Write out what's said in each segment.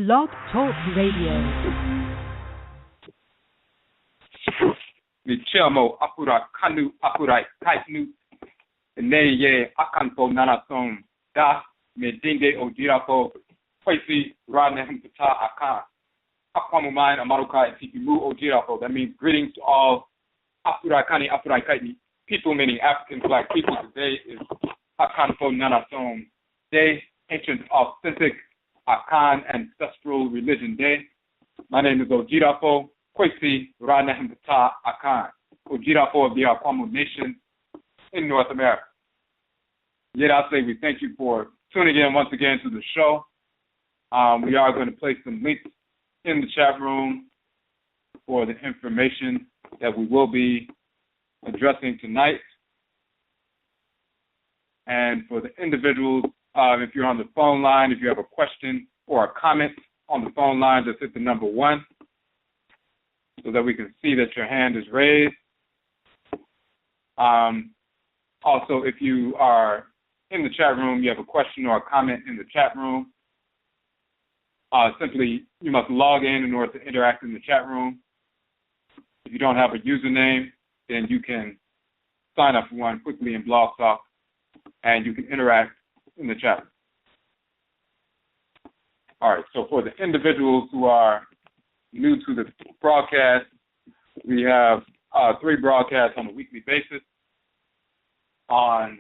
Blog Talk Radio. Michemo Afurakani Afuraitkaitnit Neye AKANFO NANASOM Da Medinde Ojirafo Kwesi Ranehempata Akan Akwamumai Amarukai Tikimu Ojirafo. That means greetings to all Afurakani Afuraitkaitnit people, meaning African black people. Today is AKANFO NANASOM Day, ancient authentic Akan ancestral religion day. My name is Ojirafo Kwesi Ranehempata Akan, Ojirafo of the Akwamu Nation in North America. Yet I say we thank you for tuning in once again to the show. We are going to place some links in the chat room for the information that we will be addressing tonight. And for the individuals, if you're on the phone line, if you have a question or a comment on the phone line, just hit the number 1 so that we can see that your hand is raised. Also, if you are in the chat room, you have a question or a comment in the chat room, simply you must log in order to interact in the chat room. If you don't have a username, then you can sign up for one quickly in Blog Talk, and you can interact in the chat room. All right, so for the individuals who are new to the broadcast, we have 3 broadcasts on a weekly basis. Of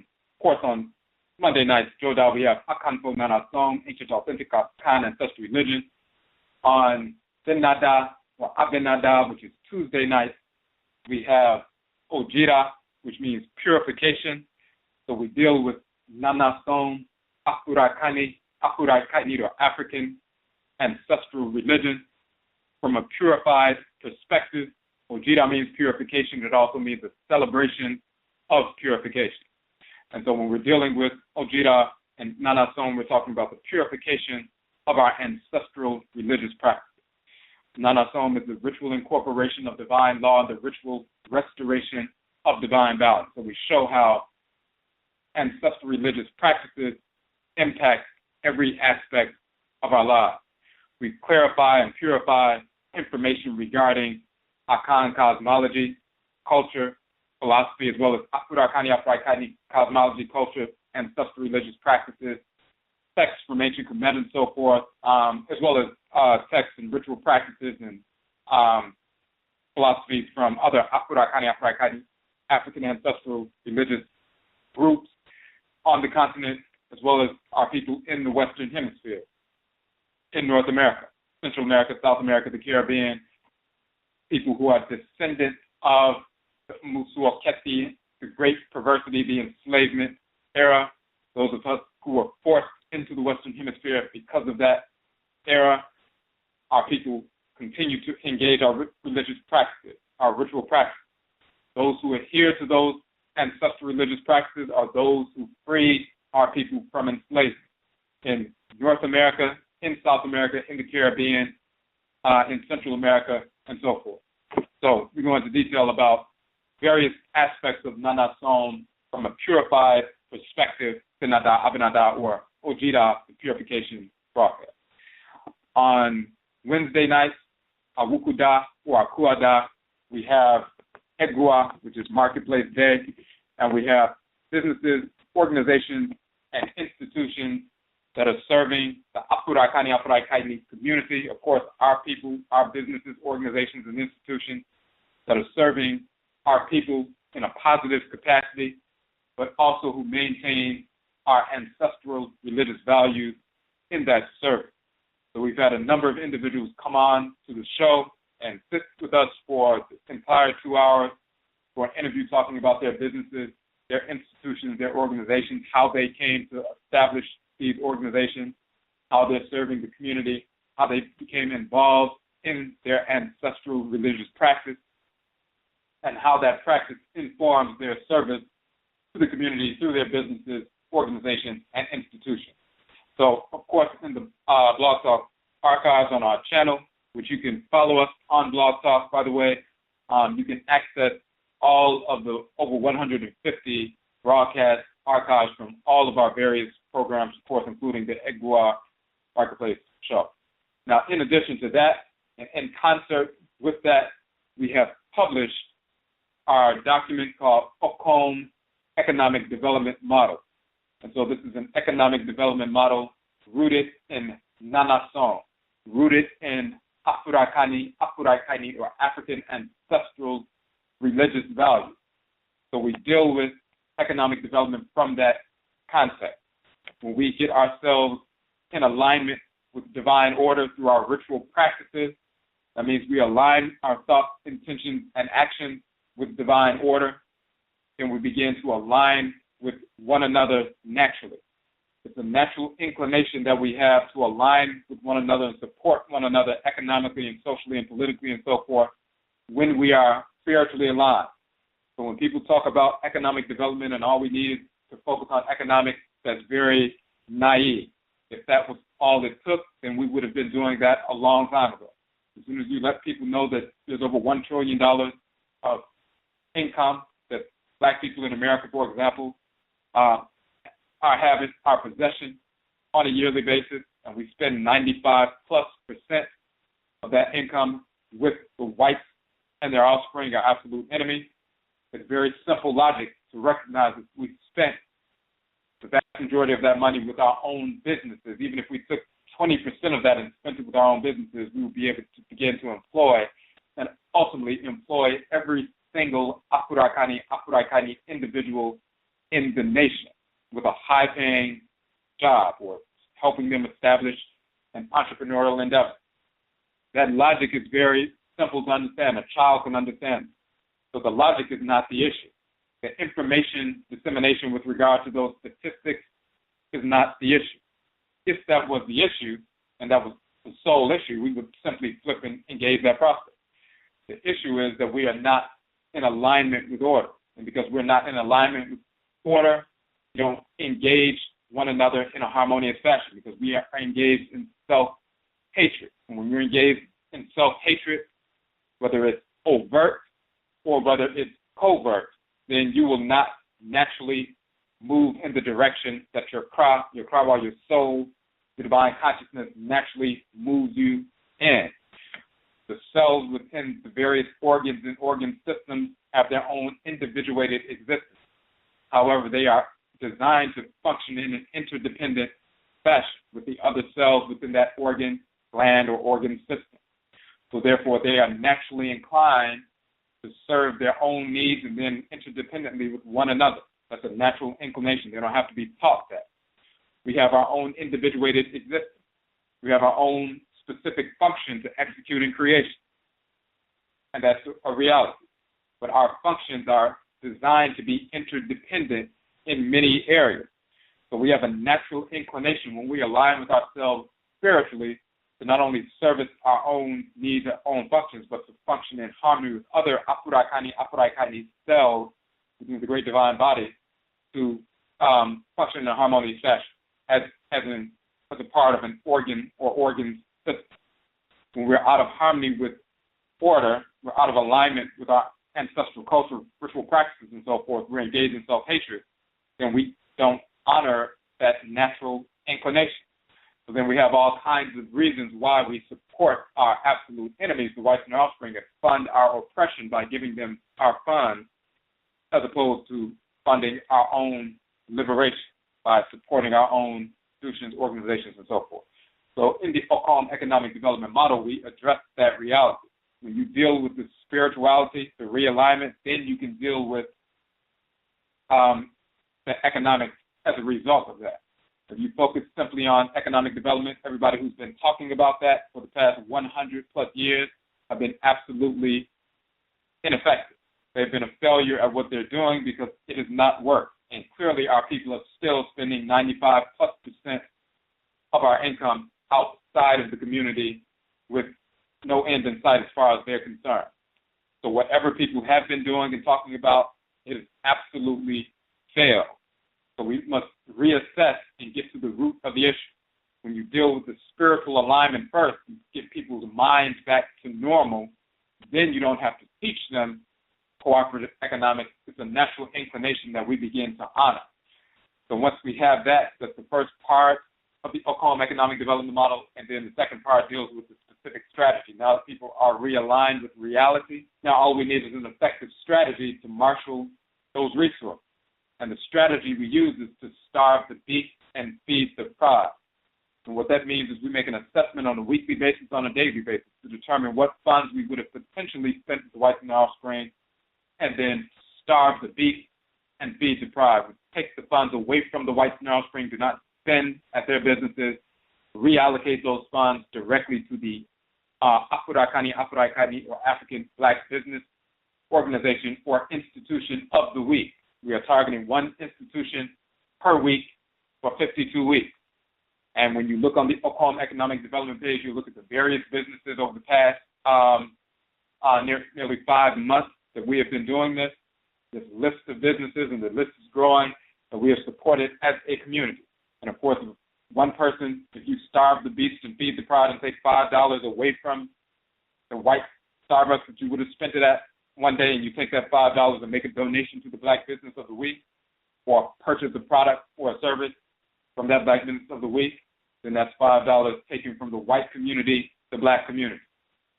course, on Monday nights, Joda, we have AKANFO NANASOM, ancient authentic Akan ancestral religion. On Denada, or Abenada, which is Tuesday night, we have Ojira, which means purification. So we deal with Nanasom, Afurakani, Afuraitkaitnit, or African ancestral religion from a purified perspective. Ojira means purification. It also means a celebration of purification. And so when we're dealing with Ojira and Nanasom, we're talking about the purification of our ancestral religious practices. Nanasom is the ritual incorporation of divine law and the ritual restoration of divine balance. So we show how ancestral religious practices impact every aspect of our lives. We clarify and purify information regarding Akan cosmology, culture, philosophy, as well as Afurakani, Afuraitkaitnit, cosmology, culture, ancestral religious practices, texts from ancient Kemet and so forth, as well as texts and ritual practices and philosophies from other Afurakani, Afuraitkaitnit, African ancestral religious groups on the continent, as well as our people in the Western Hemisphere, in North America, Central America, South America, the Caribbean, people who are descendants of the Musuaketi, the great perversity, the enslavement era, those of us who were forced into the Western Hemisphere because of that era. Our people continue to engage our religious practices, our ritual practices. Those who adhere to those ancestral religious practices are those who freed our people from enslavement in North America, in South America, in the Caribbean, in Central America, and so forth. So we go into detail about various aspects of Nanasom from a purified perspective, Denada, Abenada, or Ojira, the purification broadcast. On Wednesday nights, Awukuda or Akuada, we have Egua, which is Marketplace Day, and we have businesses, organizations, and institutions that are serving the Afurakani, Afuraitkaitnit community. Of course, our people, our businesses, organizations, and institutions that are serving our people in a positive capacity, but also who maintain our ancestral religious values in that service. So we've had a number of individuals come on to the show and sit with us for the entire 2 hours for an interview talking about their businesses, their institutions, their organizations, how they came to establish these organizations, how they're serving the community, how they became involved in their ancestral religious practice, and how that practice informs their service to the community through their businesses, organizations, and institutions. So, of course, in the Blog Talk archives on our channel, which you can follow us on Blog Talk, by the way, you can access all of the over 150 broadcast archives from all of our various programs, of course, including the Egua Marketplace show. Now, in addition to that, and in concert with that, we have published our document called AKANFO Economic Development Model. And so this is an economic development model rooted in NANASOM, rooted in Afurakani, Afuraitkaitnit, or African ancestral religious values. So we deal with economic development from that concept. When we get ourselves in alignment with divine order through our ritual practices, that means we align our thoughts, intentions, and actions with divine order, and we begin to align with one another naturally. It's a natural inclination that we have to align with one another and support one another economically and socially and politically and so forth when we are spiritually aligned. So when people talk about economic development and all we need is to focus on economics, that's very naive. If that was all it took, then we would have been doing that a long time ago. As soon as you let people know that there's over $1 trillion of income that black people in America, for example, are having our possession on a yearly basis, and we spend 95+% of that income with the whites and their offspring, our absolute enemy. It's very simple logic to recognize that we spent the vast majority of that money with our own businesses. Even if we took 20% of that and spent it with our own businesses, we would be able to begin to employ and ultimately employ every single Afurakani, Afuraitkaitnit individual in the nation with a high-paying job or helping them establish an entrepreneurial endeavor. That logic is very simple to understand. A child can understand. So the logic is not the issue. The information dissemination with regard to those statistics is not the issue. If that was the issue, and that was the sole issue, we would simply flip and engage that process. The issue is that we are not in alignment with order. And because we're not in alignment with order, we don't engage one another in a harmonious fashion because we are engaged in self-hatred. And when you're engaged in self-hatred, whether it's overt or whether it's covert, then you will not naturally move in the direction that your soul, the divine consciousness naturally moves you in. The cells within the various organs and organ systems have their own individuated existence. However, they are designed to function in an interdependent fashion with the other cells within that organ, gland, or organ system. So therefore, they are naturally inclined to serve their own needs and then interdependently with one another. That's a natural inclination. They don't have to be taught that. We have our own individuated existence. We have our own specific function to execute in creation. And that's a reality. But our functions are designed to be interdependent in many areas. So we have a natural inclination when we align with ourselves spiritually to not only service our own needs, our own functions, but to function in harmony with other Afurakani, Afuraitkaitnit cells within the great divine body to function in a harmonious fashion as a part of an organ or organ system. When we're out of harmony with order, we're out of alignment with our ancestral culture, ritual practices, and so forth, we're engaged in self-hatred, then we don't honor that natural inclination. So then we have all kinds of reasons why we support our absolute enemies, the whites and their offspring, and fund our oppression by giving them our funds, as opposed to funding our own liberation by supporting our own institutions, organizations, and so forth. So in the AKANFO economic development model, we address that reality. When you deal with the spirituality, the realignment, then you can deal with the economics as a result of that. If you focus simply on economic development, everybody who's been talking about that for the past 100+ years have been absolutely ineffective. They've been a failure at what they're doing because it has not worked. And clearly our people are still spending 95+% of our income outside of the community with no end in sight as far as they're concerned. So whatever people have been doing and talking about, it has absolutely failed. So we must reassess and get to the root of the issue. When you deal with the spiritual alignment first, you get people's minds back to normal, then you don't have to teach them cooperative economics. It's a natural inclination that we begin to honor. So once we have that, that's the first part. of the AKANFO economic development model, and then the second part deals with the specific strategy. Now that people are realigned with reality, now all we need is an effective strategy to marshal those resources. And the strategy we use is to starve the beast and feed the pride. And what that means is we make an assessment on a weekly basis, on a daily basis, to determine what funds we would have potentially spent with the whites and offspring, and then starve the beast and feed the pride. We take the funds away from the whites and offspring, do not spend at their businesses, reallocate those funds directly to the Afurakani, Afuraitkaitnit, or African Black Business Organization or Institution of the Week. We are targeting one institution per week for 52 weeks. And when you look on the AKANFO Economic Development page, you look at the various businesses over the past nearly 5 months that we have been doing this list of businesses, and the list is growing, and we have supported as a community. And of course, one person, if you starve the beast and feed the pride and take $5 away from the white Starbucks that you would have spent it at one day, and you take that $5 and make a donation to the Black Business of the Week, or purchase a product or a service from that Black Business of the Week, then that's $5 taken from the white community, the Black community.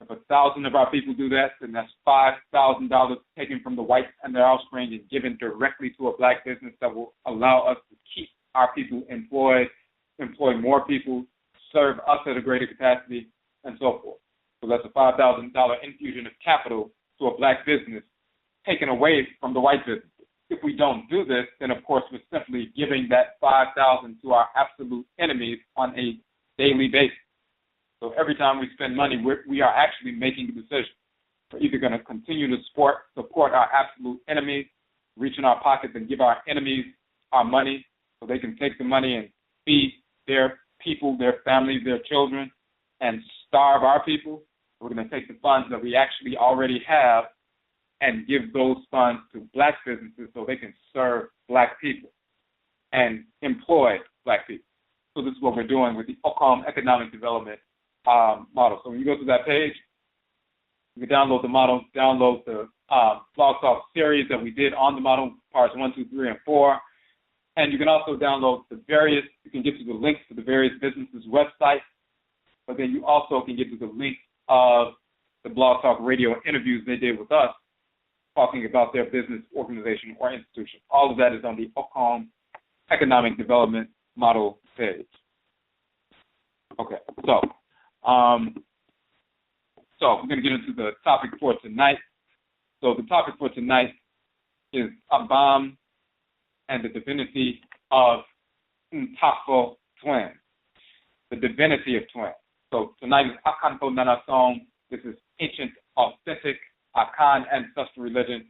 If 1,000 of our people do that, then that's $5,000 taken from the whites and their offspring and given directly to a Black business that will allow us to keep our people employed, employ more people, serve us at a greater capacity, and so forth. So that's a $5,000 infusion of capital to a Black business taken away from the white business. If we don't do this, then of course we're simply giving that $5,000 to our absolute enemies on a daily basis. So every time we spend money, we are actually making a decision. We're either going to continue to support our absolute enemies, reach in our pockets and give our enemies our money so they can take the money and feed their people, their families, their children, and starve our people. We're going to take the funds that we actually already have and give those funds to Black businesses so they can serve Black people and employ Black people. So this is what we're doing with the AKANFO economic development model. So when you go to that page, you can download the model, download the blog talk series that we did on the model, parts 1, 2, 3, and 4. And you can also download you can get to the links to the various businesses' websites, but then you also can get to the links of the blog talk radio interviews they did with us, talking about their business, organization, or institution. All of that is on the AKANFO economic development model page. Okay, so we're going to get into the topic for tonight. So the topic for tonight is Abam and the Divinity of Ntafo Twins, the Divinity of Twins. So tonight is AKANFO NANASOM. This is ancient, authentic Akan ancestral religion.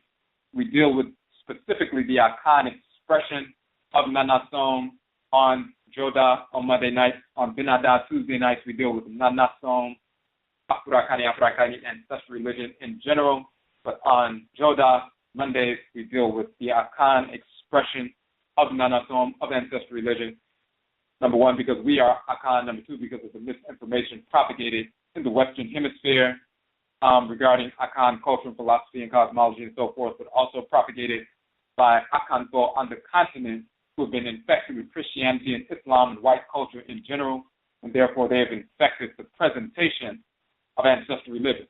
We deal with specifically the Akan expression of NANASOM on Joda on Monday nights. On Binada Tuesday nights, we deal with NANASOM, Afurakani, Afuraitkaitnit, ancestral religion in general. But on Joda Mondays, we deal with the Akan expression of NANASOM, of ancestral religion. Number one, because we are Akan. Number two, because of the misinformation propagated in the Western Hemisphere regarding Akan culture and philosophy and cosmology and so forth, but also propagated by AKANFO on the continent who have been infected with Christianity and Islam and white culture in general, and therefore they have infected the presentation of ancestral religion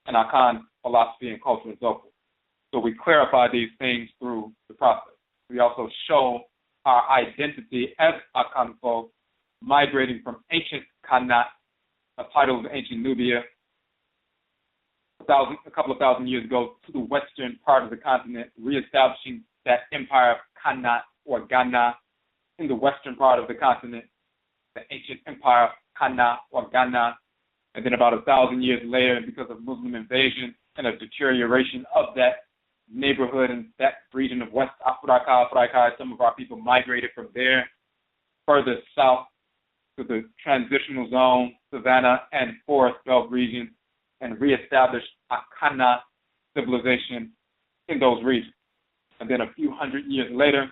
and Akan philosophy and culture and so forth. So we clarify these things through the process. We also show our identity as AKANFO, migrating from ancient Khanat, a title of ancient Nubia, a couple of thousand years ago, to the western part of the continent, reestablishing that empire of Khanat or Ghana in the western part of the continent, the ancient empire of Khanat or Ghana. And then about 1,000 years later, because of Muslim invasion and a deterioration of that neighborhood and that region of West Afuraitkai, some of our people migrated from there further south to the transitional zone, savanna, and forest belt regions, and reestablished Akana civilization in those regions. And then a few hundred years later,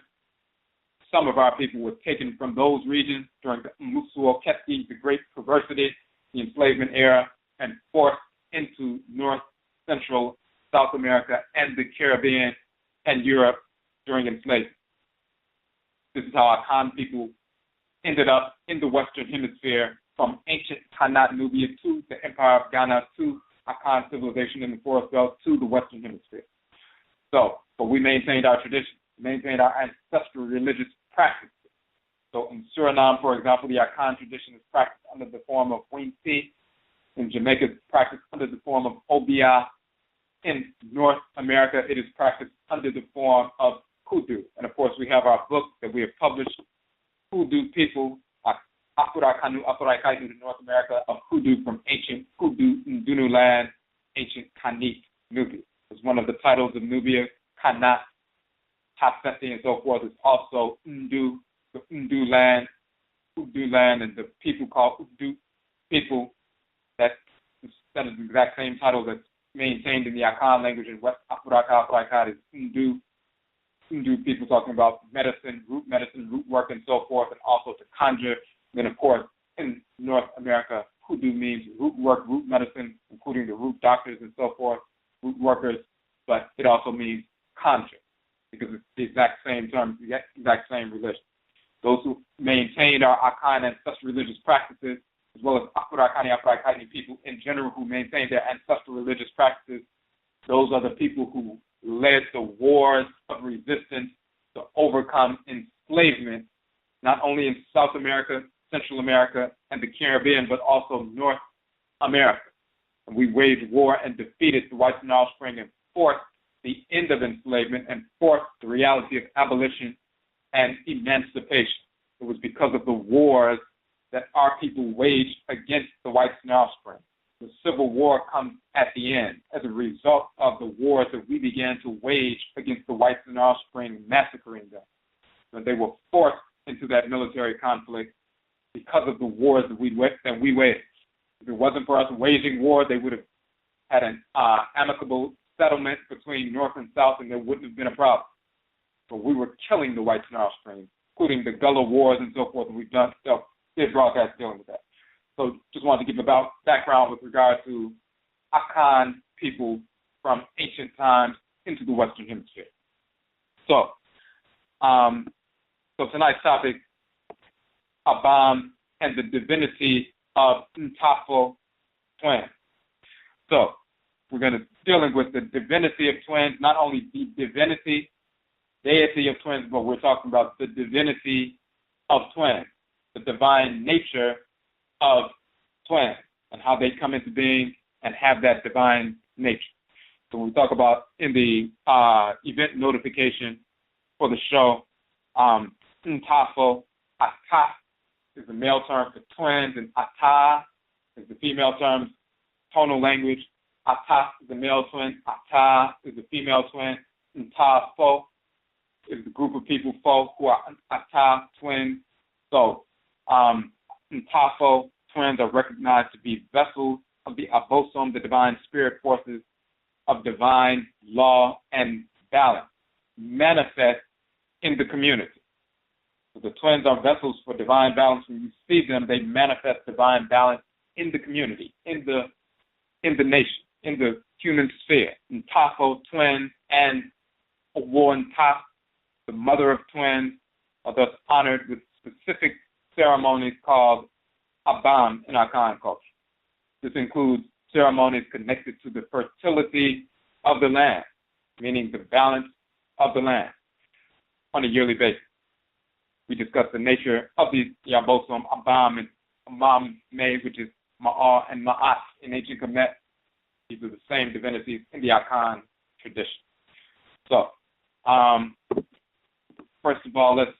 some of our people were taken from those regions during the Musuo Keti, the Great Perversity, the enslavement era, and forced into North, Central, South America, and the Caribbean and Europe during enslavement. This is how Akan people ended up in the Western Hemisphere from ancient Khanat Nubia to the Empire of Ghana to Akan civilization in the Forest Belt to the Western Hemisphere. So, but we maintained our tradition, maintained our ancestral religious practices. So in Suriname, for example, the Akan tradition is practiced under the form of Winti. In Jamaica, it's practiced under the form of Obia. In North America, it is practiced under the form of Kudu. And of course, we have our book that we have published, Kudu People, Afurakani, Afuraitkaitnit in North America, of Kudu from ancient Kudu, Ndunu land, ancient Khanit, Nubia. It's one of the titles of Nubia, Khanat, Hafeti, and so forth. It's also Ndu, the Ndu land, and the people called Udu people. That is the exact same title that's maintained in the Akan language in West Afuraitkaitnit is Ndu people, talking about medicine, root work, and so forth, and also to conjure. Then, of course, in North America, Kudu means root work, root medicine, including the root doctors and so forth, root workers, but it also means conjure, because it's the exact same term, the exact same religion. Those who maintained our Akan ancestral religious practices, as well as Afurakani, Afuraitkaitnit people in general who maintained their ancestral religious practices, those are the people who led the wars of resistance to overcome enslavement, not only in South America, Central America, and the Caribbean, but also North America. And we waged war and defeated the whites and offspring and forced the end of enslavement and forced the reality of abolition and emancipation. It was because of the wars that our people waged against the whites and offspring. The Civil War comes at the end as a result of the wars that we began to wage against the whites and offspring, massacring them. When they were forced into that military conflict because of the wars that we waged. If it wasn't for us waging war, they would have had an amicable settlement between North and South, and there wouldn't have been a problem. But we were killing the whites and offspring, including the Gullah Wars and so forth, and we've did broadcast dealing with that. So just wanted to give about background with regard to Akan people from ancient times into the Western Hemisphere. So tonight's topic, Abam and the Divinity of Ntafo Twins. So we're going to dealing with the Divinity of Twins, not only the divinity, deity of twins, but we're talking about the divinity of twins, the divine nature of twins, and how they come into being and have that divine nature. So we talk about in the event notification for the show, Ntafo, Ata is the male term for twins, and Ata is the female term, tonal language. Ata is the male twin, Ata is the female twin, Ntafo is the group of people, folk, who are Ata twins. So Ntafo twins are recognized to be vessels of the Abosom, the divine spirit forces of divine law and balance, manifest in the community. So the twins are vessels for divine balance. When you see them, they manifest divine balance in the community, in the nation, in the human sphere. Ntafo twins and Owonta, the mother of twins, are thus honored with specific ceremonies called Abam in Akan culture. This includes ceremonies connected to the fertility of the land, meaning the balance of the land, on a yearly basis. We discuss the nature of the Abosom Abam and Amaomee, which is Maa and Maat in ancient Kamit. These are the same divinities in the Akan tradition. So, first of all, let's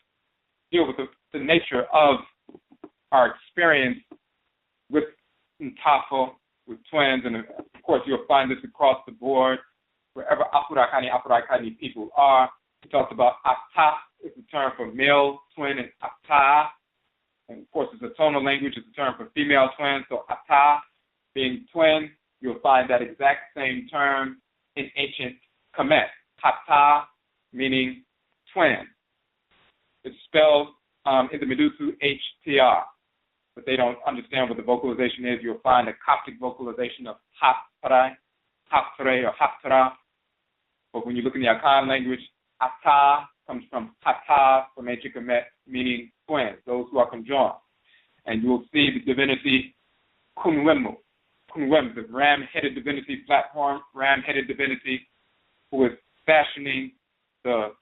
deal with the nature of our experience with Ntafo, with twins, and of course you'll find this across the board wherever Afurakani, Afuraitkaitnit people are. We talked about Ata is the term for male twin, and Ata, and of course it's a tonal language, is the term for female twin. So Ata being twin, you'll find that exact same term in ancient Kamit. Ata meaning twin. It's spelled in the Medusu HTR, but they don't understand what the vocalization is. You'll find a Coptic vocalization of Haftre or Haftara. But when you look in the Akan language, Ata comes from Hata, from ancient Kemet, meaning twins, those who are conjoined. And you will see the divinity Kunwemu, the ram-headed divinity, flat-horn, ram-headed divinity, who is fashioning the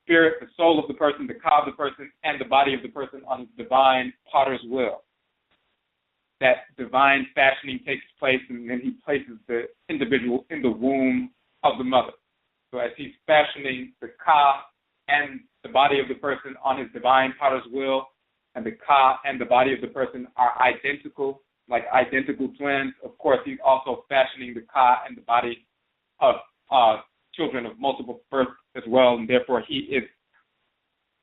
spirit, the soul of the person, the ka of the person, and the body of the person on his divine potter's wheel. That divine fashioning takes place, and then he places the individual in the womb of the mother. So as he's fashioning the ka and the body of the person on his divine potter's wheel, and the ka and the body of the person are identical, like identical twins, of course he's also fashioning the ka and the body of children of multiple births as well, and therefore he is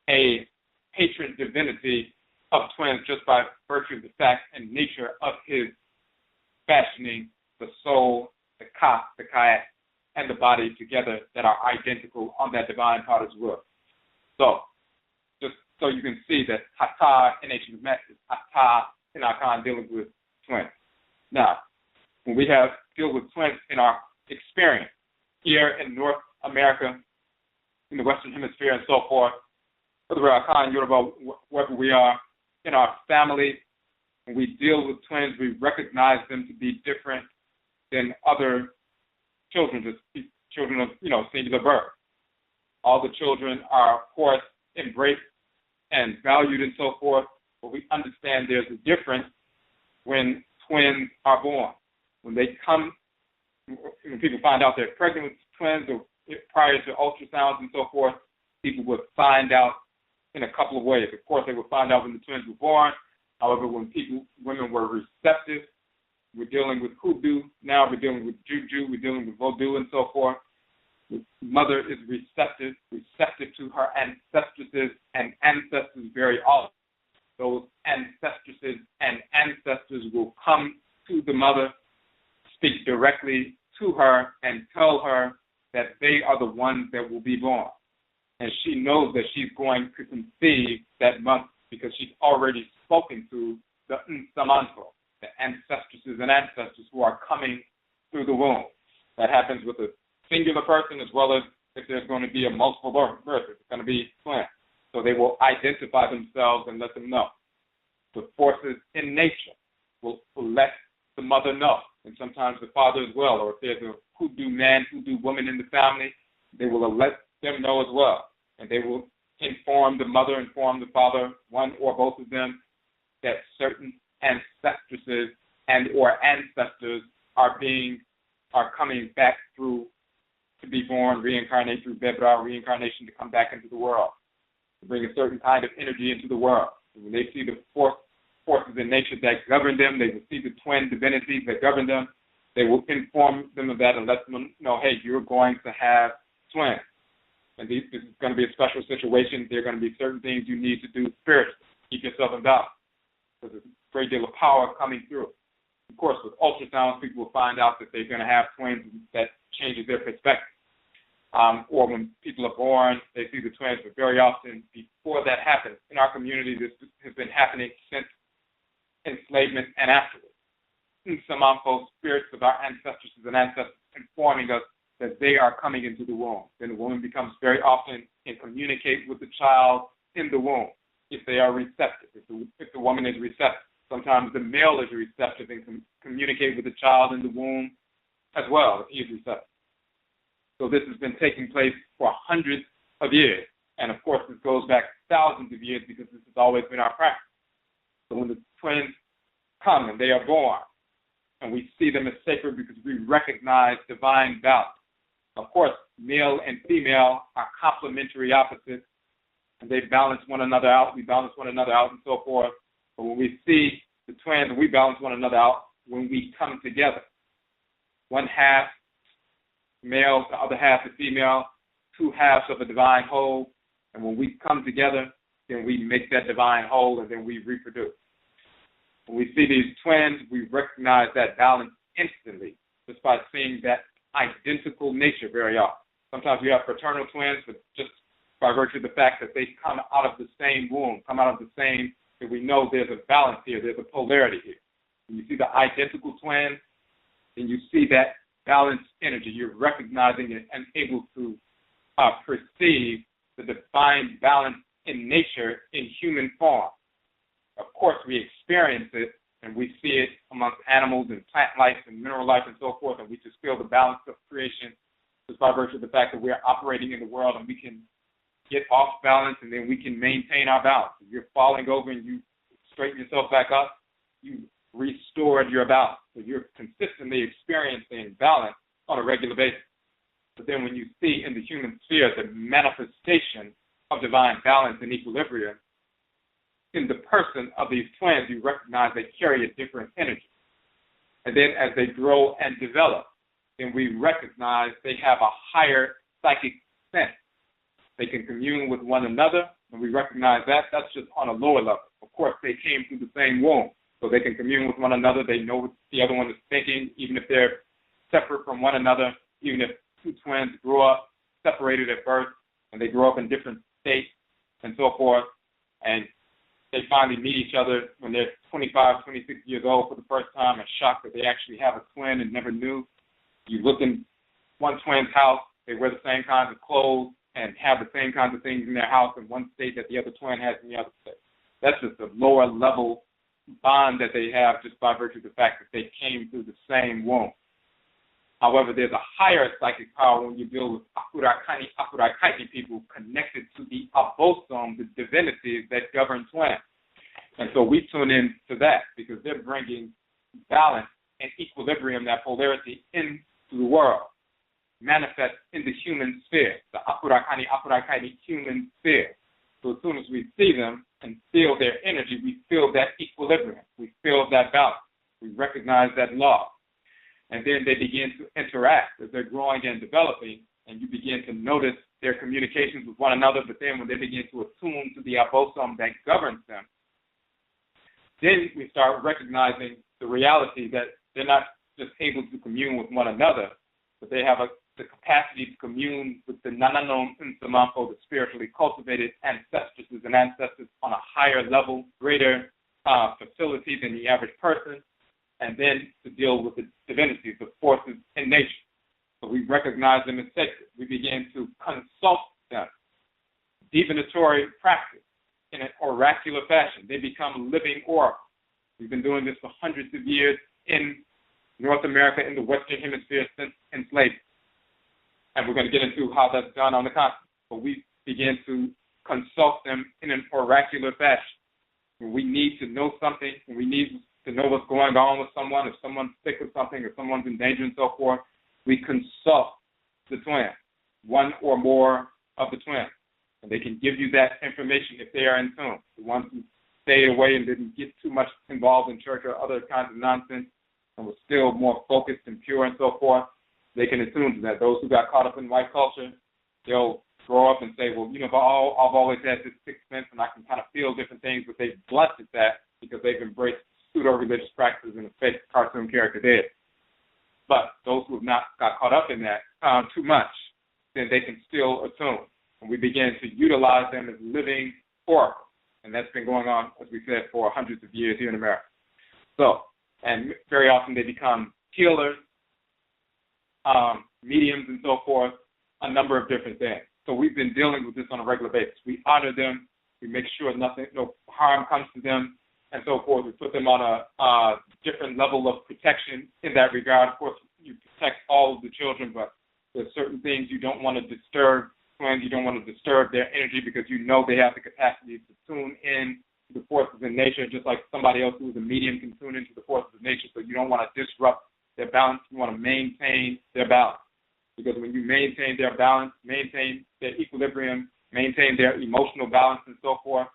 a patron divinity of twins just by virtue of the fact and nature of his fashioning the soul, the ka, and the body together that are identical on that divine potter's wheel. So, just so you can see that Hata in ancient Kemet is Hata in Akan dealing with twins. Now, when we deal with twins in our experience here in North America, in the Western Hemisphere and so forth, whether we're Akan, Yoruba, wherever we are, in our family, when we deal with twins, we recognize them to be different than other children, just children of, singular birth. All the children are, of course, embraced and valued and so forth, but we understand there's a difference when twins are born. When people find out they're pregnant with twins or prior to ultrasounds and so forth, people would find out in a couple of ways. Of course, they would find out when the twins were born. However, when women were receptive, we're dealing with hoodoo. Now we're dealing with juju. We're dealing with voodoo and so forth. The mother is receptive to her ancestresses and ancestors very often. Those ancestresses and ancestors will come to the mother, speak directly to her, and tell her that they are the ones that will be born. And she knows that she's going to conceive that month because she's already spoken to the Ntafo, the ancestresses and ancestors who are coming through the womb. That happens with a singular person as well as if there's going to be a multiple birth, it's going to be twins. So they will identify themselves and let them know. The forces in nature will let the mother know, and sometimes the father as well, or if there's a hoodoo man, hoodoo woman in the family, they will let them know as well. And they will inform the mother, inform the father, one or both of them, that certain ancestresses and or ancestors are coming back through to be born, reincarnate through Bebra, reincarnation to come back into the world, to bring a certain kind of energy into the world. When they see the forces in nature that govern them, they will see the twin divinities that govern them, they will inform them of that and let them know, hey, you're going to have twins. And this is going to be a special situation. There are going to be certain things you need to do spiritually. Keep yourself in balance. Because there's a great deal of power coming through. Of course, with ultrasounds, people will find out that they're going to have twins that changes their perspective. Or when people are born, they see the twins, but very often before that happens, in our community, this has been happening since enslavement and afterwards. Some spirits of our ancestresses and ancestors informing us that they are coming into the womb. Then the woman becomes very often and communicate with the child in the womb if they are receptive, if the woman is receptive. Sometimes the male is receptive and can communicate with the child in the womb as well if he is receptive. So this has been taking place for hundreds of years. And of course, this goes back thousands of years because this has always been our practice. So when the twins come and they are born, and we see them as sacred because we recognize divine balance. Of course, male and female are complementary opposites, and they balance one another out. We balance one another out and so forth. But when we see the twins, we balance one another out when we come together. One half male, the other half is female, two halves of a divine whole. And when we come together, then we make that divine whole, and then we reproduce. When we see these twins, we recognize that balance instantly just by seeing that identical nature very often. Sometimes we have fraternal twins, but just by virtue of the fact that they come out of the same womb, come out of the same, that we know there's a balance here, there's a polarity here. When you see the identical twins, then you see that balanced energy. You're recognizing it and able to perceive the divine balance in nature in human form. Of course, we experience it and we see it amongst animals and plant life and mineral life and so forth, and we just feel the balance of creation just by virtue of the fact that we are operating in the world and we can get off balance and then we can maintain our balance. If you're falling over and you straighten yourself back up, you restored your balance. So you're consistently experiencing balance on a regular basis. But then when you see in the human sphere the manifestation of divine balance and equilibrium in the person of these twins, you recognize they carry a different energy. And then as they grow and develop, then we recognize they have a higher psychic sense. They can commune with one another, and we recognize that. That's just on a lower level. Of course, they came through the same womb, so they can commune with one another. They know what the other one is thinking, even if they're separate from one another, even if two twins grow up separated at birth, and they grow up in different states and so forth, and they finally meet each other when they're 25, 26 years old for the first time and shocked that they actually have a twin and never knew. You look in one twin's house, they wear the same kinds of clothes and have the same kinds of things in their house in one state that the other twin has in the other state. That's just a lower level bond that they have just by virtue of the fact that they came through the same womb. However, there's a higher psychic power when you deal with Afurakani, Afuraitkaitnit people connected to the Abosom, the divinities that govern twins. And so we tune in to that because they're bringing balance and equilibrium, that polarity, into the world, manifest in the human sphere, the Afurakani, Afuraitkaitnit human sphere. So as soon as we see them and feel their energy, we feel that equilibrium, we feel that balance, we recognize that law. And then they begin to interact as they're growing and developing, and you begin to notice their communications with one another, but then when they begin to attune to the Abosom that governs them, then we start recognizing the reality that they're not just able to commune with one another, but they have the capacity to commune with the Ntafo, the spiritually cultivated ancestresses and ancestors on a higher level, greater facility than the average person, and then to deal with the divinities, the forces in nature. So we recognize them as sacred. We begin to consult them. Divinatory practice in an oracular fashion. They become living oracles. We've been doing this for hundreds of years in North America, in the Western Hemisphere since enslavement. And we're going to get into how that's done on the continent. But we begin to consult them in an oracular fashion. When we need to know something, when we need to know what's going on with someone, if someone's sick or something, or someone's in danger and so forth, we consult the twin, one or more of the twins. And they can give you that information if they are in tune. The ones who stayed away and didn't get too much involved in church or other kinds of nonsense and were still more focused and pure and so forth, they can attune to that. Those who got caught up in white culture, they'll grow up and say, well, you know, I've always had this sixth sense and I can kind of feel different things, but they've blunted that because they've embraced pseudo-religious practices and a fake cartoon character did. But those who have not got caught up in that too much, then they can still attune. And we begin to utilize them as living oracles. And that's been going on, as we said, for hundreds of years here in America. So, and very often they become healers, mediums and so forth, a number of different things. So we've been dealing with this on a regular basis. We honor them. We make sure no harm comes to them and so forth. We put them on a different level of protection in that regard. Of course, you protect all of the children, but there's certain things you don't want to disturb twins. You don't want to disturb their energy because you know they have the capacity to tune in to the forces in nature, just like somebody else who is a medium can tune into the forces of nature. So you don't want to disrupt their balance. You want to maintain their balance. Because when you maintain their balance, maintain their equilibrium, maintain their emotional balance and so forth,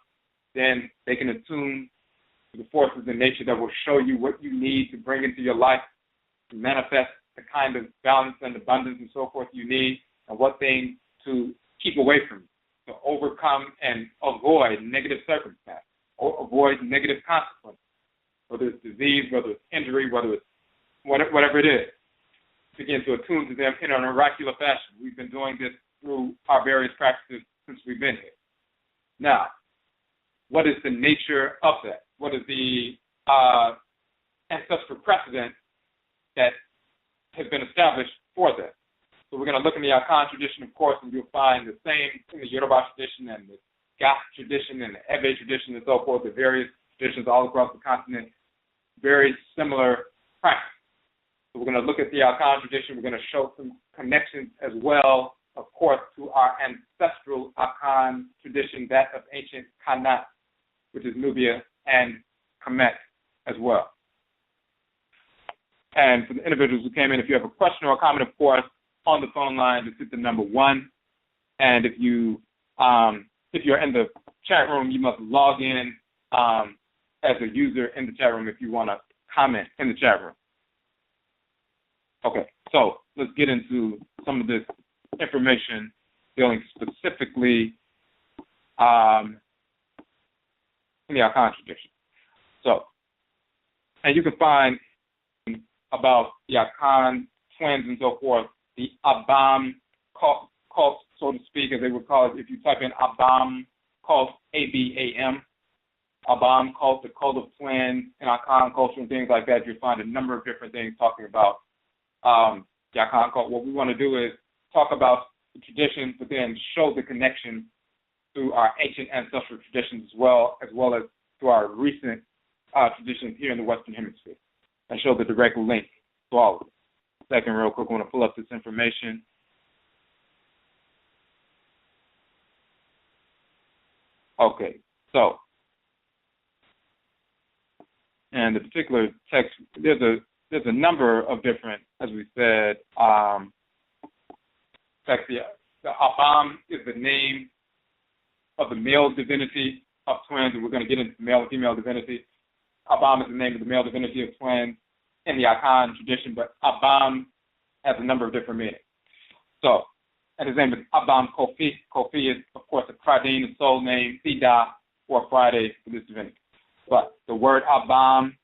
then they can attune to the forces in nature that will show you what you need to bring into your life to manifest the kind of balance and abundance and so forth you need, and what things to keep away from you, to overcome and avoid negative circumstances, or avoid negative consequences, whether it's disease, whether it's injury, whether it's whatever it is. Begin to attune to them in an oracular fashion. We've been doing this through our various practices since we've been here. Now, what is the nature of that? What is the ancestral precedent that has been established for that? So we're going to look in the Akan tradition, of course, and you'll find the same in the Yoruba tradition and the Gas tradition and the Ebe tradition and so forth, the various traditions all across the continent, very similar practice. So we're going to look at the Akan tradition. We're going to show some connections as well, of course, to our ancestral Akan tradition, that of ancient Khanit, which is Nubia, and Kamit as well. And for the individuals who came in, if you have a question or a comment, of course, on the phone line, just hit the number 1. And if you're in the chat room, you must log in as a user in the chat room if you want to comment in the chat room. Okay, so let's get into some of this information dealing specifically in the Akan tradition. So, and you can find about the Akan twins and so forth, the Abam cult, so to speak, as they would call it. If you type in Abam cult, A-B-A-M, Abam cult, the cult of twins, and Akan culture and things like that, you'll find a number of different things talking about the Akan cult. What we want to do is talk about the traditions, but then show the connection to our ancient ancestral traditions as well as to our recent traditions here in the Western Hemisphere, and show the direct link to all of it. Second, real quick, I want to pull up this information. Okay, so, and the particular text, there's a number of different, as we said, text. The Abam is the name of the male divinity of twins, and we're going to get into male and female divinity. Abam is the name of the male divinity of twins in the Akan tradition, but Abam has a number of different meanings. So, and his name is Abam Kofi. Kofi is, of course, a Pradine, a soul name, Sida, or Friday for this divinity. But the word Abam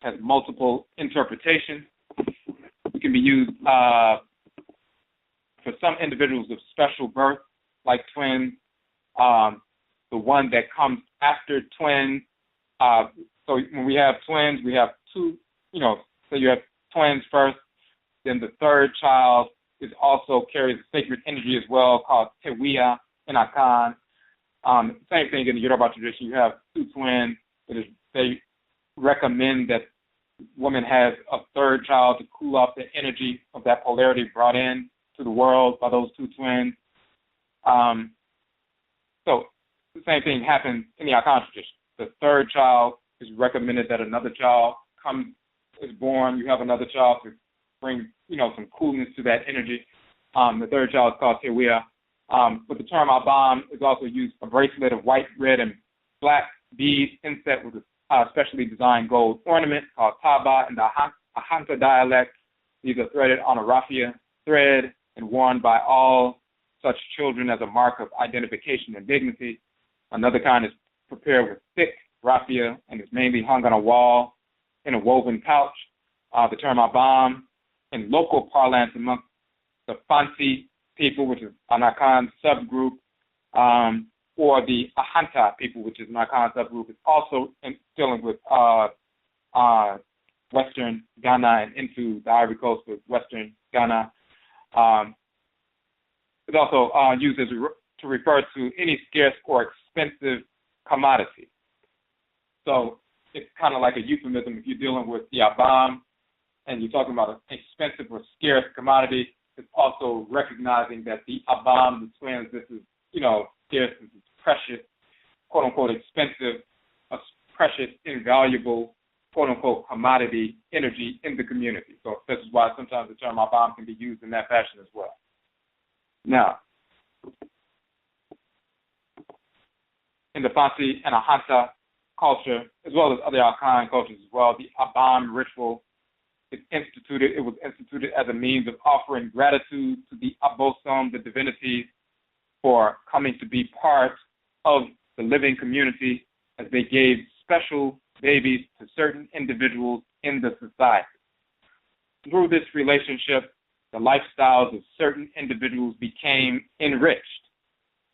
has multiple interpretations. It can be used for some individuals of special birth, like twins, the one that comes after twins. So when we have twins, we have two, so you have twins first, then the third child is also carries a sacred energy as well, called Tewiya in Akan. Same thing in the Yoruba tradition. You have two twins. They recommend that woman has a third child to cool off the energy of that polarity brought in to the world by those two twins. So the same thing happens in the Akan tradition. The third child is recommended that another child is born. You have another child to bring, some coolness to that energy. The third child is called Tewiya. But the term Abam is also used for a bracelet of white, red, and black beads inset with a specially designed gold ornament called Taba in the Owonta dialect. These are threaded on a raffia thread and worn by all such children as a mark of identification and dignity. Another kind is prepared with thick raffia and is mainly hung on a wall in a woven pouch. The term Abam in local parlance amongst the Fanti people, which is an Akan subgroup, or the Owonta people, which is an Akan subgroup, is also dealing with Western Ghana and into the Ivory Coast with Western Ghana. It's also used to refer to any scarce or expensive commodity. So it's kind of like a euphemism if you're dealing with the Abam and you're talking about an expensive or scarce commodity. It's also recognizing that the Abam, the twins, this is, scarce, this is precious, quote unquote, expensive, a precious, invaluable, quote unquote, commodity energy in the community. So this is why sometimes the term Abam can be used in that fashion as well. Now, in the Fanti and Owonta culture, as well as other Akan cultures as well, the Abam ritual is instituted. It was instituted as a means of offering gratitude to the Abosom, the divinities, for coming to be part of the living community as they gave special babies to certain individuals in the society. Through this relationship, the lifestyles of certain individuals became enriched.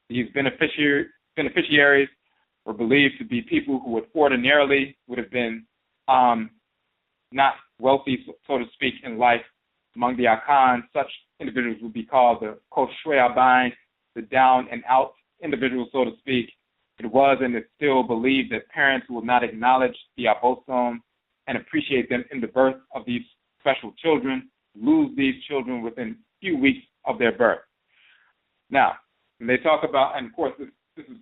These beneficiaries were believed to be people who would have been not wealthy, so to speak, in life, Among the Akan, such individuals would be called the Koshweabai, the down and out individuals, so to speak. It was and is still believed that parents will not acknowledge the Abosom and appreciate them in the birth of these special children, lose these children within a few weeks of their birth. Now, when they talk about, and of course this is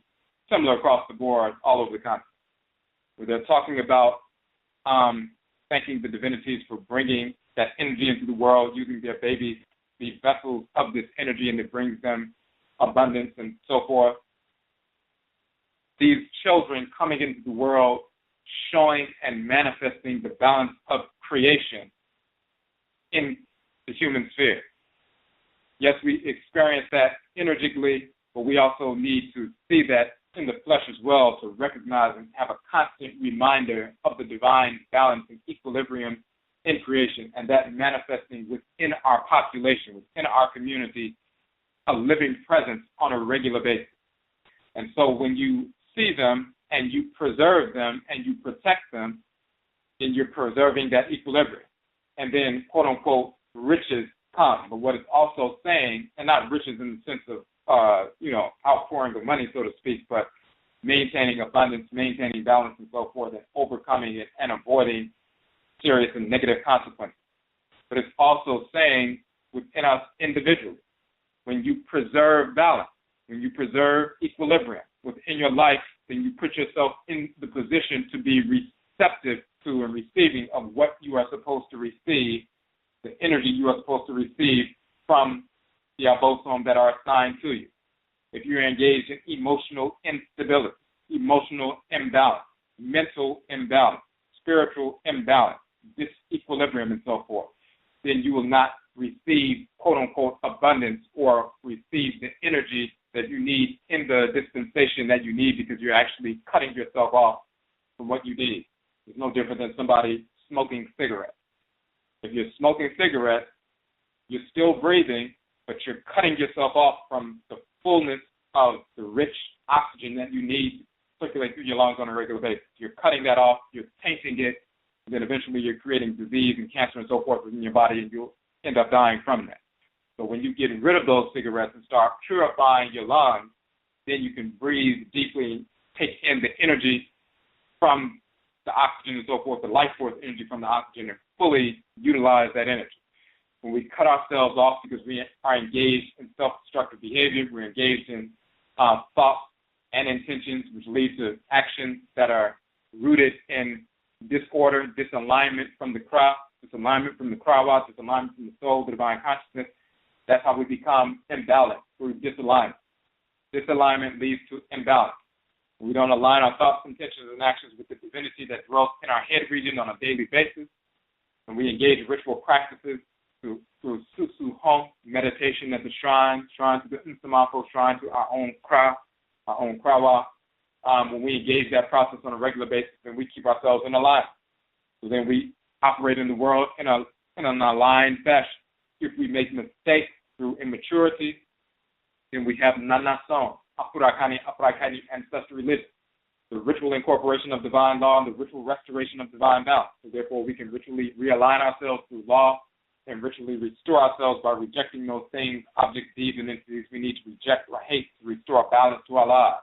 similar across the board all over the continent, where they're talking about thanking the divinities for bringing that energy into the world, using their babies, the vessels of this energy, and it brings them abundance and so forth. These children coming into the world, showing and manifesting the balance of creation in the human sphere. Yes, we experience that energetically, but we also need to see that in the flesh as well, to recognize and have a constant reminder of the divine balance and equilibrium in creation, and that manifesting within our population, within our community, a living presence on a regular basis. And so when you see them and you preserve them and you protect them, then you're preserving that equilibrium. And then, quote unquote, riches come. But what it's also saying, and not riches in the sense of outpouring of money, so to speak, but maintaining abundance, maintaining balance and so forth, and overcoming it and avoiding serious and negative consequences. But it's also saying within us individually, when you preserve balance, when you preserve equilibrium within your life, then you put yourself in the position to be receptive to and receiving of what you are supposed to receive, the energy you are supposed to receive from the Abosom that are assigned to you. If you're engaged in emotional instability, emotional imbalance, mental imbalance, spiritual imbalance, disequilibrium and so forth, then you will not receive, quote-unquote, abundance or receive the energy that you need in the dispensation that you need, because you're actually cutting yourself off from what you need. It's no different than somebody smoking cigarettes. If you're smoking cigarettes, you're still breathing, but you're cutting yourself off from the fullness of the rich oxygen that you need to circulate through your lungs on a regular basis. You're cutting that off, you're tainting it, and then eventually you're creating disease and cancer and so forth within your body, and you'll end up dying from that. So when you get rid of those cigarettes and start purifying your lungs, then you can breathe deeply and take in the energy from the oxygen and so forth, the life force energy from the oxygen, and fully utilize that energy. When we cut ourselves off because we are engaged in self-destructive behavior, we're engaged in thoughts and intentions which lead to actions that are rooted in disorder, disalignment from the Kra, disalignment from the Krawa, disalignment from the soul, the divine consciousness. That's how we become imbalanced through disalignment. Disalignment leads to imbalance. When we don't align our thoughts, intentions, and actions with the divinity that dwells in our head region on a daily basis, and we engage in ritual practices through Susu Home, meditation at the shrine to the Ntafo, shrine to our own Kra, our own Krawa. When we engage that process on a regular basis, then we keep ourselves in alignment. So then we operate in the world in an aligned fashion. If we make mistakes through immaturity, then we have Nanasom, Afurakani, Afuraitkaitnit, ancestral religion, the ritual incorporation of divine law and the ritual restoration of divine balance. So therefore, we can ritually realign ourselves through law and ritually restore ourselves by rejecting those things, objects, deeds, and entities we need to reject or hate to restore balance to our lives.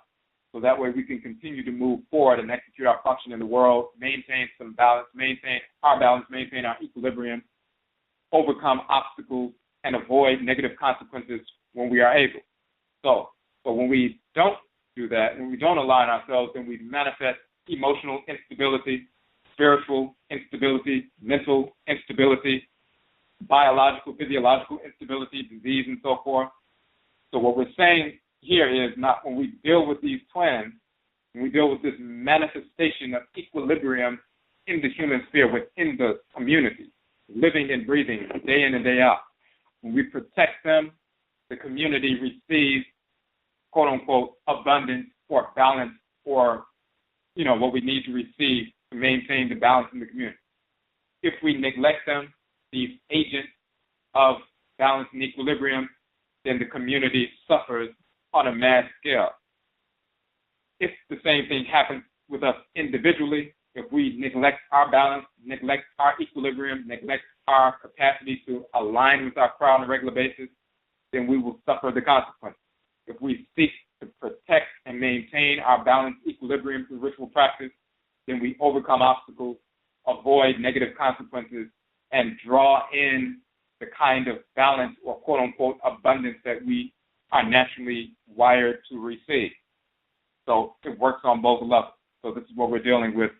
So that way we can continue to move forward and execute our function in the world, maintain some balance, maintain our equilibrium, overcome obstacles, and avoid negative consequences when we are able. So when we don't do that, when we don't align ourselves, then we manifest emotional instability, spiritual instability, mental instability, biological, physiological instability, disease, and so forth. So what we're saying here is not when we deal with these twins, when we deal with this manifestation of equilibrium in the human sphere within the community, living and breathing day in and day out. When we protect them, the community receives, quote unquote, abundance or balance or, what we need to receive to maintain the balance in the community. If we neglect them, these agents of balance and equilibrium, then the community suffers on a mass scale. If the same thing happens with us individually, if we neglect our balance, neglect our equilibrium, neglect our capacity to align with our crowd on a regular basis, then we will suffer the consequences. If we seek to protect and maintain our balanced equilibrium through ritual practice, then we overcome obstacles, avoid negative consequences, and draw in the kind of balance or quote-unquote abundance that we are naturally wired to receive. So it works on both levels. So this is what we're dealing with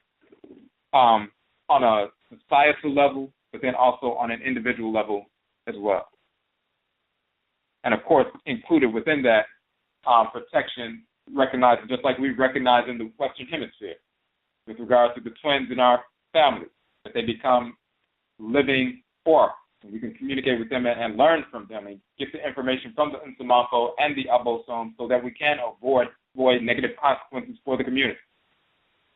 on a societal level, but then also on an individual level as well. And of course, included within that protection, recognizing, just like we recognize in the Western Hemisphere, with regard to the twins in our families, that they become living oracles. And we can communicate with them and learn from them and get the information from the Ntafo and the Abosom so that we can avoid negative consequences for the community,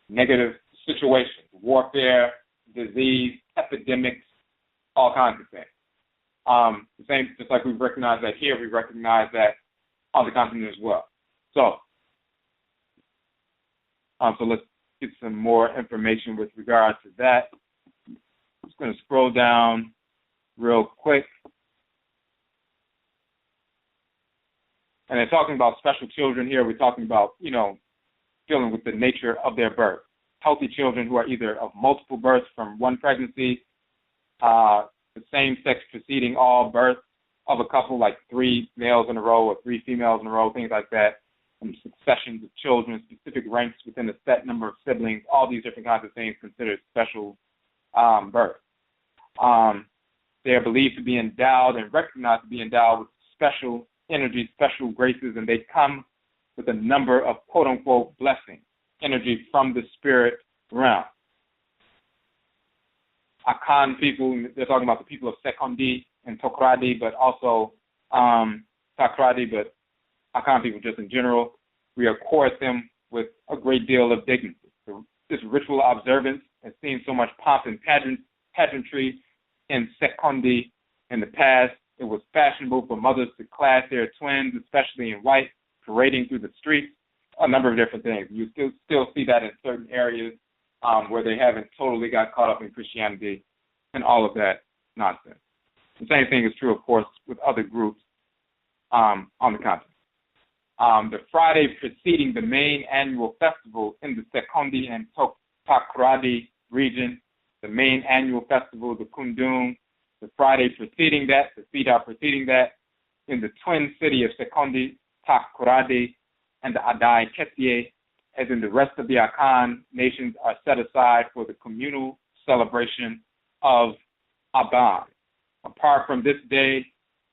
negative situations, warfare, disease, epidemics, all kinds of things. The same, just like we recognize that here, we recognize that on the continent as well. So let's get some more information with regard to that. I'm just going to scroll down real quick. And they're talking about special children here. We're talking about, dealing with the nature of their birth. Healthy children who are either of multiple births from one pregnancy, the same sex preceding all births of a couple, like 3 males in a row or 3 females in a row, things like that, and successions of children, specific ranks within a set number of siblings, all these different kinds of things considered special birth. They are believed to be endowed and recognized to be endowed with special energy, special graces, and they come with a number of quote-unquote blessings, energy from the spirit realm. Akan people, they're talking about the people of Sekondi and Tokradi, but also Takradi, but Akan people just in general. We accord them with a great deal of dignity. So this ritual observance has seen so much pomp and pageantry in Sekondi in the past. It was fashionable for mothers to clad their twins, especially in white, parading through the streets, a number of different things. You still see that in certain areas where they haven't totally got caught up in Christianity and all of that nonsense. The same thing is true, of course, with other groups on the continent. The Friday preceding the main annual festival in the Sekondi and Takradi region, the main annual festival, the Kundum, the Friday preceding that, the Fida preceding that, in the twin city of Sekondi, Takradi, and the Adai Ketie, as in the rest of the Akan nations, are set aside for the communal celebration of Abam. Apart from this day,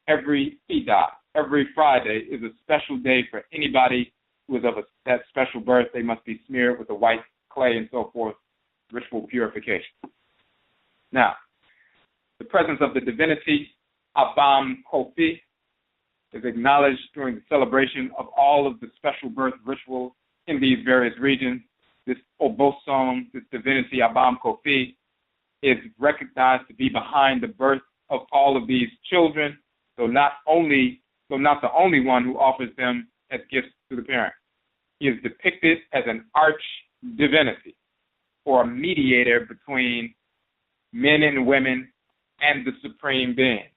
every Fida, every Friday, is a special day for anybody who is of that special birth. They must be smeared with the white clay and so forth, ritual purification. Now, the presence of the divinity, Abam Kofi, is acknowledged during the celebration of all of the special birth rituals in these various regions. This Abosom, this divinity, Abam Kofi, is recognized to be behind the birth of all of these children, though not the only one who offers them as gifts to the parent. He is depicted as an arch divinity, or a mediator between men and women and the supreme being,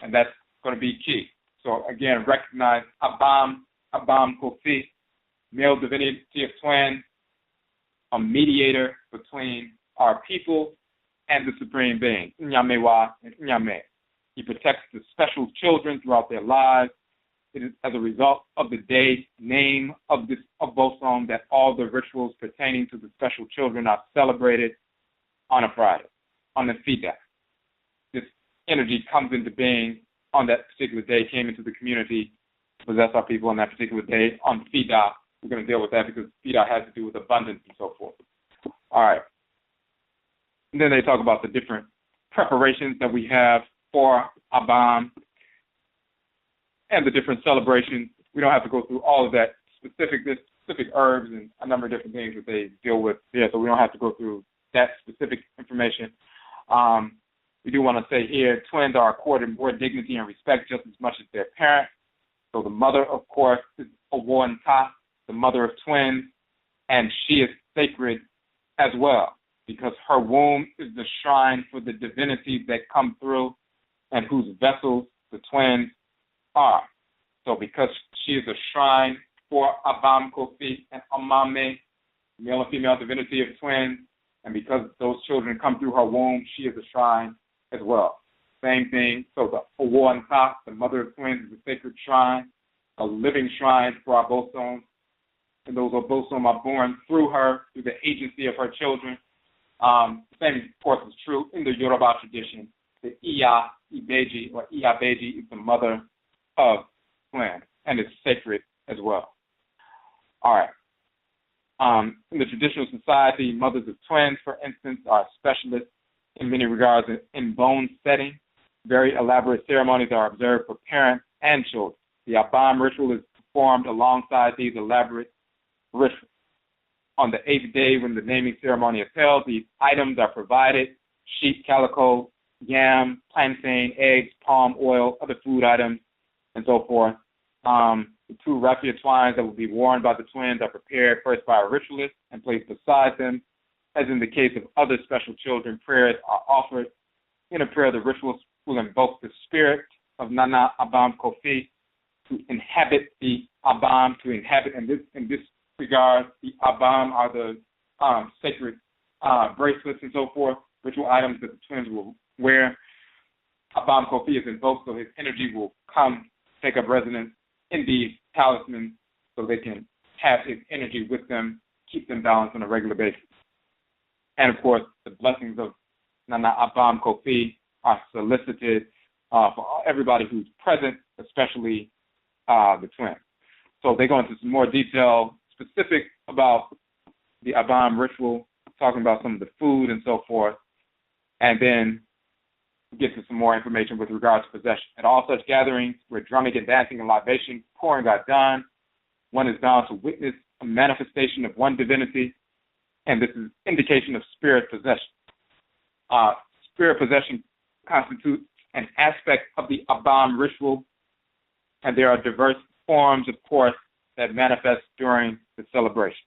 and that's going to be key. So again, recognize Abam Kofi, male divinity of twins, a mediator between our people and the supreme being, Nyamewa and Nyame. He protects the special children throughout their lives. It is as a result of the day name of this Abosom that all the rituals pertaining to the special children are celebrated on a Friday, on the Fida. This energy comes into being on that particular day, came into the community, possess our people on that particular day. On Fida, we're going to deal with that because Fida has to do with abundance and so forth. All right. And then they talk about the different preparations that we have for Abam and the different celebrations. We don't have to go through all of that specific herbs and a number of different things that they deal with there, so we don't have to go through that specific information. We do want to say here, twins are accorded more dignity and respect just as much as their parent. So the mother, of course, is Owonta, the mother of twins, and she is sacred as well. because her womb is the shrine for the divinities that come through and whose vessels the twins are. So because she is a shrine for Abam, Kofi, and Amaomee, male and female divinity of twins, and because those children come through her womb, she is a shrine as well. Same thing. So the Owonta, the mother of twins, is a sacred shrine, a living shrine for Abosom, and those Abosom are born through her, through the agency of her children. Same, of course, is true in the Yoruba tradition. The Iya Ibeji or Iya Beji is the mother of twins, and it's sacred as well. All right. In the traditional society, mothers of twins, for instance, are specialists in many regards in bone setting. Very elaborate ceremonies are observed for parents and children. The Abam ritual is performed alongside these elaborate rituals. On the 8th day, when the naming ceremony is held, these items are provided: sheep, calico, yam, plantain, eggs, palm oil, other food items, and so forth. The 2 raffia twines that will be worn by the twins are prepared first by a ritualist and placed beside them. As in the case of other special children, prayers are offered. In a prayer, the ritualist will invoke the spirit of Nana Abam Kofi to inhabit the Abam, in this regard, the Abam are the sacred bracelets and so forth, ritual items that the twins will wear. Abam Kofi is invoked, so his energy will come take up residence in these talismans so they can have his energy with them, keep them balanced on a regular basis. And, of course, the blessings of Nana Abam Kofi are solicited for everybody who's present, especially the twins. So they go into some more detail specific about the Abam ritual, talking about some of the food and so forth, and then get to some more information with regards to possession. At all such gatherings where drumming and dancing and libation pouring are done, one is bound to witness a manifestation of one divinity, and this is indication of spirit possession. Spirit possession constitutes an aspect of the Abam ritual, and there are diverse forms, of course, that manifest during the celebration.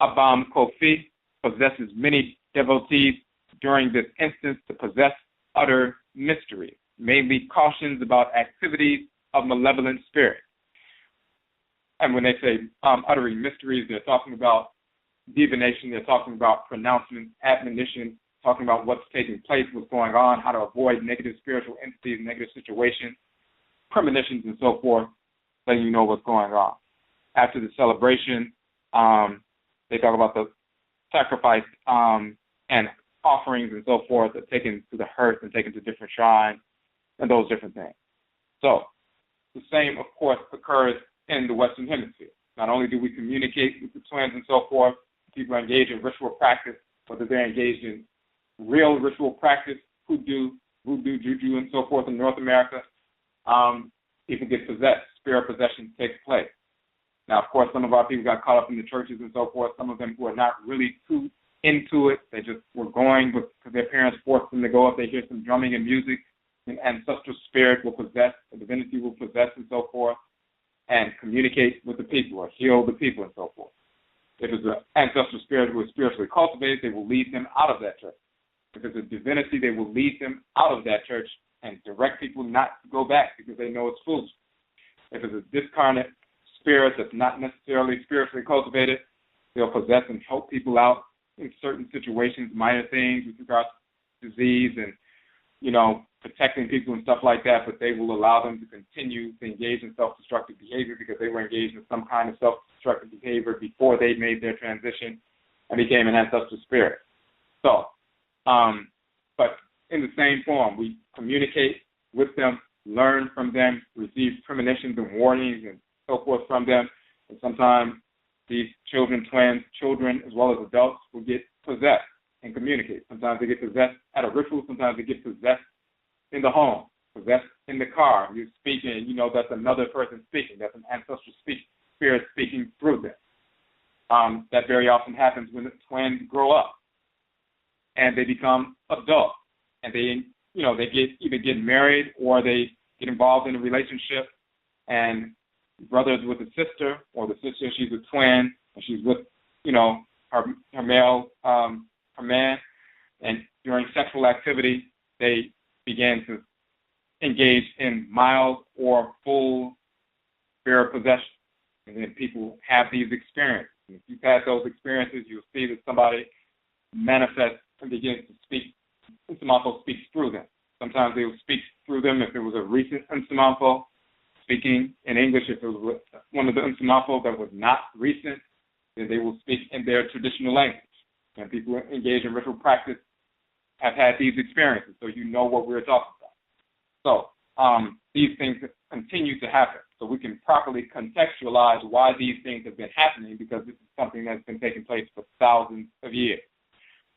Abam Kofi possesses many devotees during this instance to possess utter mysteries, mainly cautions about activities of malevolent spirits. And when they say uttering mysteries, they're talking about divination, they're talking about pronouncements, admonition, talking about what's taking place, what's going on, how to avoid negative spiritual entities, negative situations, premonitions, and so forth, letting you know what's going on. After the celebration, they talk about the sacrifice and offerings and so forth are taken to the hearth and taken to different shrines and those different things. So the same, of course, occurs in the Western Hemisphere. Not only do we communicate with the twins and so forth, people are engaged in ritual practice, whether they're engaged in real ritual practice, hoodoo, voodoo, juju, and so forth in North America, people get possessed. Spirit possession takes place. Now, of course, some of our people got caught up in the churches and so forth. Some of them who are not really too into it, they just were going because their parents forced them to go. If they hear some drumming and music, an ancestral spirit will possess, a divinity will possess and so forth, and communicate with the people or heal the people and so forth. If it's an ancestral spirit who is spiritually cultivated, they will lead them out of that church. If it's a divinity, they will lead them out of that church and direct people not to go back because they know it's foolish. If it's a discarnate spirit that's not necessarily spiritually cultivated, they'll possess and help people out in certain situations, minor things with regards to disease and, protecting people and stuff like that, but they will allow them to continue to engage in self-destructive behavior because they were engaged in some kind of self-destructive behavior before they made their transition and became an ancestral spirit. So, but in the same form, we communicate with them, learn from them, receive premonitions and warnings and so forth from them, and sometimes these twins, children as well as adults, will get possessed and communicate. Sometimes they get possessed at a ritual, sometimes they get possessed in the home, possessed in the car. You're speaking, that's another person speaking. That's an ancestral spirit speaking through them. That very often happens when the twins grow up and they become adults. And they either get married or they get involved in a relationship, and brother's with a sister, or the sister, she's a twin, and she's with, her male man, and during sexual activity, they began to engage in mild or full spirit possession. And then people have these experiences. And if you've had those experiences, you'll see that somebody manifests and begins to speak. Ntafo speaks through them. Sometimes they will speak through them if it was a recent Ntafo speaking in English. If it was one of the Ntafo that was not recent, then they will speak in their traditional language. And people who engage in ritual practice have had these experiences, so you know what we're talking about. So these things continue to happen. So we can properly contextualize why these things have been happening, because this is something that's been taking place for thousands of years.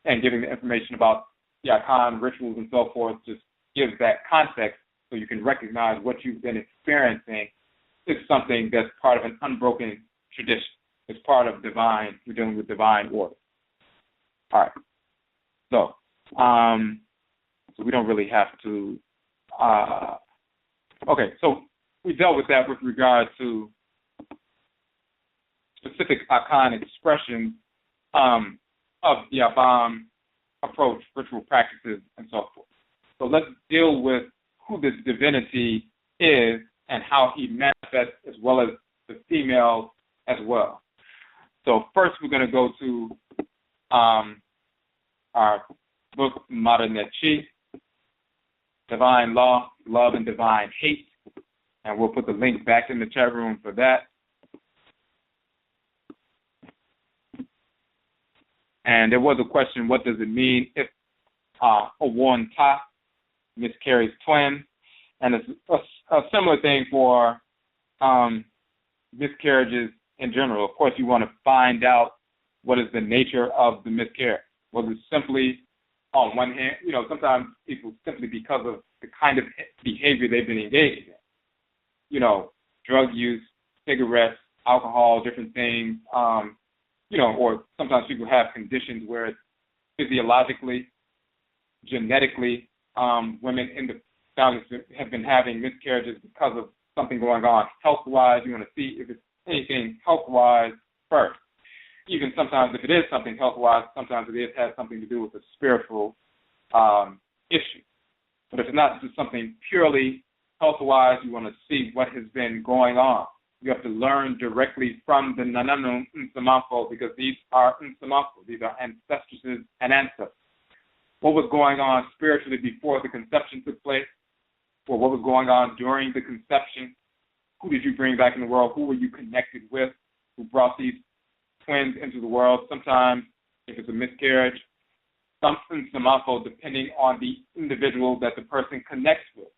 And giving the information about the Akan rituals and so forth just gives that context so you can recognize what you've been experiencing is something that's part of an unbroken tradition. It's part of divine, we're dealing with divine order. All right. So we don't really have to, okay, so we dealt with that with regard to specific Akan expressions of the Abam approach, ritual practices, and so forth. So let's deal with who this divinity is and how he manifests, as well as the females as well. So first we're going to go to our book, MMARA, Divine Law, Love, and Divine Hate. And we'll put the link back in the chat room for that. And there was a question, what does it mean if Owonta miscarries twins? And it's a similar thing for miscarriages in general. Of course, you want to find out what is the nature of the miscarriage. Was it simply, on one hand, sometimes people simply because of the kind of behavior they've been engaged in, drug use, cigarettes, alcohol, different things, or sometimes people have conditions where it's physiologically, genetically, women in the families have been having miscarriages because of something going on health-wise. You want to see if it's anything health-wise first. Even sometimes if it is something health-wise, sometimes it has something to do with a spiritual issue. But if it's not just something purely health-wise, you want to see what has been going on. You have to learn directly from the Nananum Ntafo, because these are Ntafo. These are ancestresses and ancestors. What was going on spiritually before the conception took place, or what was going on during the conception? Who did you bring back in the world? Who were you connected with? Who brought these twins into the world? Sometimes, if it's a miscarriage, some Ntafo, depending on the individual that the person connects with.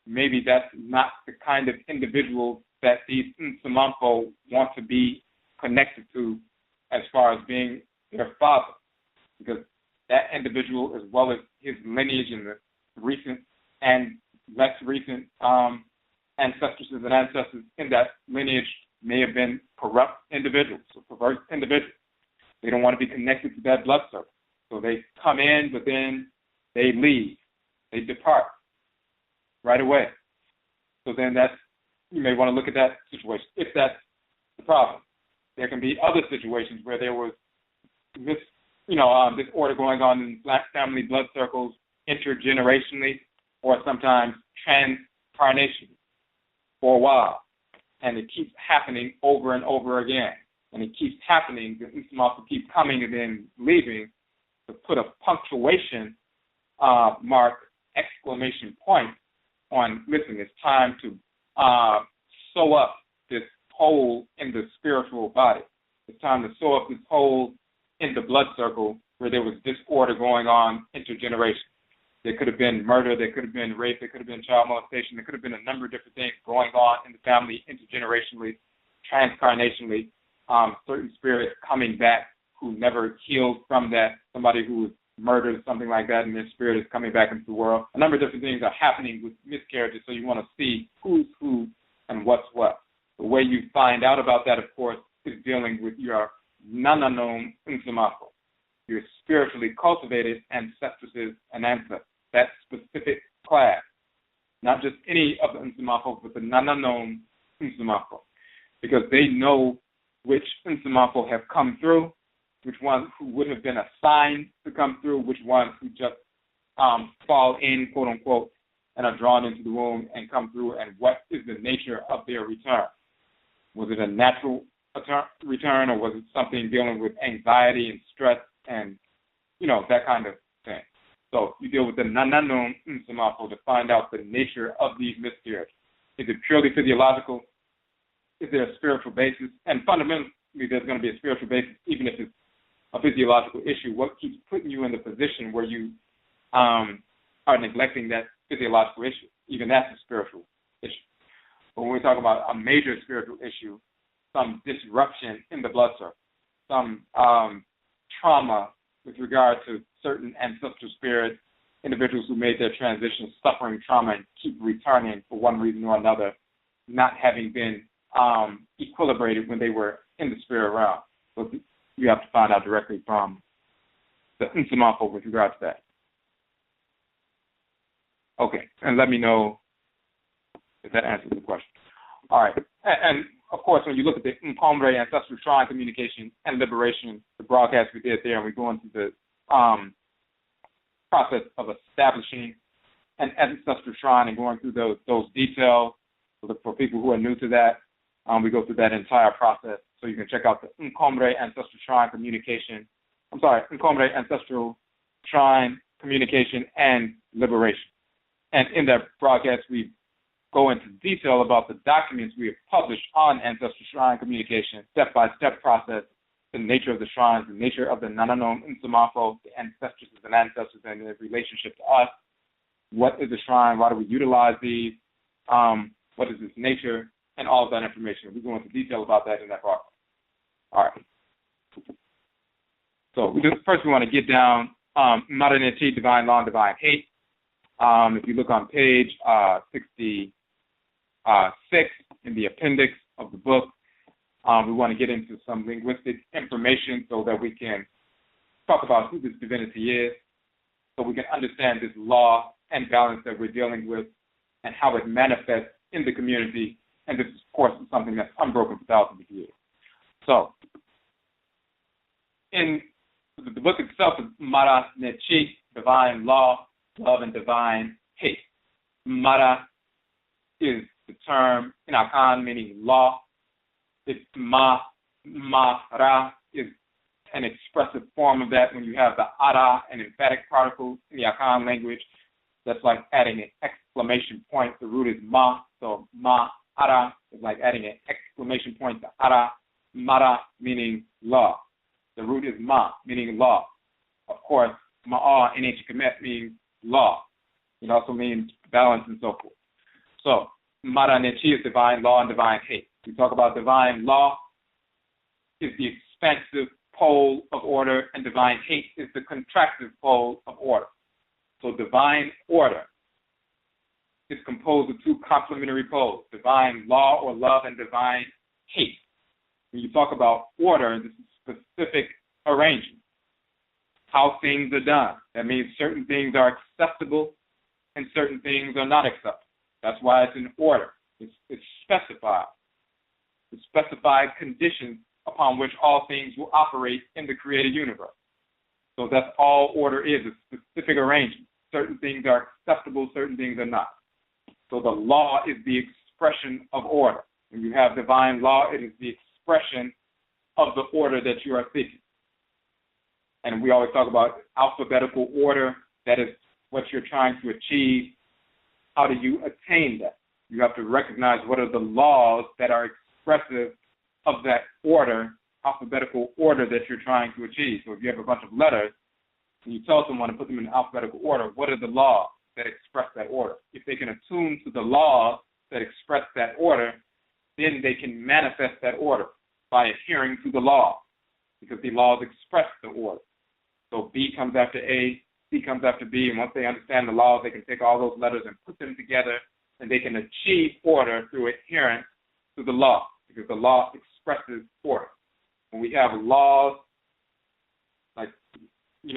Maybe that's not the kind of individual that these Ntafo want to be connected to as far as being their father, because that individual, as well as his lineage and the recent and less recent ancestresses and ancestors in that lineage may have been corrupt individuals or perverse individuals. They don't want to be connected to that blood circle. So they come in, but then they leave. They depart right away. So then you may want to look at that situation, if that's the problem. There can be other situations where there was this order going on in black family blood circles intergenerationally, or sometimes transcarnationally for a while. And it keeps happening over and over again. And it keeps happening. The Ntafo keep coming and then leaving. To put a punctuation mark, exclamation point on, listen, it's time to sew up this hole in the spiritual body. It's time to sew up this hole in the blood circle where there was disorder going on intergeneration. There could have been murder, there could have been rape, there could have been child molestation, there could have been a number of different things going on in the family intergenerationally, transcarnationally, certain spirits coming back who never healed from that, somebody who was murdered or something like that, and their spirit is coming back into the world. A number of different things are happening with miscarriages, so you want to see who's who and what's what. The way you find out about that, of course, is dealing with your Nananum Ntafo, your spiritually cultivated ancestresses and ancestors, that specific class. Not just any of the Ntafo, but the Nananum Ntafo, because they know which Ntafo have come through, which ones who would have been assigned to come through, which ones who just fall in, quote unquote, and are drawn into the womb and come through, and what is the nature of their return? Was it a natural return, or was it something dealing with anxiety and stress and, that kind of thing? So you deal with the Nananom Nsumafo to find out the nature of these miscarriages. Is it purely physiological? Is there a spiritual basis? And fundamentally, there's going to be a spiritual basis, even if it's a physiological issue. What keeps putting you in the position where you are neglecting that physiological issue? Even that's a spiritual issue. But when we talk about a major spiritual issue, some disruption in the blood circle, some trauma with regard to certain ancestral spirits, individuals who made their transition suffering trauma and keep returning for one reason or another, not having been equilibrated when they were in the spirit realm. So you have to find out directly from the Nsumafo with regard to that. Okay, and let me know if that answers the question. All right, and of course, when you look at the Nkomre Ancestral Shrine Communication and Liberation, the broadcast we did there, and we go into the process of establishing an ancestral shrine and going through those details. So for people who are new to that, we go through that entire process. So you can check out the Nkomre Ancestral Shrine Communication. Nkomre Ancestral Shrine Communication and Liberation. And in that broadcast, we go into detail about the documents we have published on ancestral shrine communication, step-by-step process, the nature of the shrines, the nature of the Nananom Nsumafo, the ancestresses and ancestors and their relationship to us. What is the shrine? Why do we utilize these? What is its nature? And all of that information. We go into detail about that in that broadcast. All right. So first we want to get down Maa Nechi, Divine Law and Divine Hate. If you look on page 66 in the appendix of the book, we want to get into some linguistic information so that we can talk about who this divinity is, so we can understand this law and balance that we're dealing with and how it manifests in the community. And this, of course, is something that's unbroken for thousands of years. So, in the book itself is Maa Nechi, Divine Law, Love, and Divine Hate. Mara is the term in Akan meaning law. It's Ma'ara is an expressive form of that when you have the ara, an emphatic particle in the Akan language. That's like adding an exclamation point. The root is ma, so ma'ara is like adding an exclamation point to ara. Mara meaning law. The root is ma, meaning law. Of course, ma'a, NHOMA means law. It also means balance and so forth. So, Maa Nechi is divine law and divine hate. We talk about divine law is the expansive pole of order, and divine hate is the contractive pole of order. So divine order is composed of two complementary poles, divine law or love and divine hate. When you talk about order, this is specific arrangement, how things are done. That means certain things are acceptable and certain things are not acceptable. That's why it's in order. It's specified. The specified conditions upon which all things will operate in the created universe. So that's all order is, a specific arrangement. Certain things are acceptable, certain things are not. So the law is the expression of order. When you have divine law, it is the expression of the order that you are seeking. And we always talk about alphabetical order. That is what you're trying to achieve. How do you attain that? You have to recognize what are the laws that are expressive of that order, alphabetical order that you're trying to achieve. So if you have a bunch of letters and you tell someone to put them in alphabetical order, what are the laws that express that order? If they can attune to the laws that express that order, then they can manifest that order by adhering to the law, because the laws express the order. So B comes after A, C comes after B, and once they understand the laws, they can take all those letters and put them together, and they can achieve order through adherence to the law, because the law expresses order. When we have laws, like, the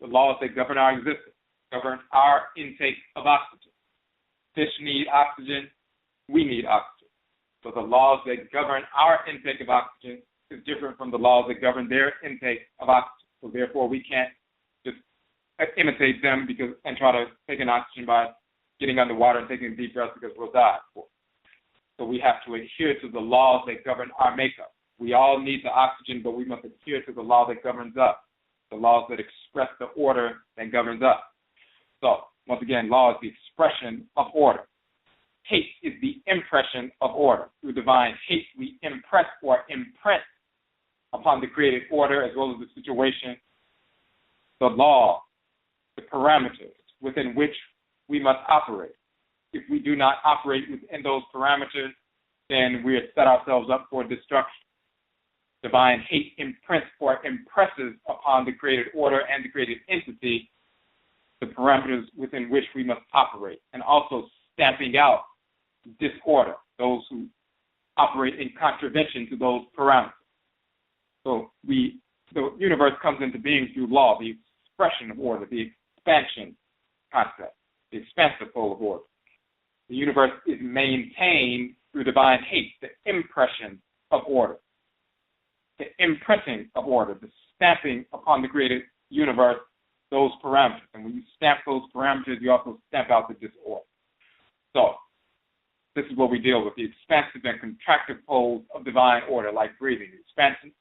laws that govern our existence, govern our intake of oxygen. Fish need oxygen, we need oxygen. So the laws that govern our intake of oxygen is different from the laws that govern their intake of oxygen. So therefore, we can't just imitate them and try to take in oxygen by getting underwater and taking a deep breath because we'll die. So we have to adhere to the laws that govern our makeup. We all need the oxygen, but we must adhere to the law that governs us, the laws that express the order that governs us. So, once again, law is the expression of order. Hate is the impression of order. Through divine hate, we impress or imprint upon the created order as well as the situation, the law, the parameters within which we must operate. If we do not operate within those parameters, then we have set ourselves up for destruction. Divine hate imprints or impresses upon the created order and the created entity the parameters within which we must operate, and also stamping out disorder, those who operate in contravention to those parameters. So the universe comes into being through law, the expression of order, the expansion concept, the expansive pole of order. The universe is maintained through divine hate, the impression of order, the imprinting of order, the stamping upon the created universe those parameters. And when you stamp those parameters, you also stamp out the disorder. So this is what we deal with, the expansive and contractive poles of divine order, like breathing, expansion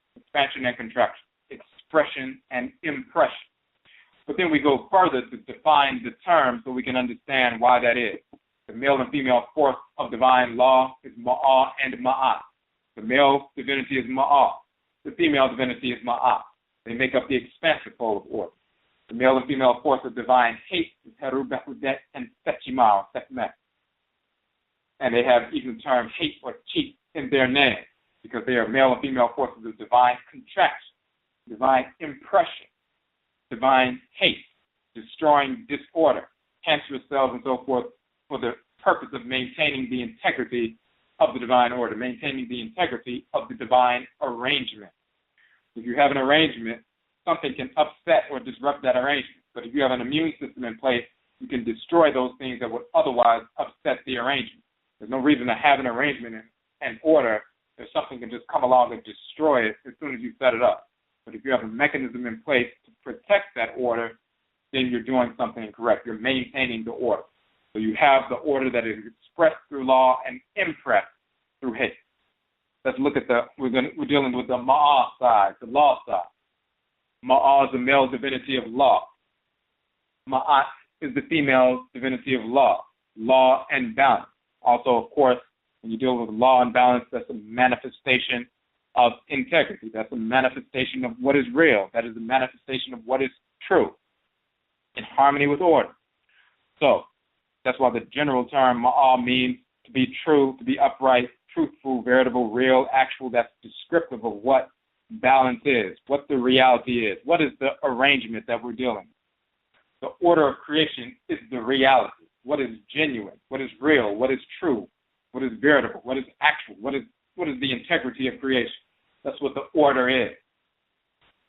and contraction, expression and impression. But then we go further to define the term so we can understand why that is. The male and female force of divine law is Maa and Maat. The male divinity is Maa. The female divinity is Maat. They make up the expansive pole of order. The male and female force of divine hate is Heru, Behudet, and Setchima, Setmet. And they have even the term hate or cheat in their name because they are male and female forces of divine contraction, divine impression, divine hate, destroying disorder, cancerous cells, and so forth, for the purpose of maintaining the integrity of the divine order, maintaining the integrity of the divine arrangement. If you have an arrangement, something can upset or disrupt that arrangement. But if you have an immune system in place, you can destroy those things that would otherwise upset the arrangement. There's no reason to have an arrangement in order if something can just come along and destroy it as soon as you set it up. But if you have a mechanism in place to protect that order, then you're doing something correct. You're maintaining the order. So you have the order that is expressed through law and impressed through hate. Let's look at we're dealing with the Maa side, the law side. Maa is the male divinity of law. Maat is the female divinity of law and balance. Also, of course, when you deal with law and balance, that's a manifestation of integrity. That's a manifestation of what is real. That is a manifestation of what is true, in harmony with order. So that's why the general term Maa means to be true, to be upright, truthful, veritable, real, actual. That's descriptive of what balance is, what the reality is, what is the arrangement that we're dealing with. The order of creation is the reality. What is genuine, what is real, what is true, what is veritable, what is actual, what is the integrity of creation. That's what the order is.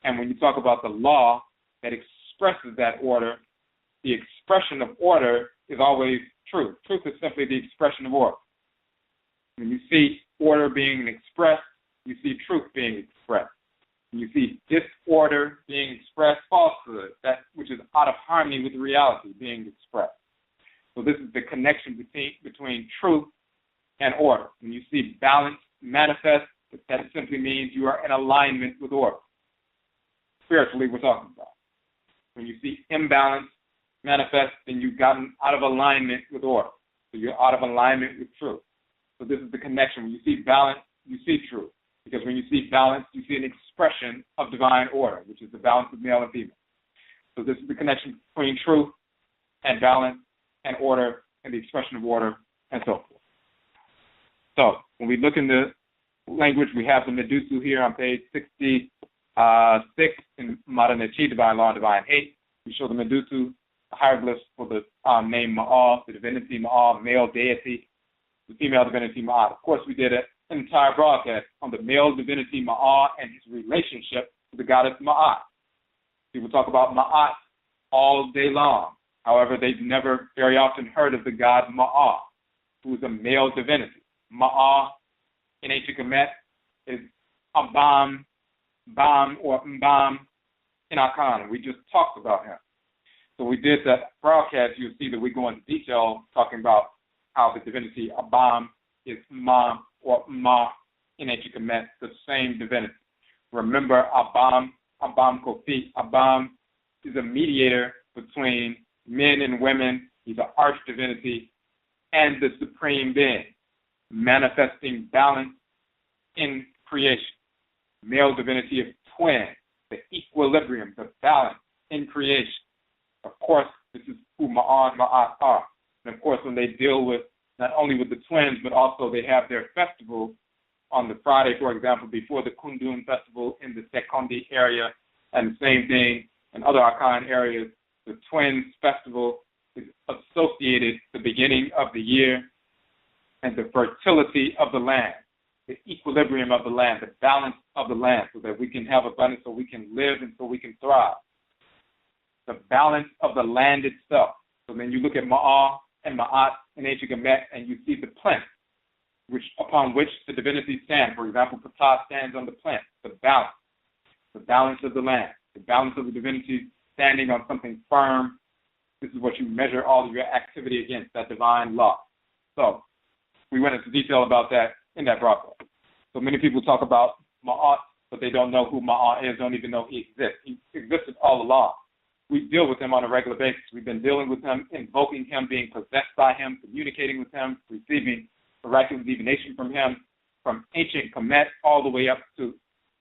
And when you talk about the law that expresses that order, the expression of order is always truth. Truth is simply the expression of order. When you see order being expressed, you see truth being expressed. When you see disorder being expressed, falsehood, that which is out of harmony with reality being expressed. So this is the connection between truth and order. When you see balance manifest, that simply means you are in alignment with order. Spiritually, we're talking about. When you see imbalance manifest, then you've gotten out of alignment with order. So you're out of alignment with truth. So this is the connection. When you see balance, you see truth. Because when you see balance, you see an expression of divine order, which is the balance of male and female. So this is the connection between truth and balance and order and the expression of order and so forth. So when we look in the language, we have the Medusa here on page 66 in Modern Nechi, Divine Law and Divine Hate. We show the Medusa, the hieroglyphs for the name Maa, the divinity Maa, male deity, the female divinity Maat. Of course, we did an entire broadcast on the male divinity Maa and his relationship to the goddess Maat. People talk about Maat all day long. However, they've never very often heard of the god Maa, who is a male divinity. Maa in ancient Kemet is Abam, Bam, or Mbam in Akan. We just talked about him. So we did that broadcast. You'll see that we go into detail talking about how the divinity Abam is Ma or Ma in Kamet, the same divinity. Remember, Abam Kofi. Abam is a mediator between men and women. He's an arch divinity and the supreme being, manifesting balance in creation. Male divinity of twins, the equilibrium, the balance in creation. Of course, this is who Maa and Maat are. And of course, when they deal with not only with the twins, but also they have their festival on the Friday, for example, before the Kundun festival in the Sekondi area, and the same thing in other Akan areas. The twins festival is associated with the beginning of the year and the fertility of the land, the equilibrium of the land, the balance of the land, so that we can have abundance, so we can live, and so we can thrive. The balance of the land itself. So then you look at Maa and Maat and Kamet, and you see the plant, upon which the divinity stands. For example, Ptah stands on the plant, the balance of the land, the balance of the divinity standing on something firm. This is what you measure all of your activity against, that divine law. So we went into detail about that in that broadcast. So many people talk about Ma'at, but they don't know who Ma'at is, don't even know he exists. He existed all along. We deal with him on a regular basis. We've been dealing with him, invoking him, being possessed by him, communicating with him, receiving miraculous divination from him, from ancient Kamit all the way up to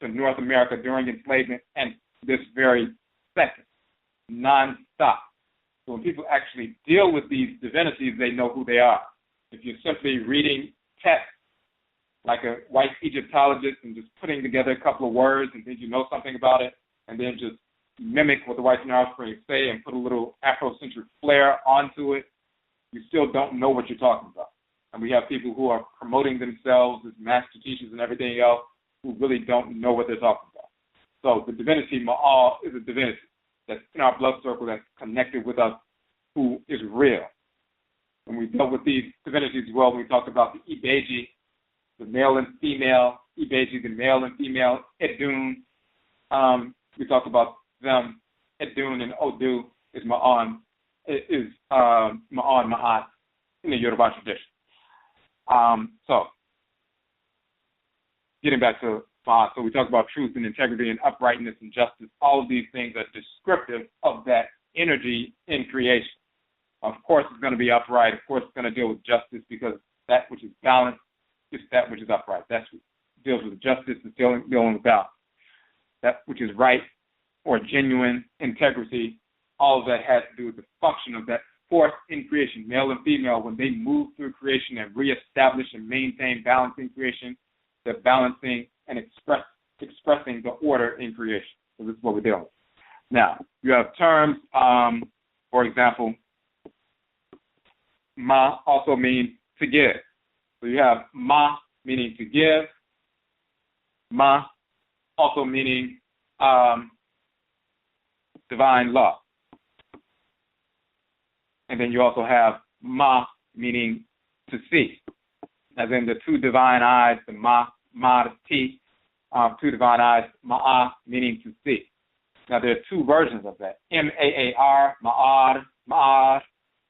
North America during enslavement and this very second, non-stop. So when people actually deal with these divinities, they know who they are. If you're simply reading text like a white Egyptologist and just putting together a couple of words and think you know something about it, and then just mimic what the white Springs say and put a little Afrocentric flair onto it, you still don't know what you're talking about. And we have people who are promoting themselves as master teachers and everything else who really don't know what they're talking about. So the divinity Ma'al is a divinity that's in our blood circle, that's connected with us, who is real. When we dealt with these divinities as well, we talked about the Ibeji, the male and female, Ibeji, the male and female, Edun. We talked about them, Edun and Odu is Ma'an Ma'at in the Yoruba tradition. So, getting back to Ma'at, so we talk about truth and integrity and uprightness and justice. All of these things are descriptive of that energy in creation. Of course, it's going to be upright. Of course, it's going to deal with justice, because that which is balanced is that which is upright. That's what deals with justice, is dealing with balance. That which is right or genuine integrity, all of that has to do with the function of that force in creation, male and female. When they move through creation and reestablish and maintain balance in creation, they're balancing and expressing the order in creation. So this is what we're dealing with. Now, you have terms, for example, Ma also means to give. So you have Ma meaning to give, Ma also meaning divine law. And then you also have Ma meaning to see, as in the two divine eyes, the Ma, Ti, two divine eyes, Ma'a meaning to see. Now there are two versions of that. M-A-A-R, Ma'ar,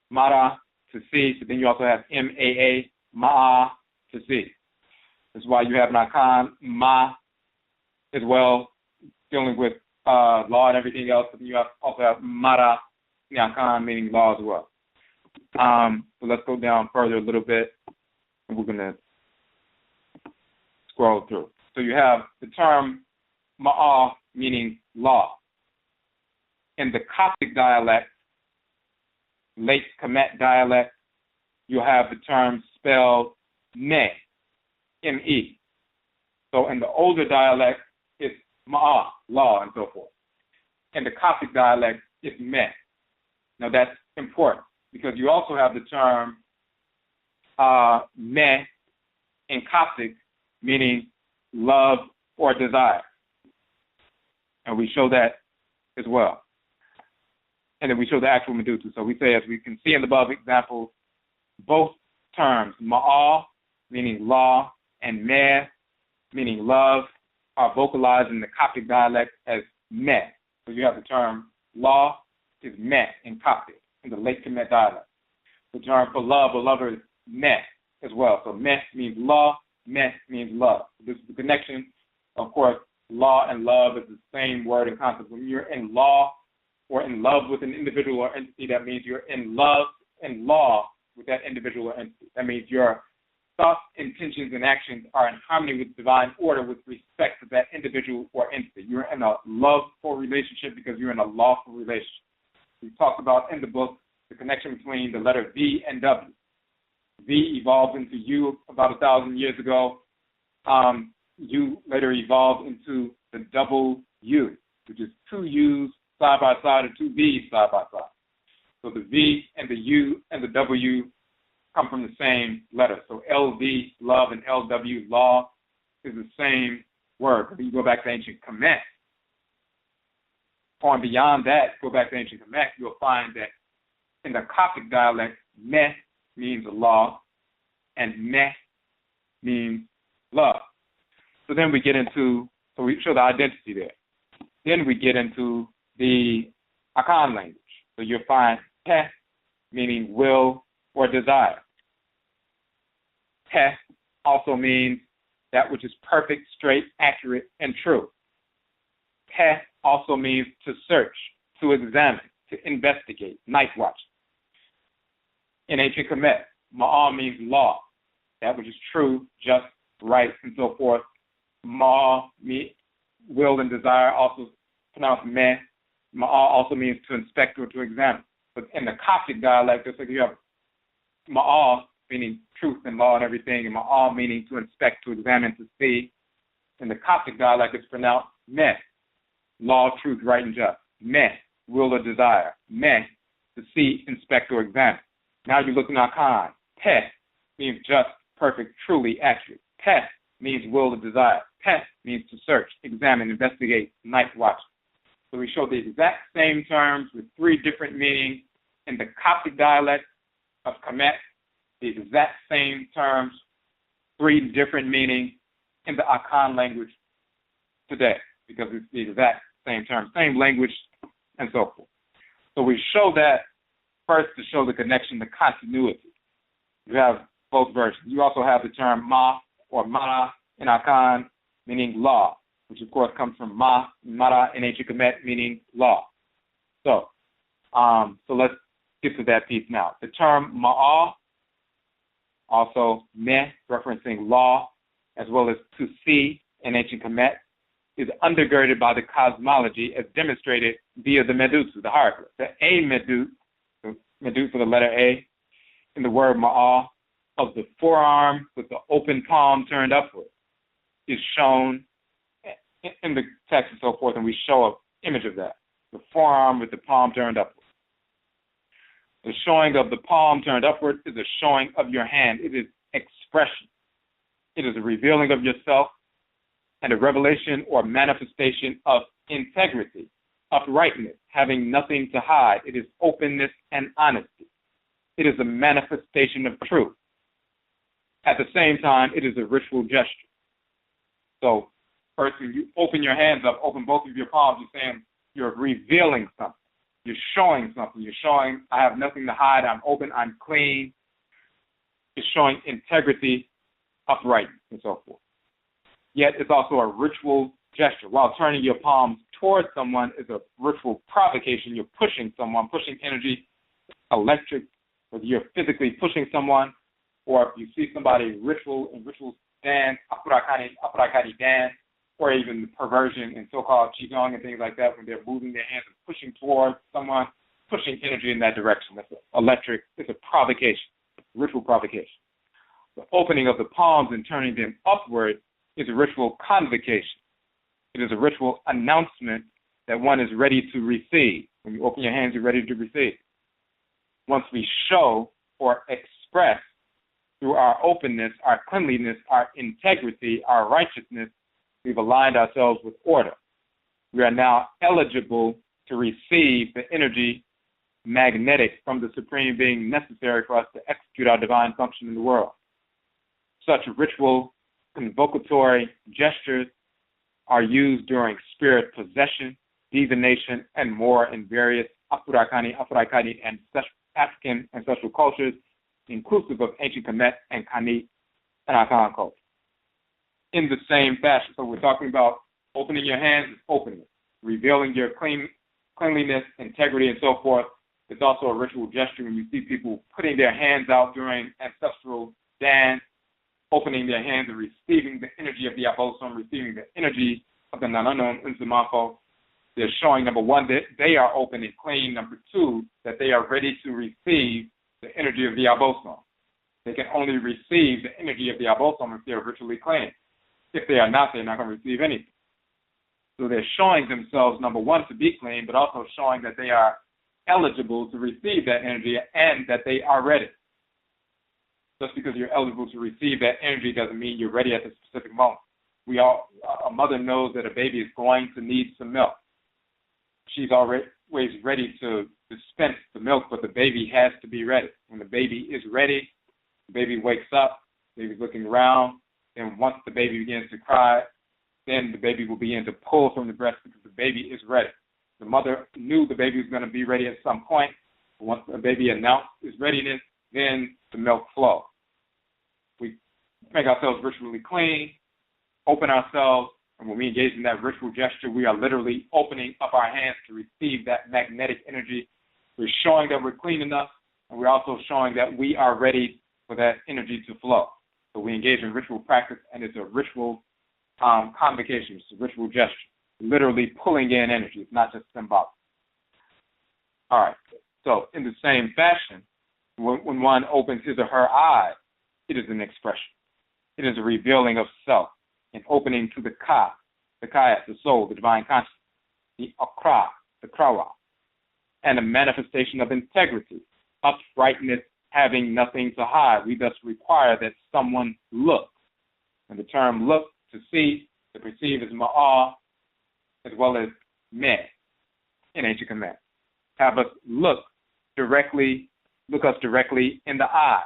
Mara, to see. So then you also have M-A-A, Ma'a, to see. That's why you have Nakan, Ma, as well, dealing with law and everything else. But then you also have Mara, Nakan, meaning law as well. So let's go down further a little bit, and we're going to scroll through. So you have the term Ma'a, meaning law. In the Coptic dialect, late Kemet dialect, you'll have the term spelled Me, M-E. So in the older dialect, it's Ma'a, law, and so forth. In the Coptic dialect, it's Me. Now that's important, because you also have the term Me in Coptic, meaning love or desire. And we show that as well. And then we show the actual Medutu. So we say, as we can see in the above example, both terms, Ma'al, meaning law, and Me, meaning love, are vocalized in the Coptic dialect as meh. So you have the term law is meh in Coptic, in the late Kemet dialect. The term for love or lover is meh as well. So meh means law, meh means love. This is the connection. Of course, law and love is the same word and concept. When you're in law or in love with an individual or entity, that means you're in love and law with that individual or entity. That means your thoughts, intentions, and actions are in harmony with divine order with respect to that individual or entity. You're in a loveful relationship because you're in a lawful relationship. We talked about in the book the connection between the letter V and W. V evolved into U about 1,000 years ago. U later evolved into the double U, which is two U's side by side or two V's side by side. So the V and the U and the W come from the same letter. So LV, love, and LW, law, is the same word. If you go back to ancient Kemet, or beyond that, go back to ancient Kemet, you'll find that in the Coptic dialect, meh means law, and meh means love. So then we get into, so we show the identity there. Then we get into the Akan language. So you'll find peh, meaning will or desire. Peh also means that which is perfect, straight, accurate, and true. Peh also means to search, to examine, to investigate, night watch. In ancient Kemet, Maa means law, that which is true, just, right, and so forth. Maa, will and desire, also pronounced meh. Maa also means to inspect or to examine. But in the Coptic dialect, just like you have Maa, meaning truth and law and everything, and Ma'al meaning to inspect, to examine, to see. In the Coptic dialect, it's pronounced meh, law, truth, right, and just. Meh, will or desire. Meh, to see, inspect, or examine. Now you're looking at Akan. Peh means just, perfect, truly, accurate. Peh means will or desire. Peh means to search, examine, investigate, night watch. So we show the exact same terms with three different meanings in the Coptic dialect of Kemet, the exact same terms, three different meanings in the Akan language today, because it's the exact same terms, same language, and so forth. So we show that first to show the connection, the continuity. You have both versions. You also have the term Ma or Mara in Akan, meaning law, which of course comes from Ma, Mara in ancient Kemet, meaning law. So let's get to that piece now. The term Ma'al, also meh, referencing law, as well as to see in ancient Kemet, is undergirded by the cosmology as demonstrated via the Medusa, the hieroglyph. The A Medusa for the letter A, in the word Ma'al, of the forearm with the open palm turned upward, is shown in the text and so forth, and we show an image of that. The forearm with the palm turned upward. The showing of the palm turned upward is a showing of your hand. It is expression. It is a revealing of yourself and a revelation or manifestation of integrity, uprightness, having nothing to hide. It is openness and honesty. It is a manifestation of truth. At the same time, it is a ritual gesture. So first, when you open your hands up, open both of your palms, you're saying you're revealing something. You're showing something. You're showing I have nothing to hide. I'm open. I'm clean. It's showing integrity, uprightness, and so forth. Yet it's also a ritual gesture. While turning your palms towards someone is a ritual provocation. You're pushing someone, pushing energy, electric, whether you're physically pushing someone, or if you see somebody ritual dance, Afurakani dance, or even the perversion and so-called qigong and things like that, when they're moving their hands and pushing towards someone, pushing energy in that direction. That's electric. It's a provocation, ritual provocation. The opening of the palms and turning them upward is a ritual convocation. It is a ritual announcement that one is ready to receive. When you open your hands, you're ready to receive. Once we show or express through our openness, our cleanliness, our integrity, our righteousness, we've aligned ourselves with order. We are now eligible to receive the energy magnetic from the Supreme Being necessary for us to execute our divine function in the world. Such ritual, convocatory gestures are used during spirit possession, divination, and more in various Afurakani, Afuraitkaitnit, and African ancestral cultures, inclusive of ancient Kamit and Khanit and AKANFO. In the same fashion, so we're talking about opening your hands is opening it, revealing your cleanliness, integrity, and so forth. It's also a ritual gesture when you see people putting their hands out during ancestral dance, opening their hands and receiving the energy of the Abosom, receiving the energy of the Nananom and Ntafo. They're showing, number one, that they are open and clean. Number two, that they are ready to receive the energy of the Abosom. They can only receive the energy of the Abosom if they are ritually clean. If they are not, they're not going to receive anything. So they're showing themselves, number one, to be clean, but also showing that they are eligible to receive that energy and that they are ready. Just because you're eligible to receive that energy doesn't mean you're ready at the specific moment. A mother knows that a baby is going to need some milk. She's always ready to dispense the milk, but the baby has to be ready. When the baby is ready, the baby wakes up, the baby's looking around, and once the baby begins to cry, then the baby will begin to pull from the breast because the baby is ready. The mother knew the baby was going to be ready at some point. Once the baby announced its readiness, then the milk flows. We make ourselves ritually clean, open ourselves, and when we engage in that ritual gesture, we are literally opening up our hands to receive that magnetic energy. We're showing that we're clean enough, and we're also showing that we are ready for that energy to flow. So we engage in ritual practice, and it's a ritual convocation. It's a ritual gesture, literally pulling in energy. It's not just symbolic. All right. So in the same fashion, when one opens his or her eyes, it is an expression. It is a revealing of self, an opening to the Ka, the soul, the divine consciousness, the Akra, the Krawa, and a manifestation of integrity, uprightness, having nothing to hide. We thus require that someone look. And the term look, to see, to perceive is Maa, as well as Me, in ancient command. Have us look us directly in the eye.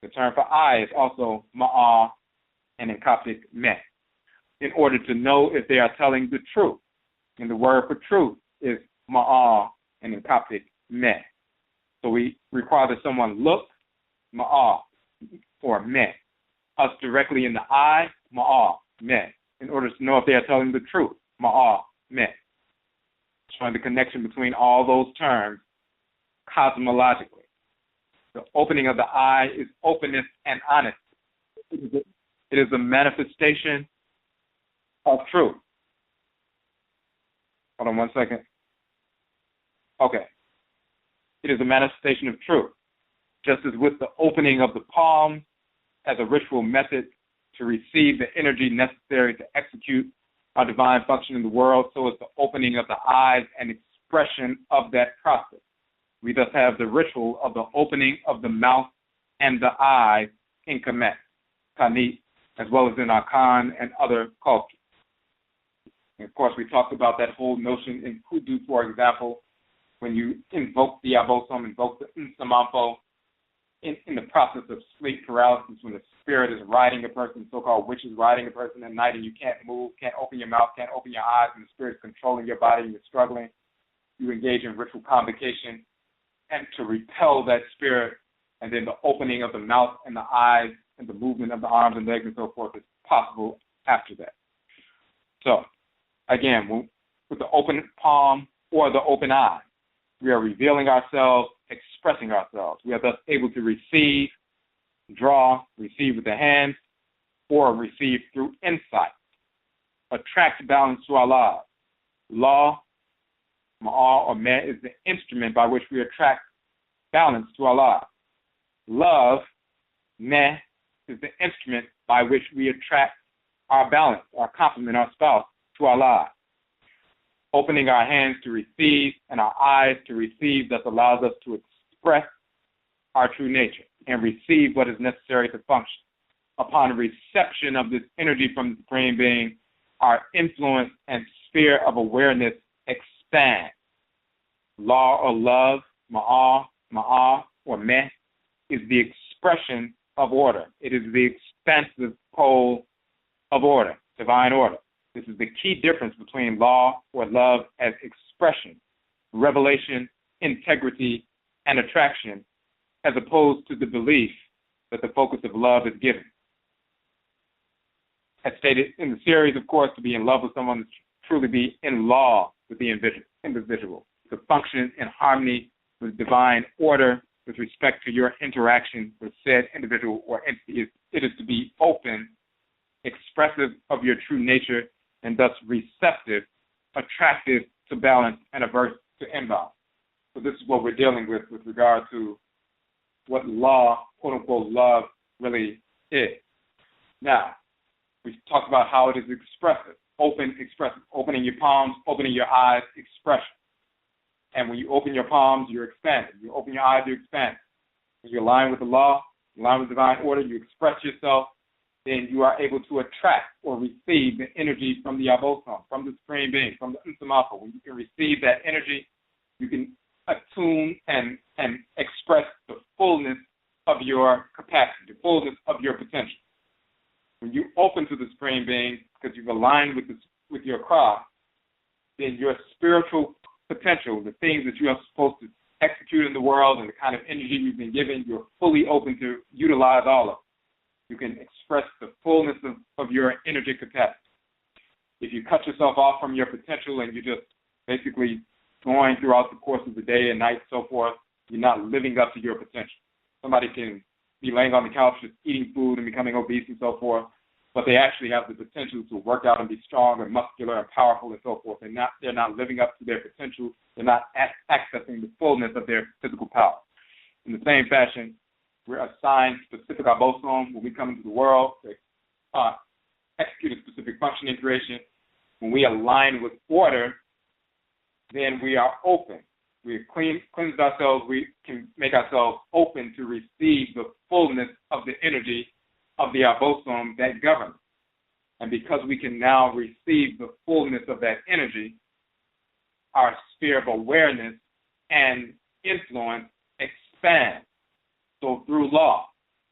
The term for eye is also Maa, and in Coptic, Me, in order to know if they are telling the truth. And the word for truth is Maa, and in Coptic, Me. So we require that someone look, Maa, or Me, us directly in the eye, Maa, Me, in order to know if they are telling the truth, Maa, Me. Showing the connection between all those terms cosmologically. The opening of the eye is openness and honesty. It is a manifestation of truth. Hold on one second. Okay. It is a manifestation of truth. Just as with the opening of the palm as a ritual method to receive the energy necessary to execute our divine function in the world, so is the opening of the eyes an expression of that process. We thus have the ritual of the opening of the mouth and the eyes in Kamit, Khanit, as well as in Akan and other cultures. And of course, we talked about that whole notion in Hoodoo, for example, when you invoke the Abosom, invoke the Ntafo, in the process of sleep paralysis, when the spirit is riding a person, so-called witch is riding a person at night, and you can't move, can't open your mouth, can't open your eyes, and the spirit is controlling your body and you're struggling, you engage in ritual convocation and to repel that spirit, and then the opening of the mouth and the eyes and the movement of the arms and legs and so forth is possible after that. So, again, with the open palm or the open eye, we are revealing ourselves, expressing ourselves. We are thus able to receive, draw, receive with the hands, or receive through insight. Attract balance to our lives. Law, Ma'a or Me, is the instrument by which we attract balance to our lives. Love, Me, is the instrument by which we attract our balance, our complement, our spouse to our lives. Opening our hands to receive and our eyes to receive thus allows us to express our true nature and receive what is necessary to function. Upon reception of this energy from the Supreme Being, our influence and sphere of awareness expand. Law or love, Ma'a, or Me, is the expression of order. It is the expansive pole of order, divine order. This is the key difference between law or love as expression, revelation, integrity, and attraction, as opposed to the belief that the focus of love is given. As stated in the series, of course, to be in love with someone is to truly be in law with the individual, to function in harmony with divine order with respect to your interaction with said individual or entity. It is to be open, expressive of your true nature, and thus receptive, attractive to balance, and averse to imbalance. So this is what we're dealing with regard to what law, quote-unquote, love really is. Now, we talked about how it is expressive, open, expressive, opening your palms, opening your eyes, expression. And when you open your palms, you're expanding. You open your eyes, you're expanding. When you align with the law, align with divine order, you express yourself, then you are able to attract or receive the energy from the Abosom, from the Supreme Being, from the Ntafo. When you can receive that energy, you can attune and express the fullness of your capacity, the fullness of your potential. When you open to the Supreme Being, because you've aligned with your craft, then your spiritual potential, the things that you are supposed to execute in the world and the kind of energy you've been given, you're fully open to utilize all of it. You can express the fullness of your energy capacity. If you cut yourself off from your potential and you're just basically going throughout the course of the day and night and so forth, you're not living up to your potential. Somebody can be laying on the couch just eating food and becoming obese and so forth, but they actually have the potential to work out and be strong and muscular and powerful and so forth. They're not living up to their potential. They're not accessing the fullness of their physical power. In the same fashion, we're assigned specific abosom when we come into the world to execute a specific function in creation. When we align with order, then we are open. We cleanse ourselves. We can make ourselves open to receive the fullness of the energy of the abosom that governs. And because we can now receive the fullness of that energy, our sphere of awareness and influence expands. So through law,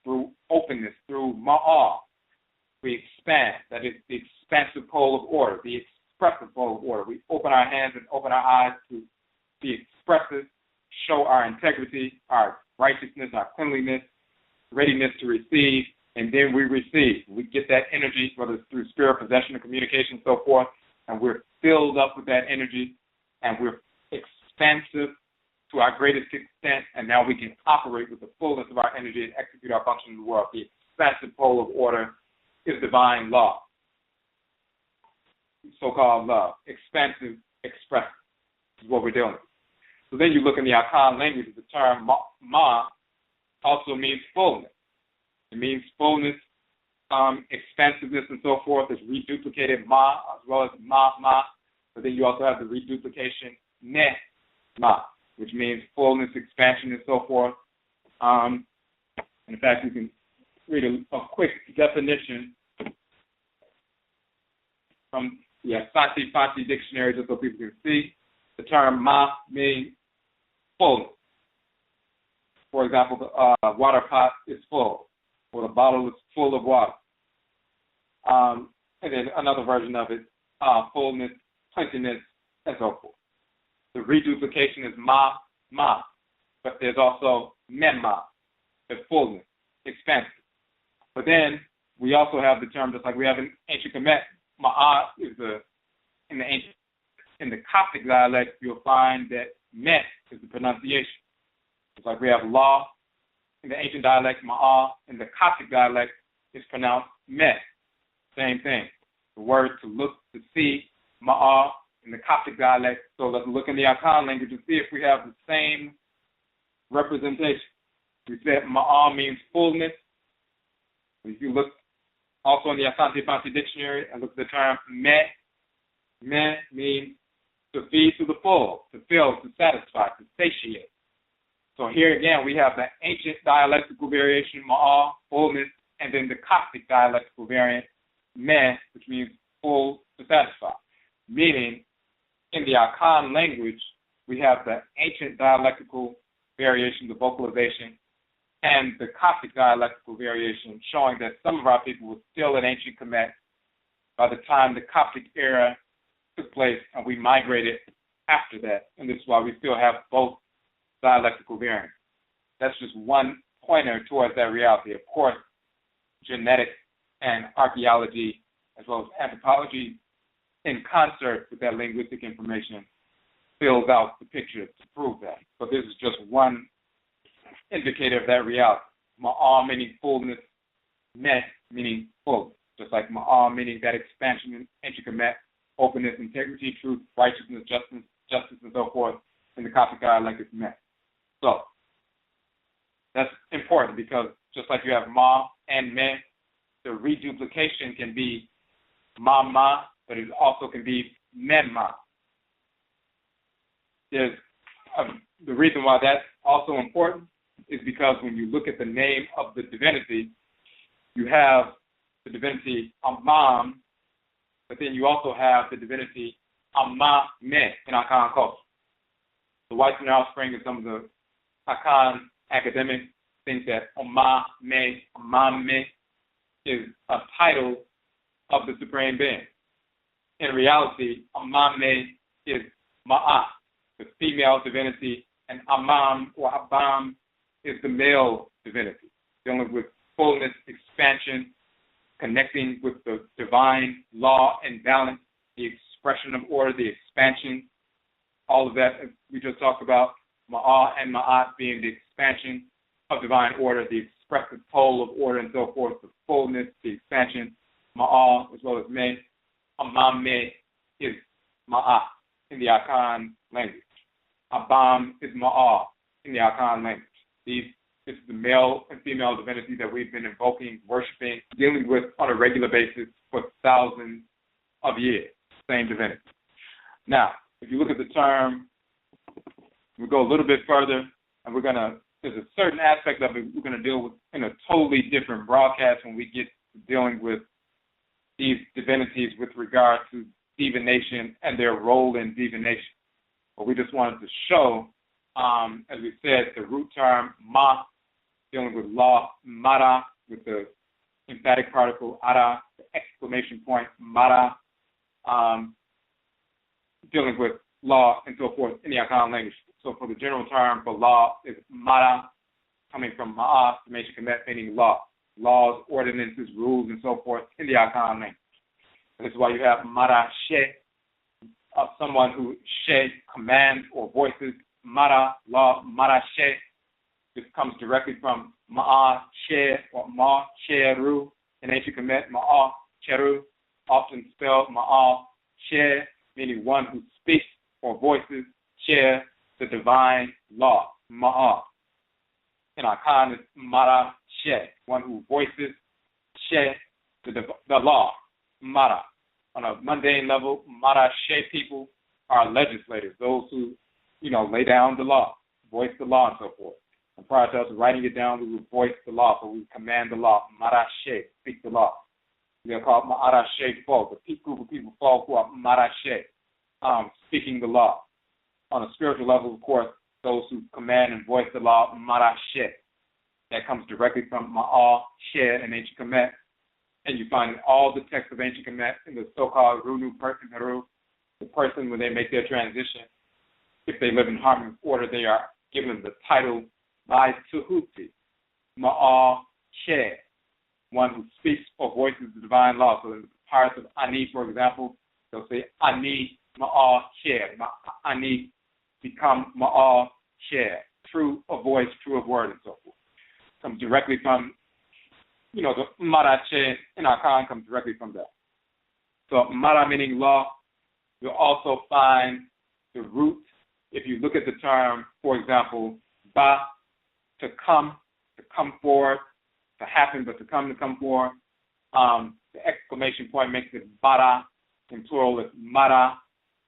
through openness, through Maa, we expand. That is the expansive pole of order, the expressive pole of order. We open our hands and open our eyes to be expressive, show our integrity, our righteousness, our cleanliness, readiness to receive, and then we receive. We get that energy, whether it's through spirit, possession, or communication, and so forth, and we're filled up with that energy, and we're expansive to our greatest extent, and now we can operate with the fullness of our energy and execute our function in the world. The expansive pole of order is divine law, so-called love, expansive, expressive is what we're dealing with. So then you look in the Akan language, the term Ma also means fullness. It means fullness, expansiveness, and so forth. It's reduplicated Ma as well as Ma, but then you also have the reduplication Ne, Ma, which means fullness, expansion, and so forth. In fact, you can read a quick definition from the Asante dictionary just so people can see. The term Ma means fullness. For example, the water pot is full, or the bottle is full of water. And then another version of it, fullness, plentiness, and so forth. The reduplication is Ma, but there's also Menma, the fullness, expansive. But then we also have the term, just like we have in ancient Kamit, Maa is in the Coptic dialect, you'll find that Met is the pronunciation. It's like we have law in the ancient dialect, Maa, in the Coptic dialect is pronounced Met. Same thing. The word to look, to see, Maa, in the Coptic dialect. So let's look in the Akan language and see if we have the same representation. We said Maa means fullness. If you look also in the Asante dictionary and look at the term Me means to feed to the full, to fill, to satisfy, to satiate. So here again we have the ancient dialectical variation, Maa, fullness, and then the Coptic dialectical variant, Me, which means full, to satisfy. Meaning, in the Akan language, we have the ancient dialectical variation, the vocalization, and the Coptic dialectical variation, showing that some of our people were still in ancient Kemet, by the time the Coptic era took place, and we migrated after that. And this is why we still have both dialectical variants. That's just one pointer towards that reality. Of course, genetics and archaeology, as well as anthropology, in concert with that linguistic information, fills out the picture to prove that. But this is just one indicator of that reality. Ma'am meaning fullness, Met meaning full. Just like Ma'am meaning that expansion in ancient Kemet, openness, integrity, truth, righteousness, justice, and so forth. In the Coptic dialect, it's Met. So that's important because just like you have Ma and Me, the reduplication can be Ma, but it also can be Ma. There's the reason why that's also important is because when you look at the name of the divinity, you have the divinity Amam, but then you also have the divinity Amaomee in Akan culture. The whites and their offspring of some of the Akan academics think that Amaomee is a title of the Supreme Being. In reality, Amaomee is Maat, the female divinity, and Amam or Abam is the male divinity, dealing with fullness, expansion, connecting with the divine law and balance, the expression of order, the expansion, all of that we just talked about. Maa and Maat being the expansion of divine order, the expressive pole of order and so forth, the fullness, the expansion. Maa as well as Me. Amaomee is Maat in the Akan language. Abam is Ma'a in the Akan language. This is the male and female divinity that we've been invoking, worshiping, dealing with on a regular basis for thousands of years. Same divinity. Now, if you look at the term, we go a little bit further, and there's a certain aspect of it we're going to deal with in a totally different broadcast when we get to dealing with these divinities with regard to divination and their role in divination. But we just wanted to show, as we said, the root term Ma, dealing with law, Mara, with the emphatic particle Ara, the exclamation point Mara, dealing with law and so forth in the Akan language. So for the general term for law is Mara, coming from Ma'a, the ancient Kemet, meaning law. Laws, ordinances, rules, and so forth in the Akan language. This is why you have Mara She, someone who She commands or voices. Mara, law, Mara She. This comes directly from Ma'a She or Ma Cheru in ancient Kemet. Ma'a Cheru, often spelled Ma'a She, meaning one who speaks or voices. She, the divine law. Ma'a. In Akan, it's Mara She, one who voices. She, the law. Mara. On a mundane level, Mara She people are legislators, those who, lay down the law, voice the law, and so forth. And prior to us writing it down, we would voice the law, so we would command the law. Mara She, speak the law. We are called Mara She folk, a group of people folk who are Mara She, speaking the law. On a spiritual level, of course, those who command and voice the law, Mara She. That comes directly from Ma'a She in ancient Kemet. And you find in all the texts of ancient Kemet, in the so-called Runu person, Heru, the person when they make their transition, if they live in harmony with order, they are given the title by Tuhuti, Ma'a She, one who speaks or voices the divine law. So in the parts of Ani, for example, they'll say Ani Ma'a She, Ani become Ma'a She, true of voice, true of word, and so forth. Comes directly from, the Mara She in Akan comes directly from that. So Mara meaning law. You'll also find the root, if you look at the term, for example, Ba, to come forward, to happen, but to come forward. The exclamation point makes it Bara. In plural, it's Mara.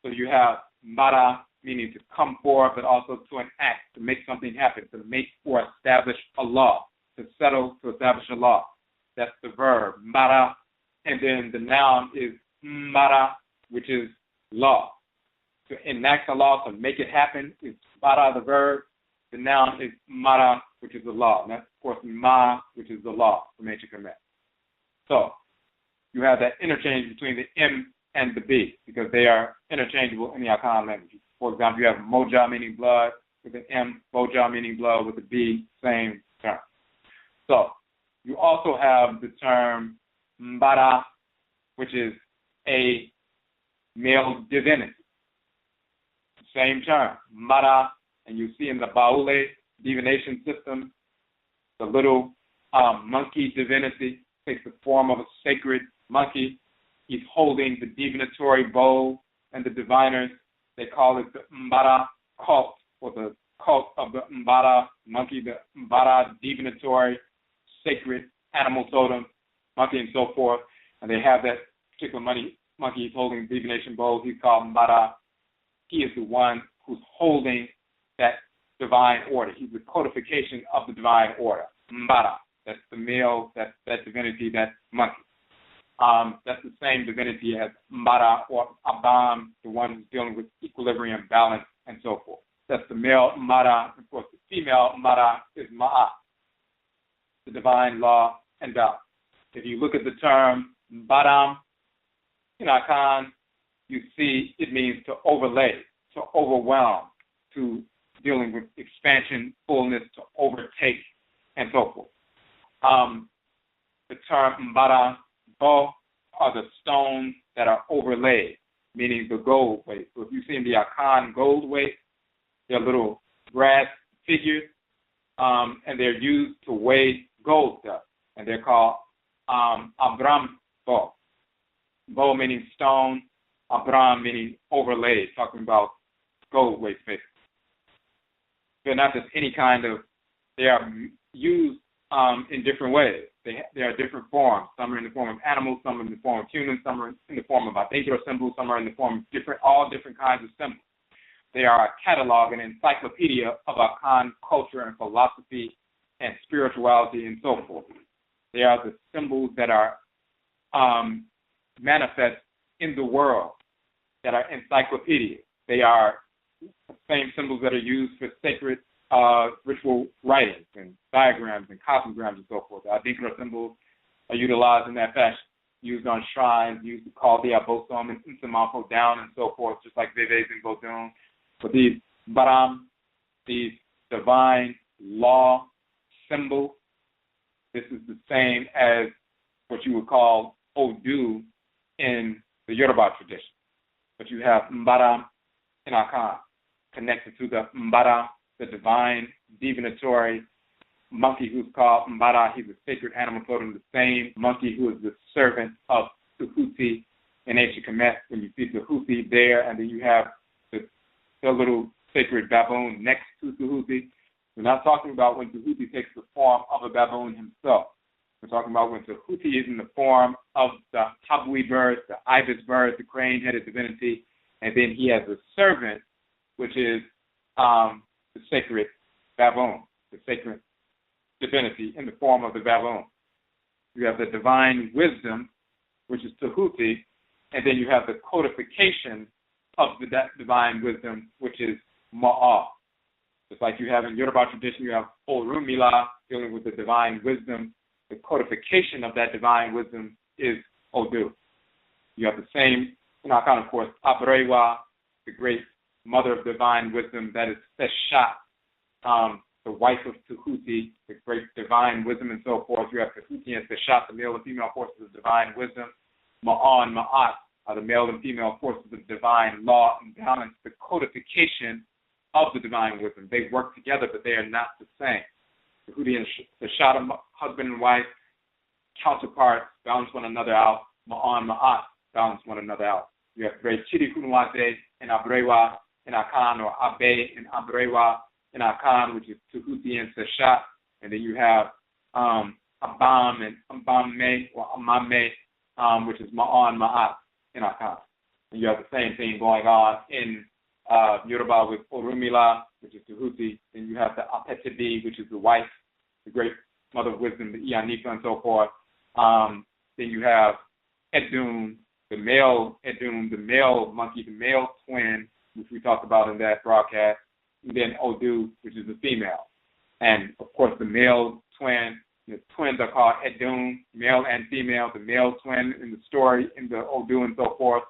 So you have Mara meaning to come forward, but also to enact, to make something happen, to make or establish a law, to settle, to establish a law. That's the verb, Mara. And then the noun is Mara, which is law. To enact a law, to make it happen, is Mara, the verb. The noun is Mara, which is the law. And that's, of course, Ma, which is the law from ancient Kemet. So you have that interchange between the M and the B because they are interchangeable in the Akan language. For example, you have Moja meaning blood with an M, Boja meaning blood with a B, same term. So you also have the term Mbara, which is a male divinity. Same term, Mbara, and you see in the Baule divination system, the little monkey divinity takes the form of a sacred monkey. He's holding the divinatory bowl, and the diviners, they call it the Mbara cult, or the cult of the Mbara monkey, the Mbara divinatory sacred animal totem monkey, and so forth. And they have that particular monkey he's holding the divination bowl. He's called Mbara. He is the one who's holding that divine order. He's the codification of the divine order. Mbara. That's the male, that divinity, that monkey. That's the same divinity as Mara or Abam, the one who's dealing with equilibrium, balance, and so forth. That's the male Mara. Of course, the female Mara is Maat, the divine law and balance. If you look at the term Badam in Akan, you see it means to overlay, to overwhelm, to dealing with expansion, fullness, to overtake, and so forth. The term Mbara, Bo, are the stones that are overlaid, meaning the gold weight. So if you see in the Akan gold weight, they're little brass figures, and they're used to weigh gold dust, and they're called Abram Bo. Bo meaning stone, Abram meaning overlaid, talking about gold weight figures. They're not just any kind of, they are used in different ways. They are different forms. Some are in the form of animals, some are in the form of humans, some are in the form of identical symbols, some are in the form of all different kinds of symbols. They are a catalog, an encyclopedia of Akan culture and philosophy and spirituality and so forth. They are the symbols that are manifest in the world, that are encyclopedias. They are the same symbols that are used for sacred ritual writings and diagrams and cosmograms and so forth. The identical symbols are utilized in that fashion, used on shrines, used to call the Abosom and Ntafo down and so forth, just like Vives and Bodun. But these Baram, these divine law symbols, this is the same as what you would call Odu in the Yoruba tradition. But you have Mbara in Akan, connected to the Mbara, the divine divinatory monkey who's called Mbara. He's a sacred animal totem, the same monkey who is the servant of Tahuti in ancient Kemet. When you see Tahuti there, and then you have the little sacred baboon next to Tahuti. We're not talking about when Tahuti takes the form of a baboon himself. We're talking about when Tahuti is in the form of the Habui bird, the ibis bird, the crane-headed divinity, and then he has a servant, which is the sacred baboon, the sacred divinity in the form of the baboon. You have the divine wisdom, which is Tahuti, and then you have the codification of that divine wisdom, which is Ma'a. Just like you have in Yoruba tradition, you have Orumila, dealing with the divine wisdom. The codification of that divine wisdom is Odu. You have the same, in Akan, of course, Abrewa, the great mother of divine wisdom, that is Seshat, the wife of Tahuti, the great divine wisdom, and so forth. You have Tahuti and Seshat, the male and female forces of divine wisdom. Maa and Maat are the male and female forces of divine law and balance, the codification of the divine wisdom. They work together, but they are not the same. Tahuti and Seshat, husband and wife, counterparts, balance one another out. Maa and Maat balance one another out. You have great Chiri Kunuwate and Abrewa in Akan, or Abe and Abrewa in Akan, which is Tahuti and Seshat. And then you have Abam and Amaomee, or Amaomee, which is Maa and Maat in Akan. And you have the same thing going on in Yoruba with Orumila, which is Tahuti. Then you have the Apetibi, which is the wife, the great mother of wisdom, the Ianika, and so forth. Then you have Edun, the male Edun, the male monkey, the male twin, which we talked about in that broadcast. And then Odu, which is the female. And, of course, the male twin The twins are called Edun, male and female. The male twin in the story, in the Odu and so forth,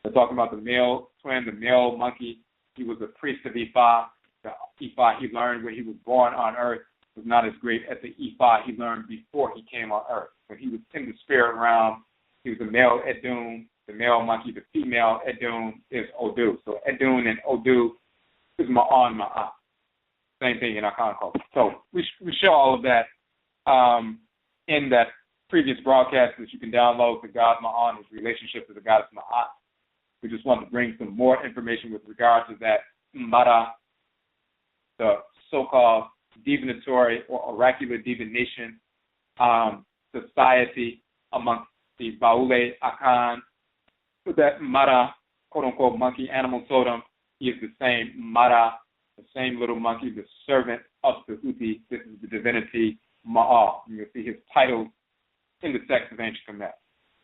they're talking about the male twin, the male monkey. He was a priest of Ifa. The Ifa he learned when he was born on earth was not as great as the Ifa he learned before he came on earth. When he was in the spirit realm, he was the male Edun, the male monkey. The female Edun is Odu. So Edun and Odu is Maa and Maat. Same thing in our culture. So we show all of that in that previous broadcast that you can download, the God Maa and his relationship to the goddess Maat. We just want to bring some more information with regard to that MMARA, the so-called divinatory or oracular divination society amongst the Baule Akan. So that MMARA, quote-unquote, monkey animal totem, is the same MMARA, the same little monkey, the servant of the Huti. This is the divinity Ma'a. You'll see his title in the text of ancient Kemet.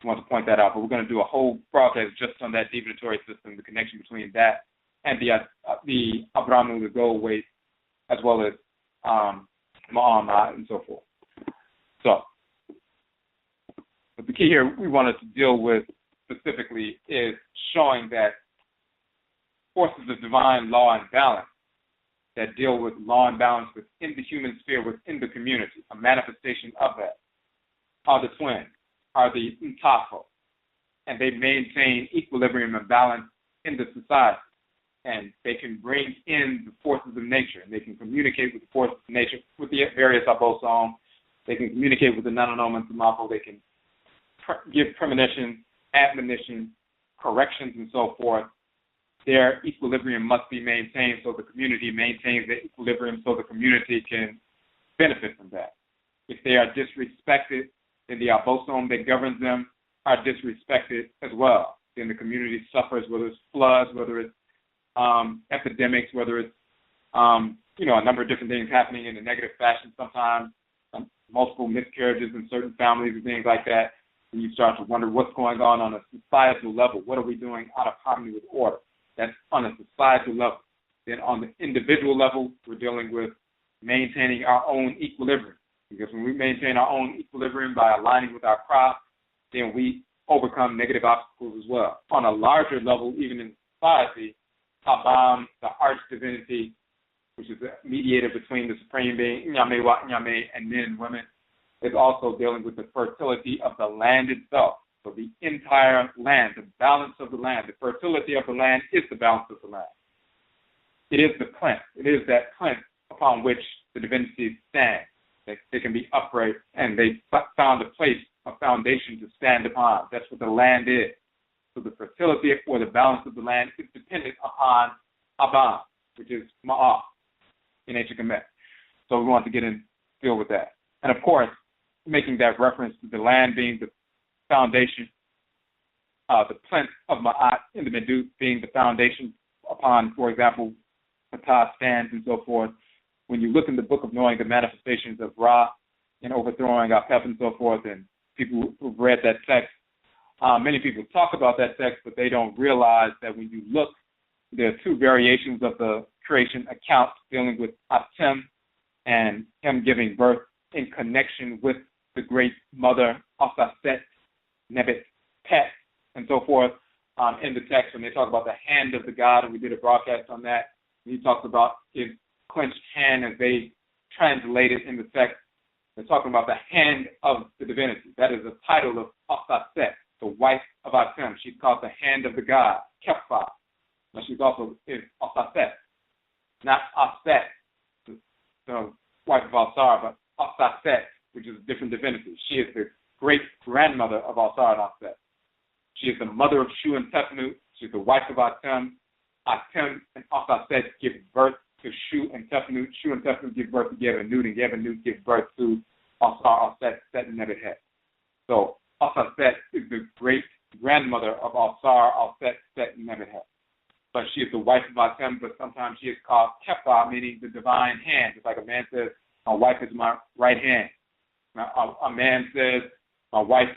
I want to point that out, but we're going to do a whole broadcast just on that divinatory system, the connection between that and the Abramu, the gold weight, as well as Maa and Maat and so forth. So, but the key here we wanted to deal with specifically is showing that forces of divine law and balance that deal with law and balance within the human sphere, within the community, a manifestation of that, are the twins, are the Ntafo, and they maintain equilibrium and balance in the society. And they can bring in the forces of nature, and they can communicate with the forces of nature, with the various Abosom. They can communicate with the NHOMA and Ntafo. They can give premonitions, admonitions, corrections, and so forth. Their equilibrium must be maintained so the community maintains their equilibrium so the community can benefit from that. If they are disrespected, then the Abosom that governs them are disrespected as well. Then the community suffers, whether it's floods, whether it's epidemics, whether it's a number of different things happening in a negative fashion sometimes, multiple miscarriages in certain families and things like that. And you start to wonder what's going on a societal level. What are we doing out of harmony with order? That's on a societal level. Then on the individual level, we're dealing with maintaining our own equilibrium. Because when we maintain our own equilibrium by aligning with our crop, then we overcome negative obstacles as well. On a larger level, even in society, Abam, the arch divinity, which is a mediator between the supreme being, Nyame, and men and women, is also dealing with the fertility of the land itself. So the entire land, the balance of the land, the fertility of the land is the balance of the land. It is the plinth. It is that plinth upon which the divinities stand. They can be upright, and they found a place, a foundation to stand upon. That's what the land is. So the fertility or the balance of the land is dependent upon Abam, which is Ma'ah in ancient Kemet. So we want to get in deal with that. And of course, making that reference to the land being the foundation, the plinth of Ma'at in the Manhood being the foundation upon, for example, Ptah stands and so forth. When you look in the book of knowing the manifestations of Ra and overthrowing Apep and so forth, and people who've read that text, many people talk about that text, but they don't realize that when you look, there are two variations of the creation account dealing with Atem and him giving birth in connection with the great mother, Asaset, Nebet, Pet, and so forth in the text when they talk about the hand of the God, and we did a broadcast on that. He talks about his clenched hand as they translate it in the text. They're talking about the hand of the divinity. That is the title of Asaset, the wife of Atem. She's called the hand of the God, Kepha. Now she's also is Asaset, not Aset, the wife of Alsar, but Asaset, which is a different divinity. She is the great-grandmother of Alsar and Aset. She is the mother of Shu and Tefnut. She's the wife of Atem. Atem and Asaset give birth to Shu and Tefnut. Shu and Tefnut give birth to Yevanut, and Yevanut give birth to Alsar, Aset, Set, and Nebuchadnezzar. So Asaset is the great-grandmother of Alsar, Aset, Set, and Nebuchadnezzar. But she is the wife of Atem, but sometimes she is called Kefa, meaning the divine hand. It's like a man says, my wife is my right hand. Now, a man says, my wife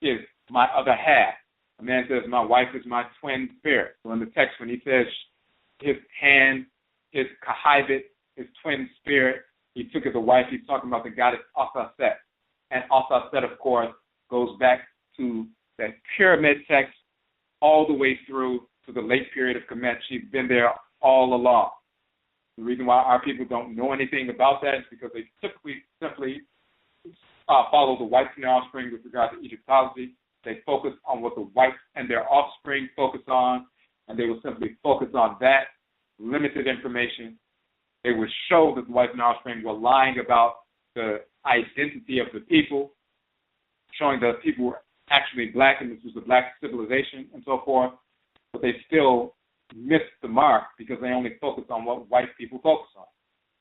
is my other half. A man says, my wife is my twin spirit. So in the text, when he says his hand, his kahibit, his twin spirit, he took as a wife, he's talking about the goddess Asaset. And Asaset, of course, goes back to that pyramid text all the way through to the late period of Kemet. She's been there all along. The reason why our people don't know anything about that is because they typically simply follow the whites and their offspring with regard to Egyptology. They focus on what the whites and their offspring focus on, and they will simply focus on that limited information. They would show that the whites and their offspring were lying about the identity of the people, showing that people were actually black and this was a black civilization and so forth, but they still missed the mark because they only focus on what white people focus on.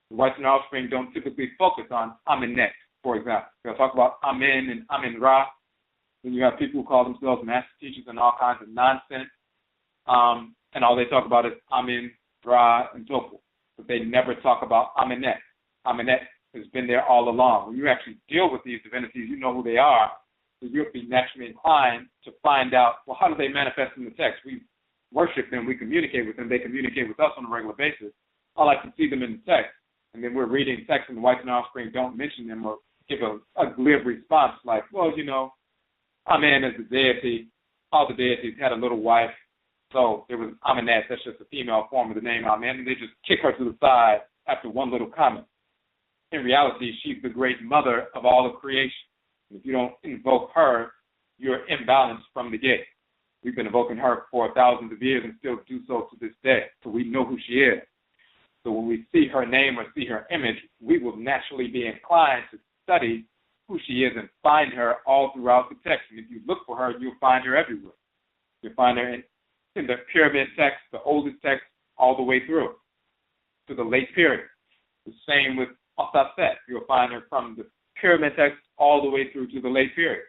The whites and their offspring don't typically focus on Amenet, for example. They'll talk about Amen and Amen Ra. Then you have people who call themselves master teachers and all kinds of nonsense, and all they talk about is Amen, Ra, and so forth. But they never talk about Amenet. Amenet has been there all along. When you actually deal with these divinities, you know who they are, so you'll be naturally inclined to find out, well, how do they manifest in the text? We worship them, we communicate with them, they communicate with us on a regular basis. I like to see them in the text, and then we're reading text and the whites and offspring don't mention them or give a glib response like, well, you know, Amen is the deity. All the deities had a little wife, so there was Amenet, that's just a female form of the name Amen, and they just kick her to the side after one little comment. In reality, she's the great mother of all of creation. If you don't invoke her, you're imbalanced from the gate. We've been invoking her for thousands of years and still do so to this day, so we know who she is. So when we see her name or see her image, we will naturally be inclined to study who she is and find her all throughout the text. And if you look for her, you'll find her everywhere. You'll find her in the pyramid text, the oldest text, all the way through to the late period. The same with Asaset. You'll find her from the pyramid text all the way through to the late period.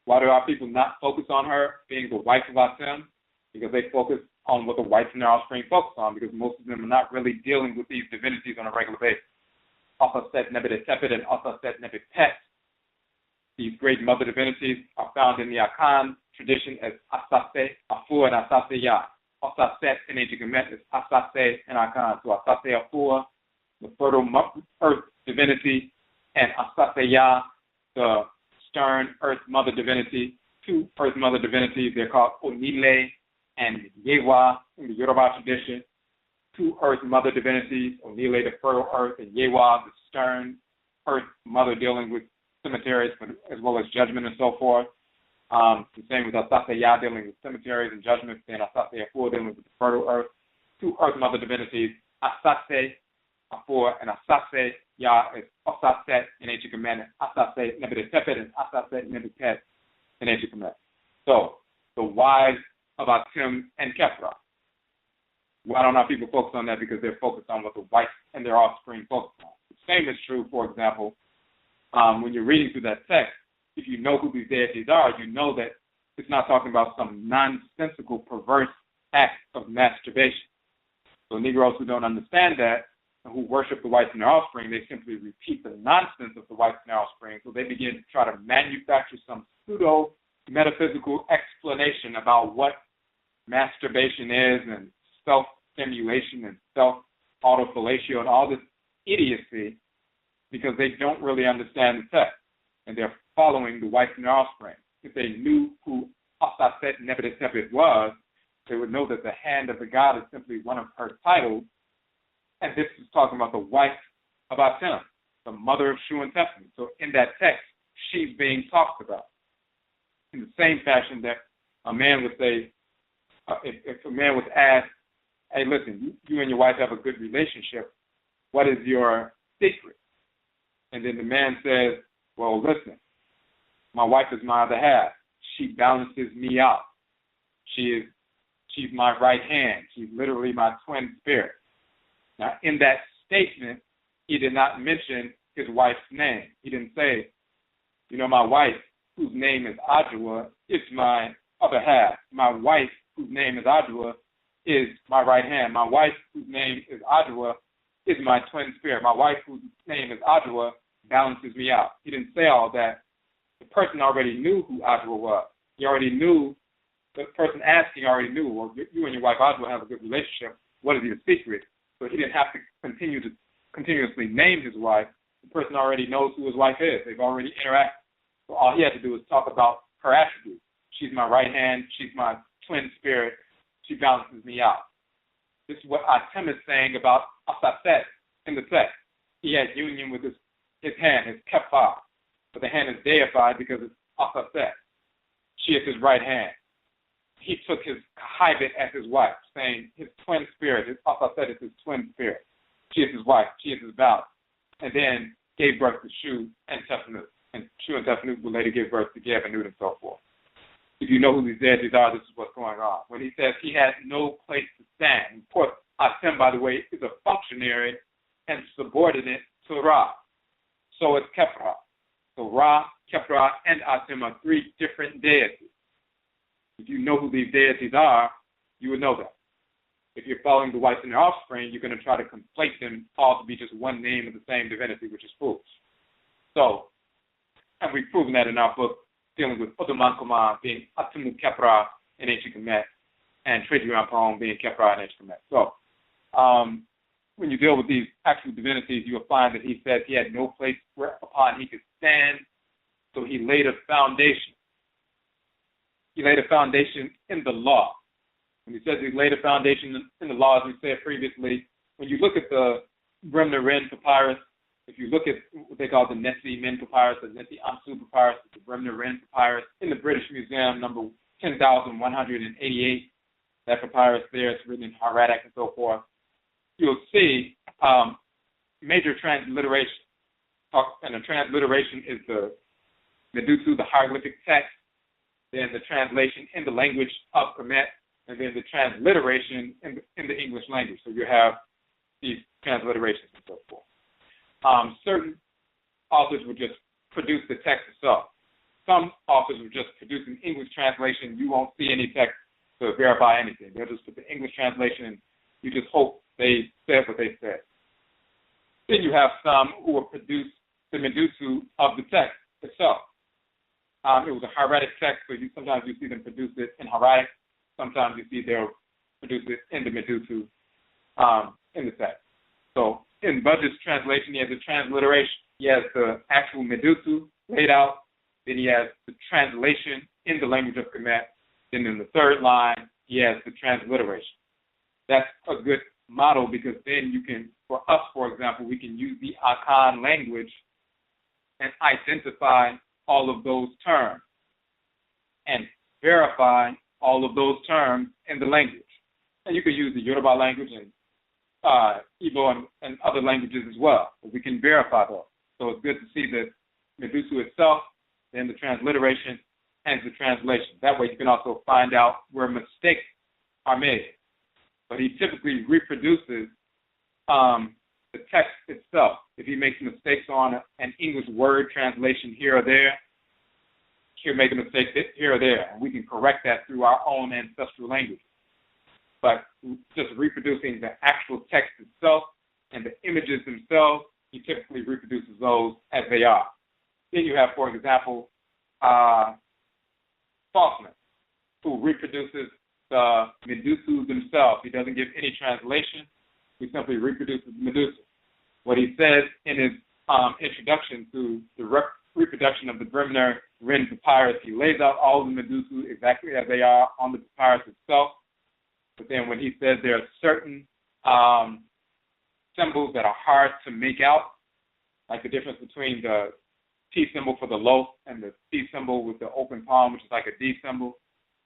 Why do our people not focus on her being the wife of Atem? Because they focus on what the whites and their offspring focus on, because most of them are not really dealing with these divinities on a regular basis. Asaset Nebet Tepet and Asaset Nebet Pet. These great mother divinities are found in the Akan tradition as Asase, Afur, and Asase Ya. Asaset in ancient Kemet is Asase and Akan. So Asase Afur, the fertile earth divinity, and Asase Ya, the stern earth mother divinity. Two earth mother divinities, they're called Onile and Yewa in the Yoruba tradition. Two earth mother divinities, Onile, the fertile earth, and Yewa, the stern earth mother dealing with cemeteries, as well as judgment and so forth. The same with Asase Ya dealing with cemeteries and judgments, and Asase Afur dealing with the fertile earth. Two earth mother divinities, Asase Afur and Asase Ya is Asaset in ancient Kemet, Asase Nebet Tepet and Asaset Nebet Pet in ancient Kemet. So the wives of Atum and Kefra. Why don't our people focus on that? Because they're focused on what the whites and their offspring focus on. The same is true, for example, when you're reading through that text, if you know who these deities are, you know that it's not talking about some nonsensical, perverse act of masturbation. So Negroes who don't understand that, and who worship the whites and their offspring, they simply repeat the nonsense of the whites and their offspring. So they begin to try to manufacture some pseudo-metaphysical explanation about what masturbation is and self-stimulation and self-autofellatio and all this idiocy, because they don't really understand the text, and they're following the whites and their offspring. If they knew who Asaset Nebet Tepet was, they would know that the hand of the god is simply one of her titles, and this is talking about the wife of Atem, the mother of Shu and Tefnut. So in that text, she's being talked about. In the same fashion that a man would say, if a man was asked, hey, listen, you and your wife have a good relationship, what is your secret? And then the man says, well, listen, my wife is my other half. She balances me out. She's my right hand. She's literally my twin spirit. Now, in that statement, he did not mention his wife's name. He didn't say, you know, my wife, whose name is Adjua, is my other half. My wife, whose name is Adjua, is my right hand. My wife, whose name is Adjua, is my twin spirit. My wife, whose name is Adjua, balances me out. He didn't say all that. The person already knew who Adjua was. He already knew, the person asking already knew, well, you and your wife Adjua have a good relationship. What is your secret? So he didn't have to continuously name his wife. The person already knows who his wife is. They've already interacted. So all he had to do was talk about her attributes. She's my right hand. She's my twin spirit. She balances me out. This is what Atem is saying about Asafet in the text. He had union with his hand, his kefa. But the hand is deified because it's Asafet. She is his right hand. He took his Kahibit as his wife, saying his twin spirit, his Asafet is his twin spirit. She is his wife. She is his balance. And then gave birth to Shu and Tefnut. And Shu and Tefnut will later give birth to Geb and Nut and so forth. If you know who these deities are, this is what's going on. When he says he had no place to stand. Of course, Atem, by the way, is a functionary and subordinate to Ra. So it's Kefra. So Ra, Kefra, and Atem are three different deities. If you know who these deities are, you would know that. If you're following the whites and their offspring, you're going to try to conflate them all to be just one name of the same divinity, which is foolish. So, and we've proven that in our book, dealing with Odumankoma being Atemu Kefra and NHOMA, and Trejuan being Kefra and NHOMA. So, when you deal with these actual divinities, you will find that he said he had no place whereupon he could stand, so he laid a foundation. He laid a foundation in the law. When he says he laid a foundation in the law, as we said previously, when you look at the Bremner Wren papyrus, if you look at what they call the Nessie Men papyrus, the Nessie Amsu papyrus, the Bremner Wren papyrus, in the British Museum, number 10,188, that papyrus there, it's written in hieratic and so forth, you'll see major transliteration. And the transliteration is the Medutu, the hieroglyphic text, then the translation in the language of Kamit, and then the transliteration in the English language. So you have these transliterations and so forth. Certain authors will just produce the text itself. Some authors will just produce an English translation. You won't see any text to verify anything. They'll just put the English translation and you just hope they said what they said. Then you have some who will produce the Medutu of the text itself. It was a hieratic text, so sometimes you see them produce it in hieratic. Sometimes you see they'll produce it in the Medutu in the text. So in Budget's translation, he has the transliteration. He has the actual Medutu laid out. Then he has the translation in the language of Kemet. Then in the third line, he has the transliteration. That's a good model because then you can, for us, for example, we can use the Akan language and identify all of those terms and verify all of those terms in the language. And you can use the Yoruba language and Igbo and other languages as well. But we can verify those. So it's good to see the Medutu itself, then the transliteration, and the translation. That way you can also find out where mistakes are made. But he typically reproduces the text itself. If he makes mistakes on an English word translation here or there, he'll make a mistake here or there. And we can correct that through our own ancestral language. But just reproducing the actual text itself and the images themselves, he typically reproduces those as they are. Then you have, for example, Faulkner, who reproduces the Medutu themselves. He doesn't give any translation. He simply reproduces the Medutu. What he says in his introduction to the reproduction of the Bremner Wren papyrus, he lays out all the Medutu exactly as they are on the papyrus itself. But then when he says there are certain symbols that are hard to make out, like the difference between the T symbol for the loaf and the C symbol with the open palm, which is like a D symbol.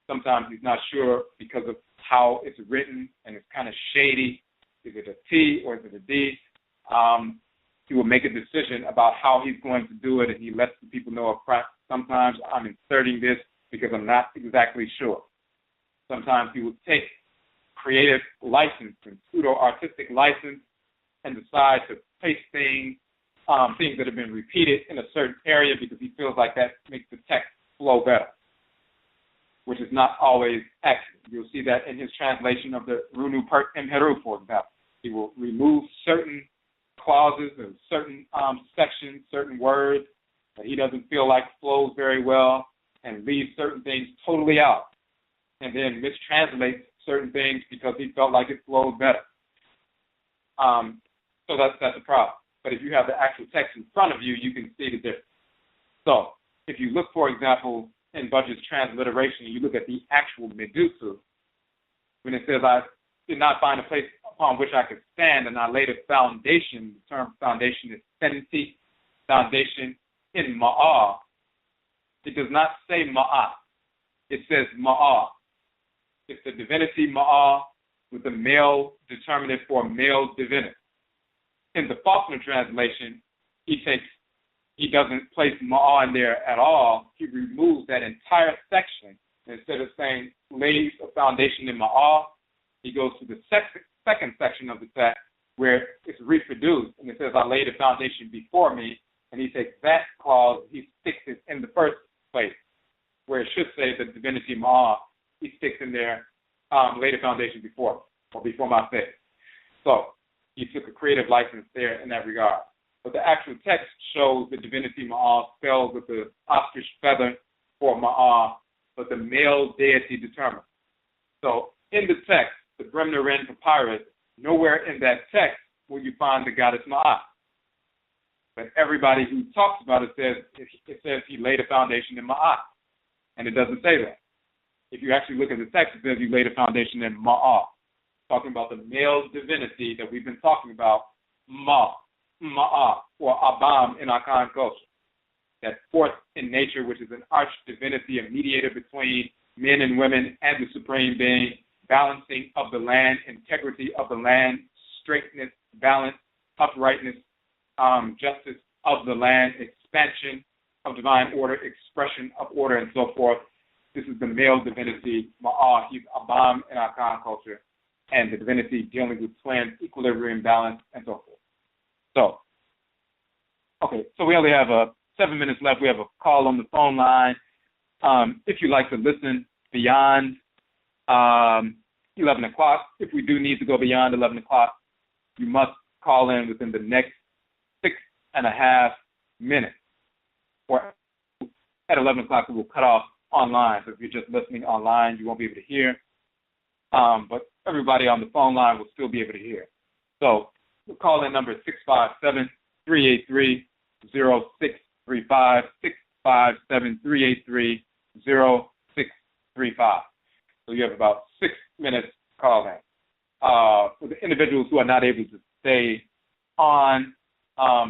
Sometimes he's not sure because of how it's written and it's kind of shady. Is it a T or is it a D? He will make a decision about how he's going to do it, and he lets the people know upfront. Sometimes I'm inserting this because I'm not exactly sure. Sometimes he will take creative license and pseudo-artistic license and decide to place things that have been repeated in a certain area because he feels like that makes the text flow better, which is not always accurate. You'll see that in his translation of the Runu Pert Mheru, for example. He will remove certain clauses and certain sections, certain words that he doesn't feel like flows very well and leave certain things totally out and then mistranslate certain things because he felt like it flowed better. So that's a problem. But if you have the actual text in front of you, you can see the difference. So if you look, for example, in Budget's transliteration, you look at the actual Medusa, when it says, I did not find a place upon which I could stand, and I laid a foundation. The term foundation is senti, foundation in Ma'ah. It does not say Ma'at. It says Ma'ah. It's the divinity Ma'ah with the male determinative for male divinity. In the Faulkner translation, he doesn't place Ma'ah in there at all. He removes that entire section. Instead of saying lays a foundation in Ma'ah, he goes to the second section of the text where it's reproduced, and it says, I laid a foundation before me, and he takes that clause, he sticks it in the first place, where it should say the divinity Ma'ah, he sticks in there, laid a foundation before me, or before my face. So he took a creative license there in that regard. But the actual text shows the divinity Ma'ah spelled with the ostrich feather for Ma'ah, but the male deity determined. So in the text, the Bremner-Wren papyrus, nowhere in that text will you find the goddess Ma'at. But everybody who talks about it says he laid a foundation in Ma'at. And it doesn't say that. If you actually look at the text, it says he laid a foundation in Ma'at. Talking about the male divinity that we've been talking about, Ma'at, or Abam in Akan culture. That fourth in nature, which is an arch divinity, a mediator between men and women and the supreme being, balancing of the land, integrity of the land, straightness, balance, uprightness, justice of the land, expansion of divine order, expression of order, and so forth. This is the male divinity, Ma'ah. He's Abam in our Khan culture, and the divinity dealing with twins, equilibrium, balance, and so forth. So we only have 7 minutes left. We have a call on the phone line. If you'd like to listen beyond 11 o'clock, if we do need to go beyond 11 o'clock, you must call in within the next 6.5 minutes. Or at 11 o'clock, we will cut off online. So if you're just listening online, you won't be able to hear. But everybody on the phone line will still be able to hear. So the call-in number is 657-383-0635, 657-383-0635. So you have about 6 minutes call in. For the individuals who are not able to stay on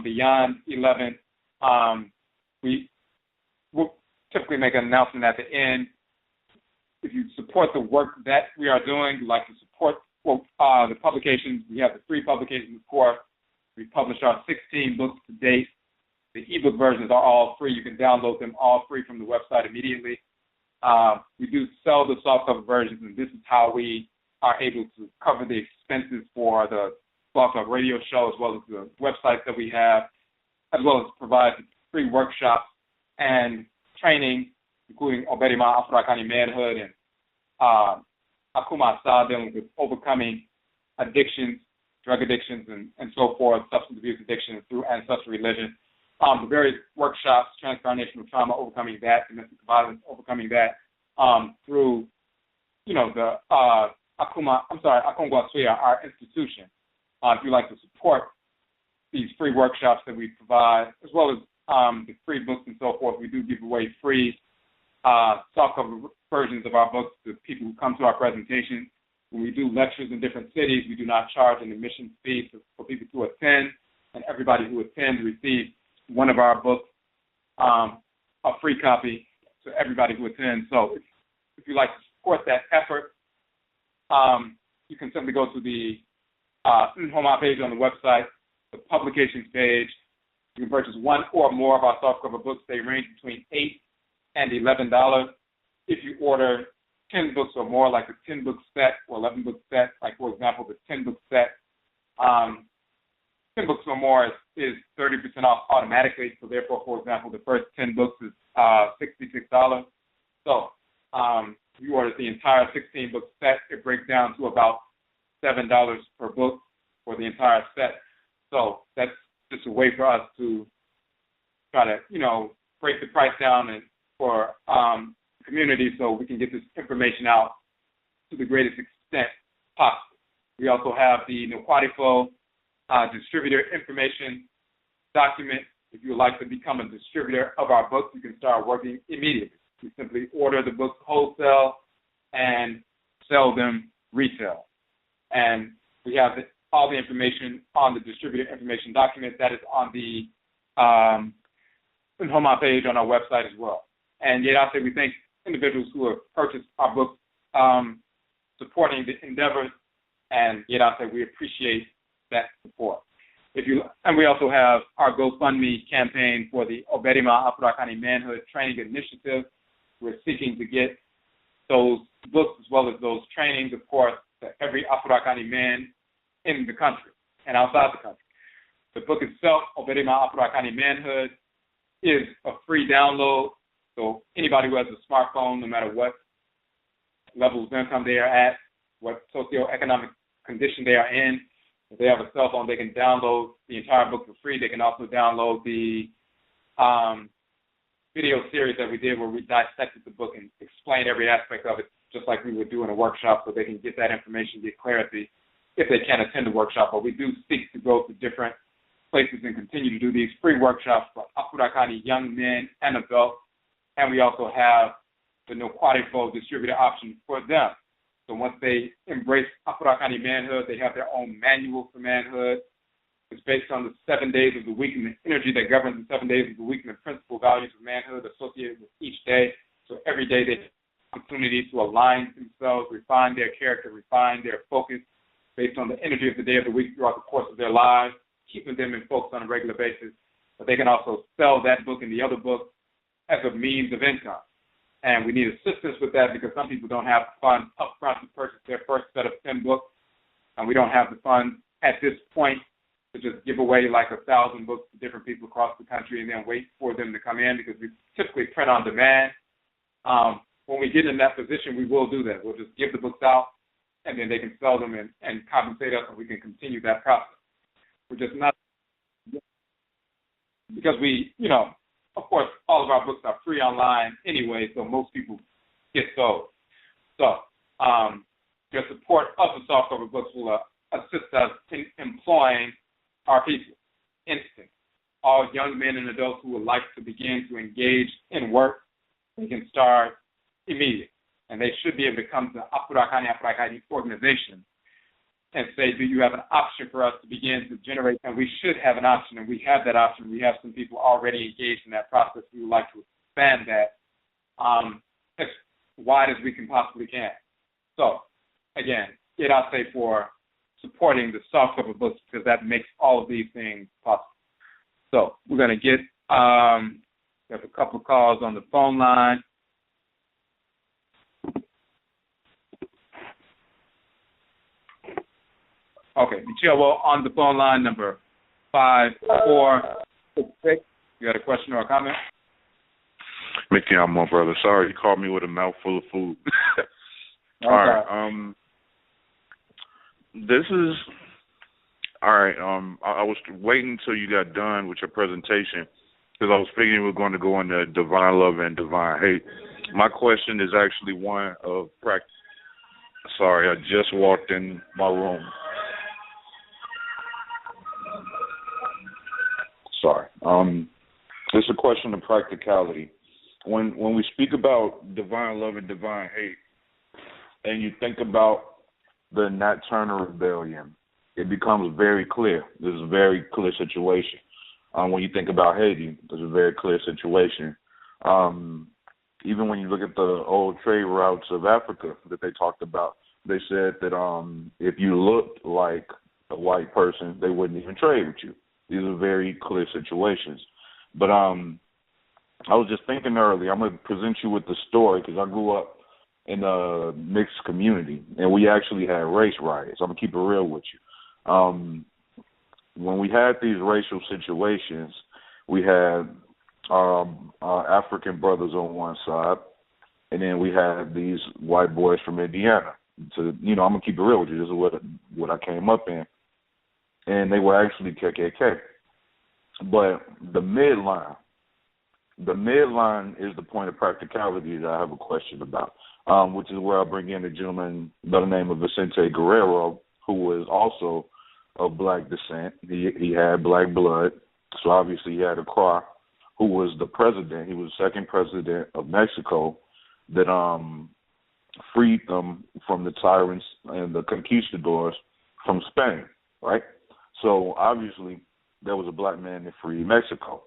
beyond 11, we will typically make an announcement at the end. If you support the work that we are doing, you'd like to support the publications. We have the 3 publications, of course. We published our 16 books to date. The ebook versions are all free. You can download them all free from the website immediately. We do sell the softcover versions, and this is how we are able to cover the expenses for the blogtalkradio show, as well as the websites that we have, as well as provide free workshops and training, including Oberima, Afurakani, Manhood, and Akuma dealing with overcoming addictions, drug addictions, and so forth, substance abuse addiction through ancestral religion. The various workshops, transcarnational trauma, overcoming that, domestic violence, overcoming that, through, the Akongwa Suya, our institution. If you'd like to support these free workshops that we provide, as well as the free books and so forth, we do give away free softcover versions of our books to people who come to our presentations. When we do lectures in different cities, we do not charge an admission fee for people to attend, and everybody who attends receives one of our books, a free copy to everybody who attends. So if you'd like to support that effort, you can simply go to the NHOMA page on the website, the publications page. You can purchase one or more of our softcover books. They range between $8 and $11. If you order 10 books or more, like a 10-book set or 11-book set, like, for example, the 10-book set, 10 books or more is 30% off automatically. So therefore, for example, the first 10 books is $66. So if you order the entire 16-book set, it breaks down to about $7 per book for the entire set. So that's just a way for us to try to, break the price down and for the community so we can get this information out to the greatest extent possible. We also have the Nkwadifo distributor information document if you would like to become a distributor of our books, you can start working immediately. You simply order the books wholesale and sell them retail. And we have all the information on the distributor information document that is on the NHOMA page on our website as well. And yet I say we thank individuals who have purchased our books supporting the endeavors, and yet I say we appreciate that support. And we also have our GoFundMe campaign for the Oberima Afurakani Manhood Training Initiative. We're seeking to get those books as well as those trainings, of course, to every Afurakani man in the country and outside the country. The book itself, Oberima Afurakani Manhood, is a free download. So anybody who has a smartphone, no matter what level of income they are at, what socioeconomic condition they are in, if they have a cell phone, they can download the entire book for free. They can also download the video series that we did where we dissected the book and explained every aspect of it, just like we would do in a workshop, so they can get that information, get clarity if they can't attend the workshop. But we do seek to go to different places and continue to do these free workshops for Afurakani young men and adults. And we also have the Ntafo distributor option for them. So once they embrace Afurakani manhood, they have their own manual for manhood. It's based on the 7 days of the week and the energy that governs the 7 days of the week and the principal values of manhood associated with each day. So every day they have the opportunity to align themselves, refine their character, refine their focus based on the energy of the day of the week throughout the course of their lives, keeping them in focus on a regular basis. But they can also sell that book and the other books as a means of income. And we need assistance with that because some people don't have the funds up front to purchase their first set of 10 books. And we don't have the funds at this point to just give away like 1,000 books to different people across the country and then wait for them to come in because we typically print on demand. When we get in that position, we will do that. We'll just give the books out and then they can sell them and compensate us and we can continue that process. We're just not, because we, of course, all of our books are free online anyway, so most people get those. So your support of the softcover books will assist us in employing our people instantly. All young men and adults who would like to begin to engage in work, they can start immediately. And they should be able to come to the Afuraitkaitnit organization and say, do you have an option for us to begin to generate? And we should have an option, and we have that option. We have some people already engaged in that process. We would like to expand that as wide as we can possibly can. So, again, I'll say for supporting the softcover books because that makes all of these things possible. So we're going to get, we have a couple of calls on the phone line. Okay, Michelle, well, on the phone line, number 5466. You got a question or a comment? Mickey, I'm my brother. Sorry, you called me with a mouthful of food. Okay. All right. This is all right. I was waiting until you got done with your presentation because I was figuring we were going to go into divine love and divine hate. My question is actually one of practice. Sorry, I just walked in my room. Sorry. It's a question of practicality. When we speak about divine love and divine hate, and you think about the Nat Turner rebellion, it becomes very clear. This is a very clear situation. When you think about Haiti, it's a very clear situation. Even when you look at the old trade routes of Africa that they talked about, they said that if you looked like a white person, they wouldn't even trade with you. These are very clear situations. But I was just thinking earlier, I'm going to present you with the story because I grew up in a mixed community, and we actually had race riots. I'm going to keep it real with you. When we had these racial situations, we had African brothers on one side, and then we had these white boys from Indiana. I'm going to keep it real with you. This is what I came up in. And they were actually KKK. But the midline is the point of practicality that I have a question about, which is where I bring in a gentleman by the name of Vicente Guerrero, who was also of black descent. He had black blood, So obviously he had a Croix, who was the president. He was the second president of Mexico that freed them from the tyrants and the conquistadors from Spain, right? So obviously there was a black man that freed Mexico.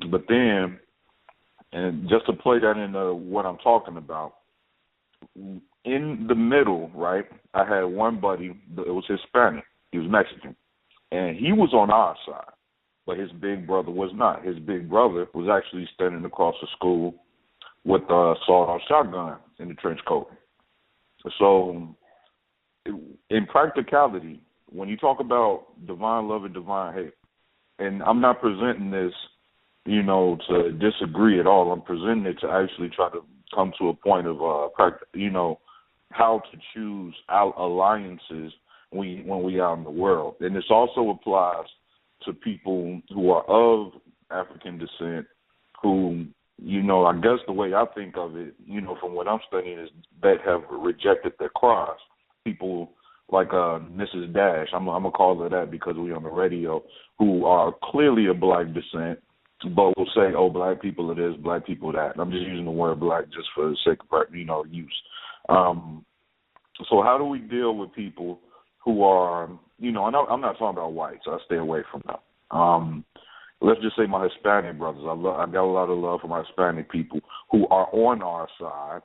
But then, and just to play that into what I'm talking about, in the middle, right, I had one buddy, it was Hispanic, he was Mexican, and he was on our side, but his big brother was not. His big brother was actually standing across the school with a sawed-off shotgun in the trench coat. So in practicality, when you talk about divine love and divine hate, and I'm not presenting this, to disagree at all. I'm presenting it to actually try to come to a point of, how to choose our alliances when we are in the world. And this also applies to people who are of African descent who, I guess the way I think of it, from what I'm studying is that have rejected their cross. People like Mrs. Dash, I'm going to call her that because we're on the radio, who are clearly of black descent, but will say, oh, black people are this, black people that. I'm just using the word black just for the sake of, use. So how do we deal with people who are, and I'm not talking about whites. I stay away from them. Let's just say my Hispanic brothers. I got a lot of love for my Hispanic people who are on our side.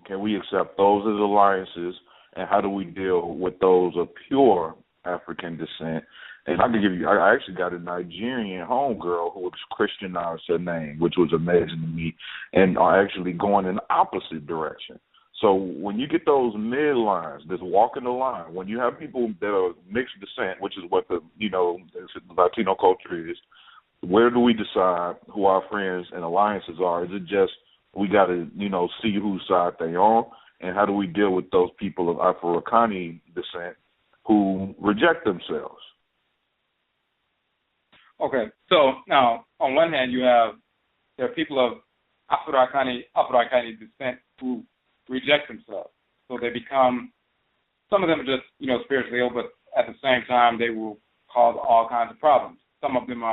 Can we accept those as alliances? And how do we deal with those of pure African descent? And I actually got a Nigerian homegirl who was Christianized her name, which was amazing to me, and are actually going in the opposite direction. So when you get those mid-lines, this walking the line, when you have people that are mixed descent, which is what the Latino culture is, where do we decide who our friends and alliances are? Is it just we got to, see whose side they on? And how do we deal with those people of Afurakani descent who reject themselves? Okay, so now on one hand there are people of Afurakani descent who reject themselves. So they become, some of them are just, spiritually ill, but at the same time they will cause all kinds of problems. Some of them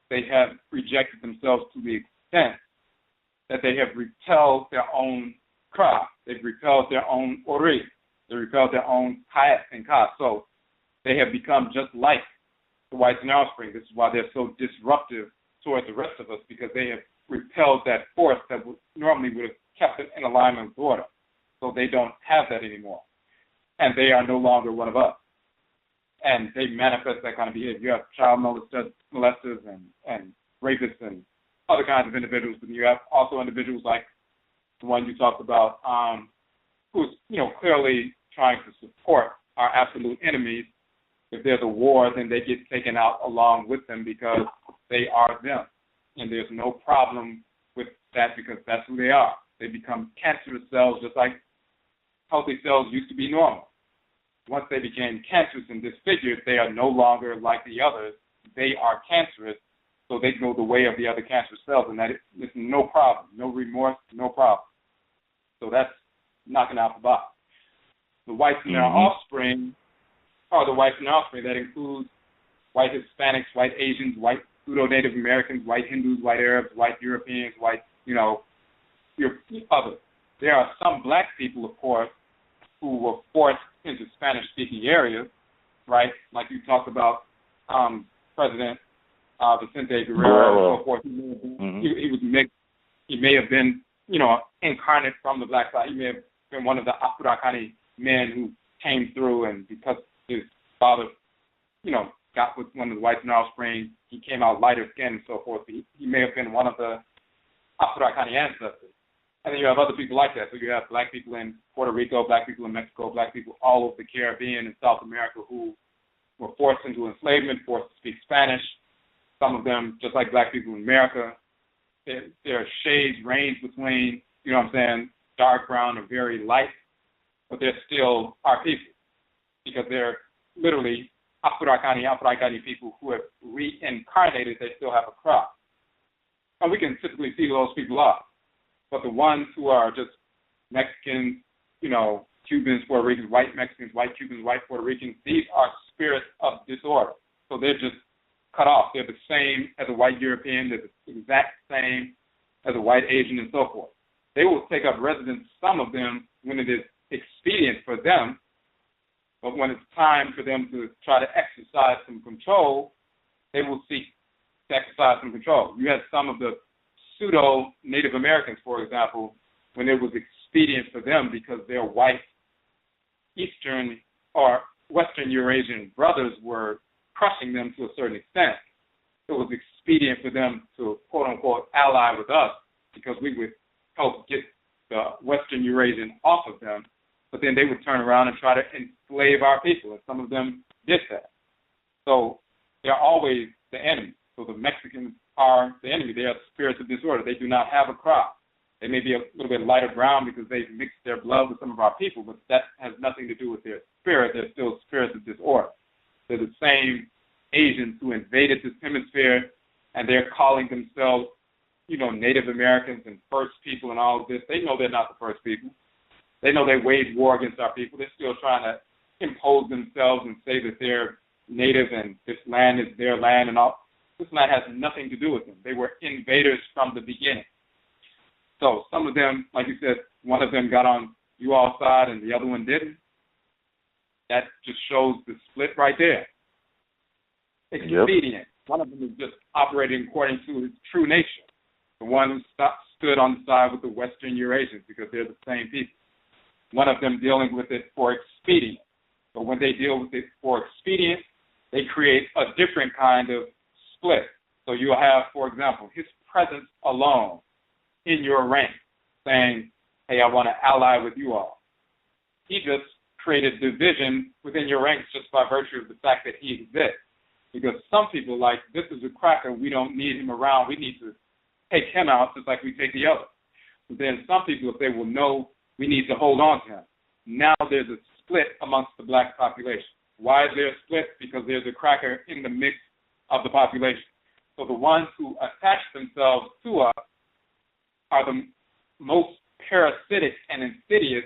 they have rejected themselves to the extent that they have repelled their own Kra, they've repelled their own Ori, they repelled their own Kayat and Ka. So they have become just like the whites in our spring. This is why they're so disruptive toward the rest of us, because they have repelled that force that normally would have kept them in alignment with order. So they don't have that anymore. And they are no longer one of us. And they manifest that kind of behavior. You have child molesters and rapists and other kinds of individuals. And you have also individuals like the one you talked about, who's, clearly trying to support our absolute enemies. If there's a war, then they get taken out along with them because they are them. And there's no problem with that because that's who they are. They become cancerous cells just like healthy cells used to be normal. Once they became cancerous and disfigured, they are no longer like the others. They are cancerous, so they go the way of the other cancerous cells, and that is no problem, no remorse, no problem. So that's knocking out the box. The whites and their offspring are the whites and offspring. That includes white Hispanics, white Asians, white pseudo-Native Americans, white Hindus, white Arabs, white Europeans, white, others. There are some black people, of course, who were forced into Spanish-speaking areas, right? Like you talked about President Vicente Guerrero and so forth. He was mixed. He may have been, incarnate from the black side. He may have been one of the Afurakani men who came through, and because his father, got with one of the whites in offspring, he came out lighter skinned and so forth. He may have been one of the Afurakani ancestors. And then you have other people like that. So you have black people in Puerto Rico, black people in Mexico, black people all over the Caribbean and South America who were forced into enslavement, forced to speak Spanish. Some of them, just like black people in America, their shades range between, dark brown or very light, but they're still our people because they're literally Afurakani people who have reincarnated. They still have a crop. And we can typically see who those people are. But the ones who are just Mexicans, Cubans, Puerto Ricans, white Mexicans, white Cubans, white Puerto Ricans, these are spirits of disorder. So they're just cut off. They're the same as a white European. They're the exact same as a white Asian and so forth. They will take up residence, some of them, when it is expedient for them, but when it's time for them to try to exercise some control, they will seek to exercise some control. You had some of the pseudo-Native Americans, for example, when it was expedient for them because their white Eastern or Western Eurasian brothers were crushing them to a certain extent. It was expedient for them to, quote-unquote, ally with us because we would help get the Western Eurasian off of them, but then they would turn around and try to enslave our people, and some of them did that. So they're always the enemy. So the Mexicans are the enemy. They are the spirits of disorder. They do not have a crop. They may be a little bit lighter brown because they've mixed their blood with some of our people, but that has nothing to do with their spirit. They're still spirits of disorder. They're the same Asians who invaded this hemisphere, and they're calling themselves, Native Americans and first people and all of this. They know they're not the first people. They know they waged war against our people. They're still trying to impose themselves and say that they're native and this land is their land and all. This land has nothing to do with them. They were invaders from the beginning. So some of them, like you said, one of them got on you all's side and the other one didn't. That just shows the split right there. Expedient. Yep. One of them is just operating according to his true nature. The one who stood on the side with the Western Eurasians because they're the same people. One of them dealing with it for expedient. But when they deal with it for expedient, they create a different kind of split. So you'll have, for example, his presence alone in your rank saying, hey, I want to ally with you all. He just created division within your ranks just by virtue of the fact that he exists. Because some people like, this is a cracker, we don't need him around, we need to take him out just like we take the other. But then some people, if they will know, we need to hold on to him. Now there's a split amongst the black population. Why is there a split? Because there's a cracker in the mix of the population. So the ones who attach themselves to us are the most parasitic and insidious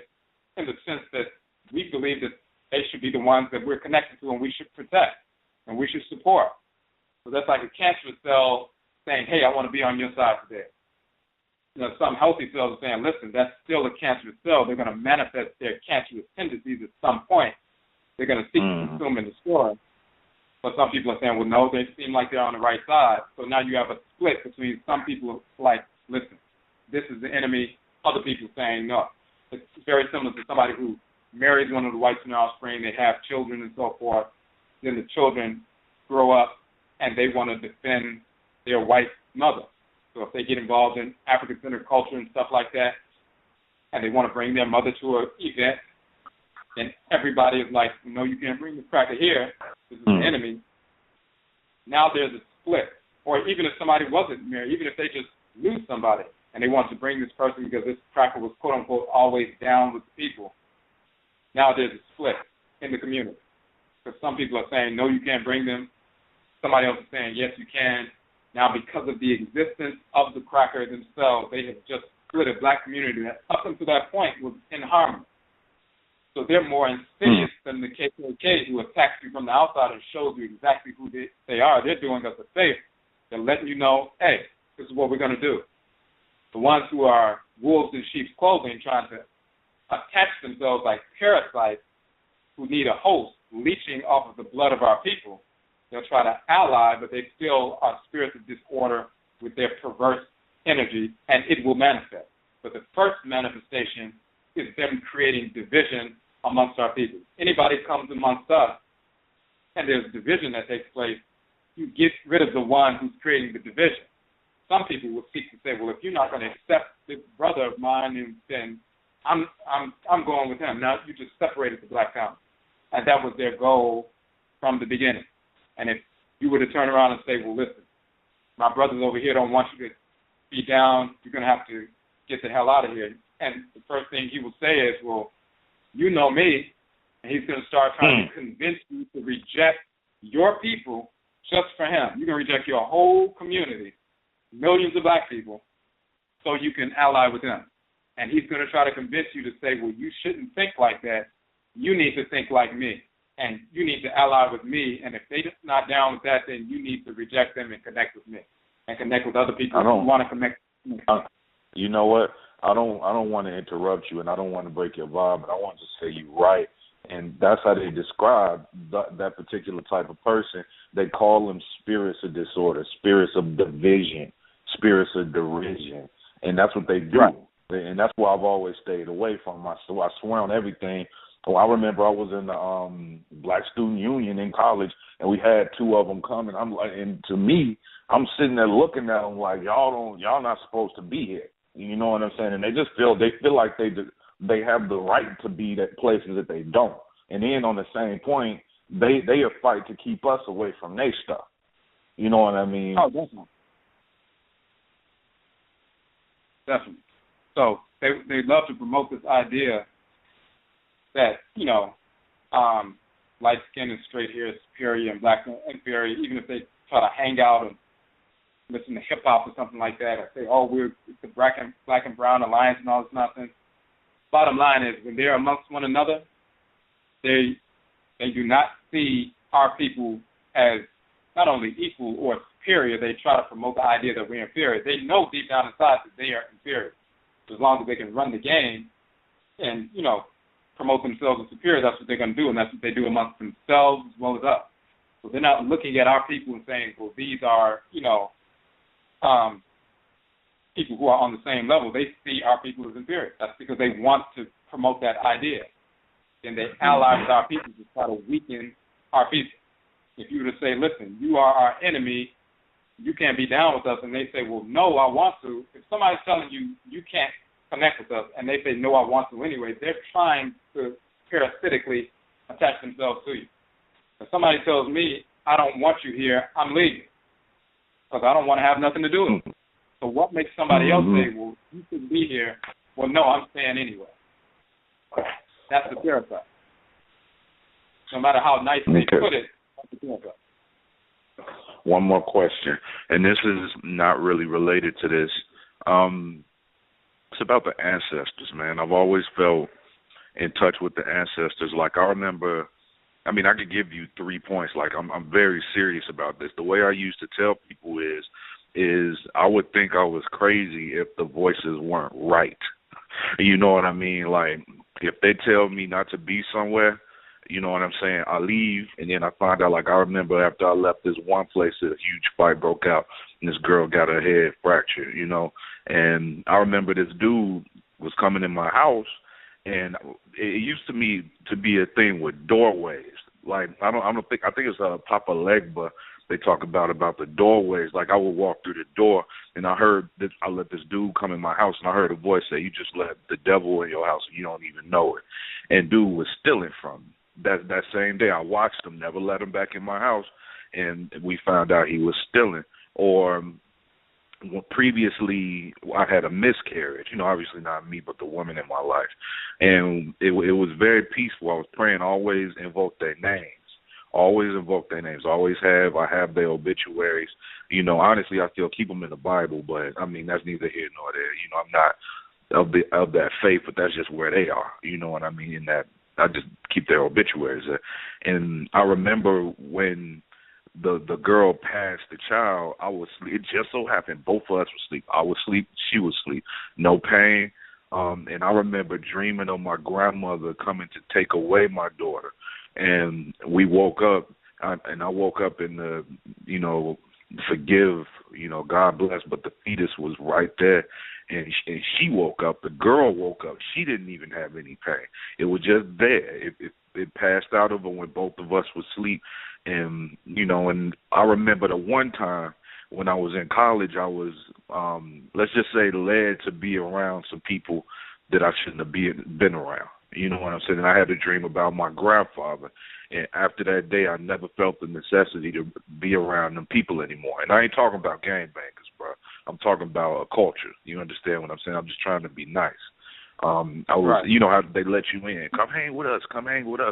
in the sense that we believe that they should be the ones that we're connected to and we should protect and we should support. So that's like a cancerous cell saying, hey, I want to be on your side today. Some healthy cells are saying, listen, that's still a cancerous cell. They're going to manifest their cancerous tendencies at some point. They're going to seek to consume and destroy. But some people are saying, well, no, they seem like they're on the right side. So now you have a split between some people like, listen, this is the enemy. Other people saying, no. It's very similar to somebody who marries one of the whites in their offspring. They have children and so forth. Then the children grow up and they want to defend their white mother. So if they get involved in African-centered culture and stuff like that, and they want to bring their mother to an event, then everybody is like, no, you can't bring this cracker here. This is an enemy. Now there's a split. Or even if somebody wasn't married, even if they just knew somebody and they wanted to bring this person because this cracker was, quote-unquote, always down with the people, now there's a split in the community. Because some people are saying, no, you can't bring them. Somebody else is saying, yes, you can. Now, because of the existence of the cracker themselves, they have just split a black community that up until that point was in harmony. So they're more insidious than the KKK who attacks you from the outside and shows you exactly who they are. They're doing us a favor. They're letting you know, hey, this is what we're going to do. The ones who are wolves in sheep's clothing trying to attach themselves like parasites who need a host, leeching off of the blood of our people, they'll try to ally, but they still are spirits of disorder with their perverse energy, and it will manifest. But the first manifestation is them creating division amongst our people. Anybody comes amongst us, and there's division that takes place, you get rid of the one who's creating the division. Some people will seek to say, well, if you're not going to accept this brother of mine, then I'm going with him. Now you just separated the black family. And that was their goal from the beginning. And if you were to turn around and say, well, listen, my brothers over here don't want you to be down, you're going to have to get the hell out of here. And the first thing he will say is, well, you know me. And he's going to start trying to convince you to reject your people just for him. You're going to reject your whole community, millions of black people, so you can ally with him. And he's going to try to convince you to say, well, you shouldn't think like that. You need to think like me. and you need to ally with me. And if they're not down with that, then you need to reject them and connect with me and connect with other people who want to connect with me. You know what? I don't want to interrupt you, and I don't want to break your vibe, but I want to say you're right. And that's how they describe that particular type of person. They call them spirits of disorder, spirits of division, spirits of derision. And that's what they do. Right. And that's why I've always stayed away from them. I swear on everything. Well, I remember I was in the Black Student Union in college, and we had two of them come, and I'm like, and to me, I'm sitting there looking at them like, y'all not supposed to be here. You know what I'm saying? And they feel like they have the right to be at places that they don't. And then on the same point, they fight to keep us away from their stuff. You know what I mean? Oh, definitely. Definitely. So they love to promote this idea that, you know, light skin and straight hair is superior and black is inferior, even if they try to hang out and listen to hip hop or something like that, or say, oh, we're the black and brown alliance and all this nonsense. Bottom line is, when they're amongst one another, they do not see our people as not only equal or superior. They try to promote the idea that we're inferior. They know deep down inside that they are inferior. As long as they can run the game and, you know, promote themselves as superior, that's what they're going to do, and that's what they do amongst themselves as well as us. So they're not looking at our people and saying, well, these are, you know, people who are on the same level. They see our people as inferior. That's because they want to promote that idea. And they ally with our people to try to weaken our people. If you were to say, listen, you are our enemy, you can't be down with us, and they say, well, no, I want to. If somebody's telling you you can't connect with us, and they say, no, I want to anyway, they're trying to parasitically attach themselves to you. If somebody tells me, I don't want you here, I'm leaving, because I don't want to have nothing to do with it. So what makes somebody else say, well, you should be here? Well, no, I'm staying anyway. That's the parasite. No matter how nice they put it, that's the parasite. One more question, and this is not really related to this. It's about the ancestors, man. I've always felt in touch with the ancestors. Like, I remember, I mean, I could give you 3 points. Like, I'm very serious about this. The way I used to tell people is I would think I was crazy if the voices weren't right. You know what I mean? Like, if they tell me not to be somewhere, you know what I'm saying, I leave, and then I find out, like, I remember after I left this one place, a huge fight broke out, and this girl got her head fractured, you know, and I remember this dude was coming in my house, and it used to be a thing with doorways. Like, I think it's Papa Legba they talk about the doorways. Like, I would walk through the door, and I let this dude come in my house, and I heard a voice say, you just let the devil in your house, and you don't even know it. And dude was stealing from me. That same day, I watched him, never let him back in my house, and we found out he was stealing. Or previously, I had a miscarriage. You know, obviously not me, but the woman in my life. And it was very peaceful. I was praying, always invoke their names. Always invoke their names. I have their obituaries. You know, honestly, I still keep them in the Bible, but, I mean, that's neither here nor there. You know, I'm not of that faith, but that's just where they are. You know what I mean? In that I just keep their obituaries. And I remember when the girl passed the child, I was asleep. It just so happened both of us were asleep. I was asleep, she was asleep. No pain. And I remember dreaming of my grandmother coming to take away my daughter. And we woke up, and I woke up in the, you know, forgive, you know, God bless, but the fetus was right there. And she woke up. The girl woke up. She didn't even have any pain. It was just there. It passed out of her when both of us were asleep. And, you know, and I remember the one time when I was in college, I was, let's just say, led to be around some people that I shouldn't have been around. You know what I'm saying? And I had a dream about my grandfather. And after that day, I never felt the necessity to be around them people anymore. And I ain't talking about gangbangers, bro. I'm talking about a culture. You understand what I'm saying? I'm just trying to be nice. Right. You know how they let you in. Come hang with us.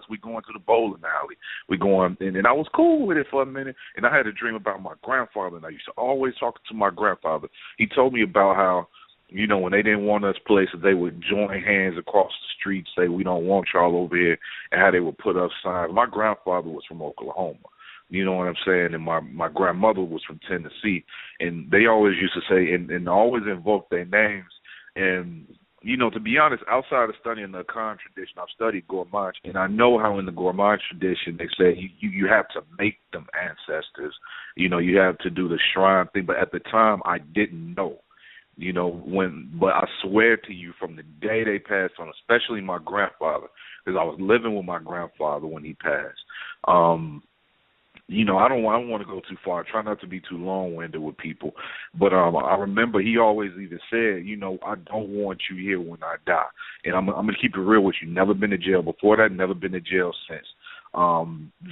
We going to the bowling alley. We going, and I was cool with it for a minute. And I had a dream about my grandfather, and I used to always talk to my grandfather. He told me about how You know, when they didn't want us places, they would join hands across the street, say, we don't want y'all over here, and how they would put up signs. My grandfather was from Oklahoma. You know what I'm saying? And my grandmother was from Tennessee. And they always used to say, and always invoke their names. And, you know, to be honest, outside of studying the Akan tradition, I've studied Gourmand. And I know how in the Gourmand tradition they say you have to make them ancestors. You know, you have to do the shrine thing. But at the time, I didn't know. You know, but I swear to you, from the day they passed on, especially my grandfather, because I was living with my grandfather when he passed. You know, I don't want to go too far. I try not to be too long-winded with people. But I remember he always even said, you know, I don't want you here when I die. And I'm going to keep it real with you. Never been to jail before that, never been to jail since.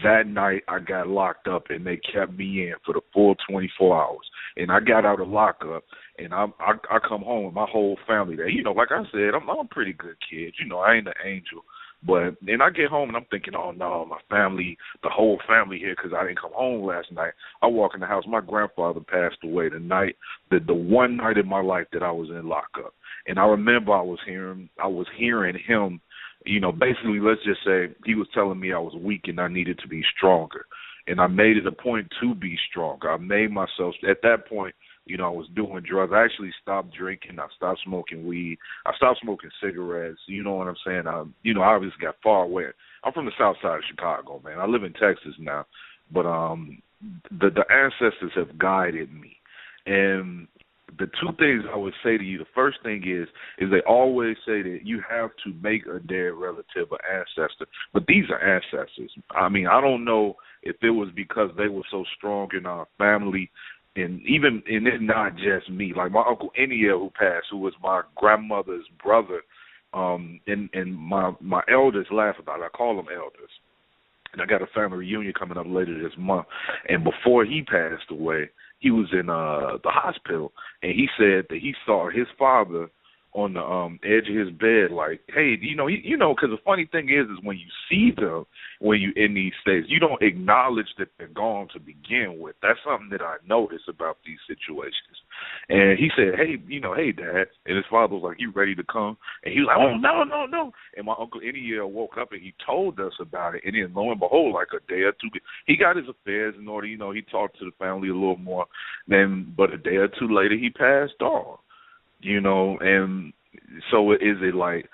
That night I got locked up and they kept me in for the full 24 hours. And I got out of lockup and I come home with my whole family there. You know, like I said, I'm a pretty good kid. You know, I ain't an angel. But then I get home and I'm thinking, oh, no, my family, the whole family here because I didn't come home last night. I walk in the house. My grandfather passed away the one night in my life that I was in lockup. And I remember I was hearing him, you know, basically, let's just say he was telling me I was weak and I needed to be stronger. And I made it a point to be stronger. I made myself, at that point, you know, I was doing drugs. I actually stopped drinking. I stopped smoking weed. I stopped smoking cigarettes. You know what I'm saying? You know, I obviously got far away. I'm from the south side of Chicago, man. I live in Texas now. But the ancestors have guided me. And the two things I would say to you, the first thing is they always say that you have to make a dead relative an ancestor. But these are ancestors. I mean, I don't know if it was because they were so strong in our family. And it's not just me. Like my Uncle Eniel who passed, who was my grandmother's brother, and my elders laugh about it. I call them elders. And I got a family reunion coming up later this month. And before he passed away, he was in the hospital, and he said that he saw his father on the edge of his bed, like, hey, because the funny thing is when you see them, when you in these states, you don't acknowledge that they're gone to begin with. That's something that I notice about these situations. And he said, hey, hey, Dad. And his father was like, you ready to come? And he was like, oh, no. And my Uncle Eniel woke up and he told us about it. And then lo and behold, like a day or two, he got his affairs in order. He talked to the family a little more. But a day or two later, he passed on. And so is it like,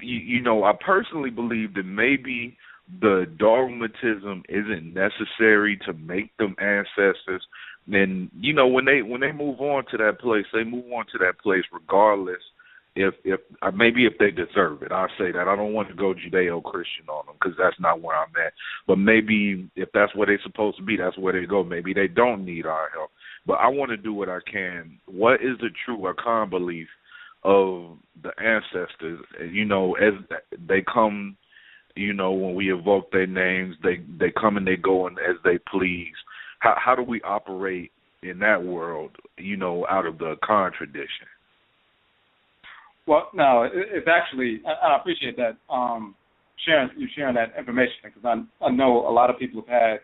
I personally believe that maybe the dogmatism isn't necessary to make them ancestors. Then, when they move on to that place, they move on to that place regardless if they deserve it. I'll say that. I don't want to go Judeo-Christian on them because that's not where I'm at. But maybe if that's where they're supposed to be, that's where they go. Maybe they don't need our help. But I want to do what I can. What is the true Akan belief of the ancestors? As they come, when we evoke their names, they come and they go and as they please. How do we operate in that world, out of the Akan tradition? Well, no, it's actually, I appreciate that, sharing that information, because I know a lot of people have had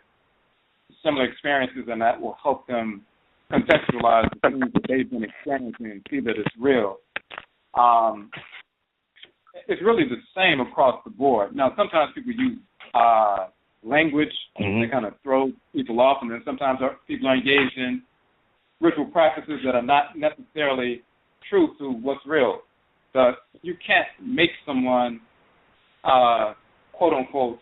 similar experiences, and that will help them contextualize the things that they've been experiencing and see that it's real. It's really the same across the board. Now, sometimes people use language that kind of throws people off, and then sometimes people are engaged in ritual practices that are not necessarily true to what's real. But you can't make someone, quote-unquote,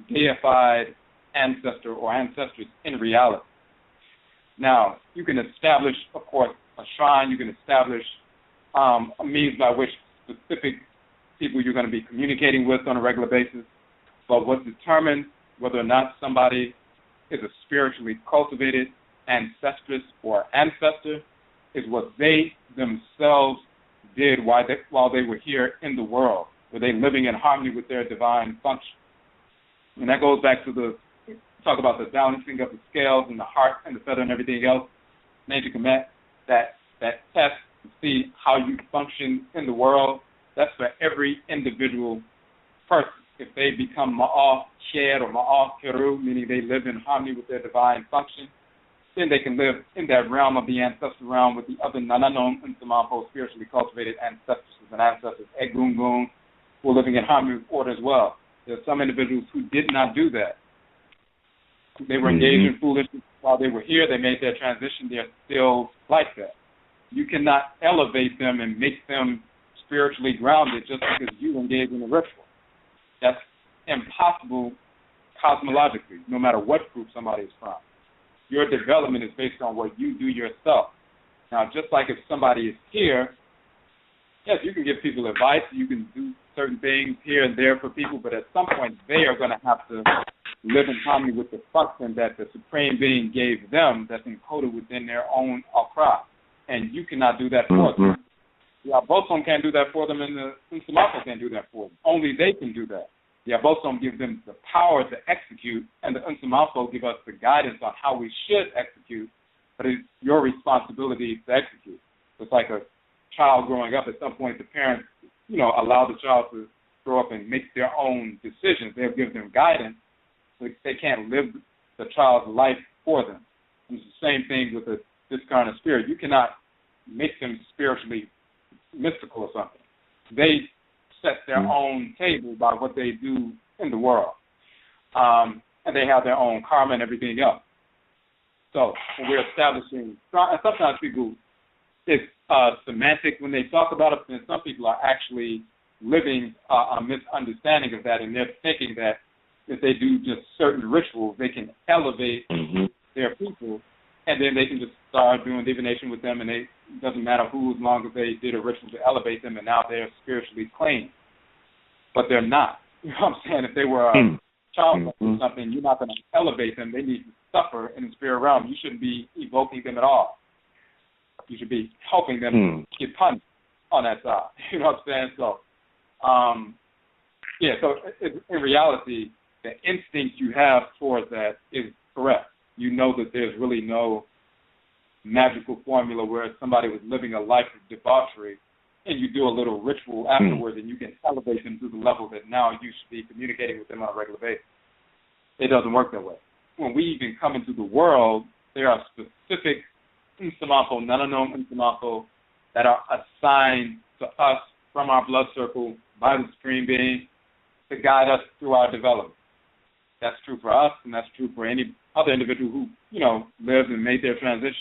deified ancestor or ancestors in reality. Now, you can establish, of course, a shrine. You can establish a means by which specific people you're going to be communicating with on a regular basis. But what determines whether or not somebody is a spiritually cultivated ancestress or ancestor is what they themselves did while they were here in the world. Were they living in harmony with their divine function? And that goes back to talk about the balancing of the scales and the heart and the feather and everything else. Major Kamit, that test to see how you function in the world, that's for every individual person. If they become Ma'ah Shed or Ma'ah Keru, meaning they live in harmony with their divine function, then they can live in that realm of the ancestral realm with the other Nananom and Ntafo spiritually cultivated ancestors and ancestors, Egungun, who are living in harmony with order as well. There are some individuals who did not do that. They were engaged in foolishness while they were here. They made their transition. They're still like that. You cannot elevate them and make them spiritually grounded just because you engage in a ritual. That's impossible cosmologically, no matter what group somebody is from. Your development is based on what you do yourself. Now, just like if somebody is here, yes, you can give people advice, you can do certain things here and there for people, but at some point they are going to have to live in harmony with the function that the Supreme Being gave them that's encoded within their own Afra. And you cannot do that for them. The Abosom can't do that for them, and the Ntafo can't do that for them. Only they can do that. The Abosom gives them the power to execute, and the Ntafo give us the guidance on how we should execute, but it's your responsibility to execute. It's like a child growing up. At some point, the parents, allow the child to grow up and make their own decisions. They'll give them guidance, but they can't live the child's life for them. It's the same thing with this kind of spirit. You cannot make them spiritually mystical or something. They set their own table by what they do in the world. And they have their own karma and everything else. So when we're establishing, and sometimes people, it's semantic when they talk about it, and some people are actually living a misunderstanding of that, and they're thinking that if they do just certain rituals, they can elevate their people, and then they can just start doing divination with them, and it doesn't matter who, as long as they did a ritual to elevate them, and now they're spiritually clean. But they're not. You know what I'm saying? If they were a child or something, you're not going to elevate them. They need to suffer in the spirit realm. You shouldn't be evoking them at all. You should be helping them get punished on that side. You know what I'm saying? So, so in reality, the instinct you have towards that is correct. You know that there's really no magical formula where somebody was living a life of debauchery and you do a little ritual afterwards and you can elevate them to the level that now you should be communicating with them on a regular basis. It doesn't work that way. When we even come into the world, there are specific Ntafo, Nananom Ntafo, that are assigned to us from our blood circle by the Supreme Being to guide us through our development. That's true for us, and that's true for any other individual who, lived and made their transition.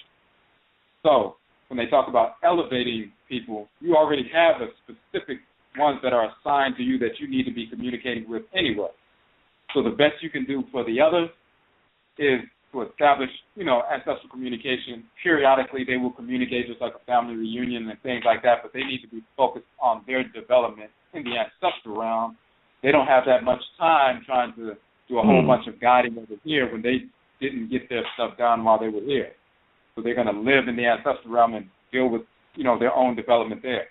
So when they talk about elevating people, you already have a specific ones that are assigned to you that you need to be communicating with anyway. So the best you can do for the others is to establish, ancestral communication. Periodically, they will communicate just like a family reunion and things like that, but they need to be focused on their development in the ancestral realm. They don't have that much time trying to do a whole bunch of guiding over here when they didn't get their stuff done while they were here. So they're going to live in the ancestral realm and deal with, their own development there.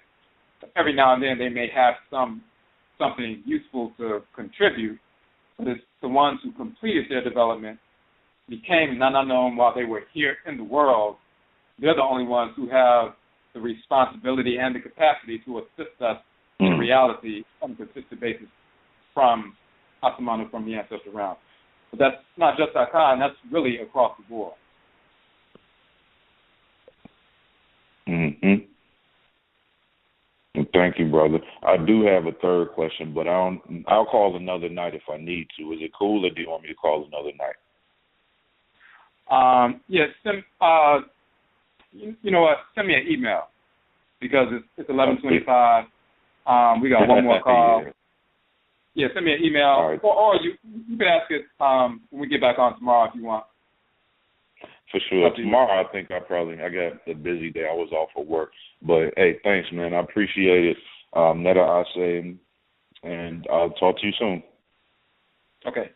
Every now and then they may have something useful to contribute, but it's the ones who completed their development, became Nananom while they were here in the world. They're the only ones who have the responsibility and the capacity to assist us in reality on a consistent basis from Asamanu, from the ancestral realm. But that's not just Akan, that's really across the board. Thank you, brother. I do have a third question, but I'll call another night if I need to. Is it cool, or do you want me to call another night? Yes. You know what? Send me an email because it's 11:25. We got one more call. Yeah, send me an email, right. or you can ask it when we get back on tomorrow if you want. For sure. Tomorrow, I think I got a busy day. I was off of work. But, hey, thanks, man. I appreciate it. Netta Ase, and I'll talk to you soon. Okay.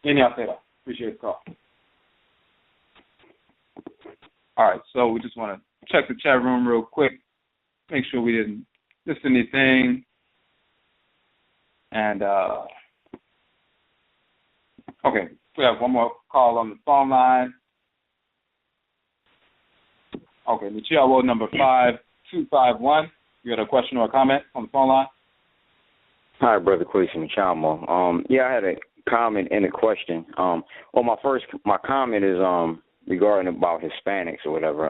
Appreciate the call. All right. So we just want to check the chat room real quick, make sure we didn't miss anything. And, okay, we have one more call on the phone line. Okay, Michiawo number 5251. You got a question or a comment on the phone line? Hi, Brother Quincy Michiamo. I had a comment and a question. My comment is, regarding about Hispanics or whatever.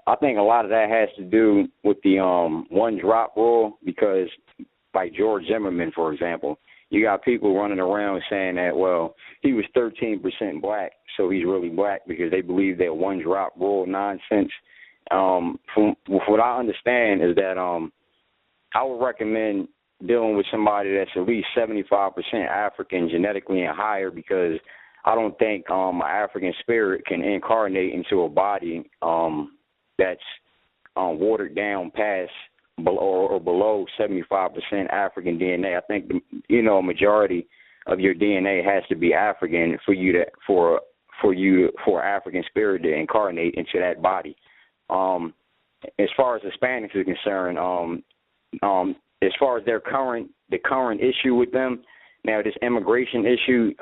I think a lot of that has to do with the one drop rule, because like George Zimmerman, for example, you got people running around saying that, well, he was 13% black, so he's really black, because they believe that one drop rule nonsense. From what I understand is that I would recommend dealing with somebody that's at least 75% African genetically and higher, because I don't think an African spirit can incarnate into a body that's watered down past below 75% African DNA. I think a majority of your DNA has to be African for African spirit to incarnate into that body. As far as Hispanics are concerned, as far as the current issue with them, now this immigration issue,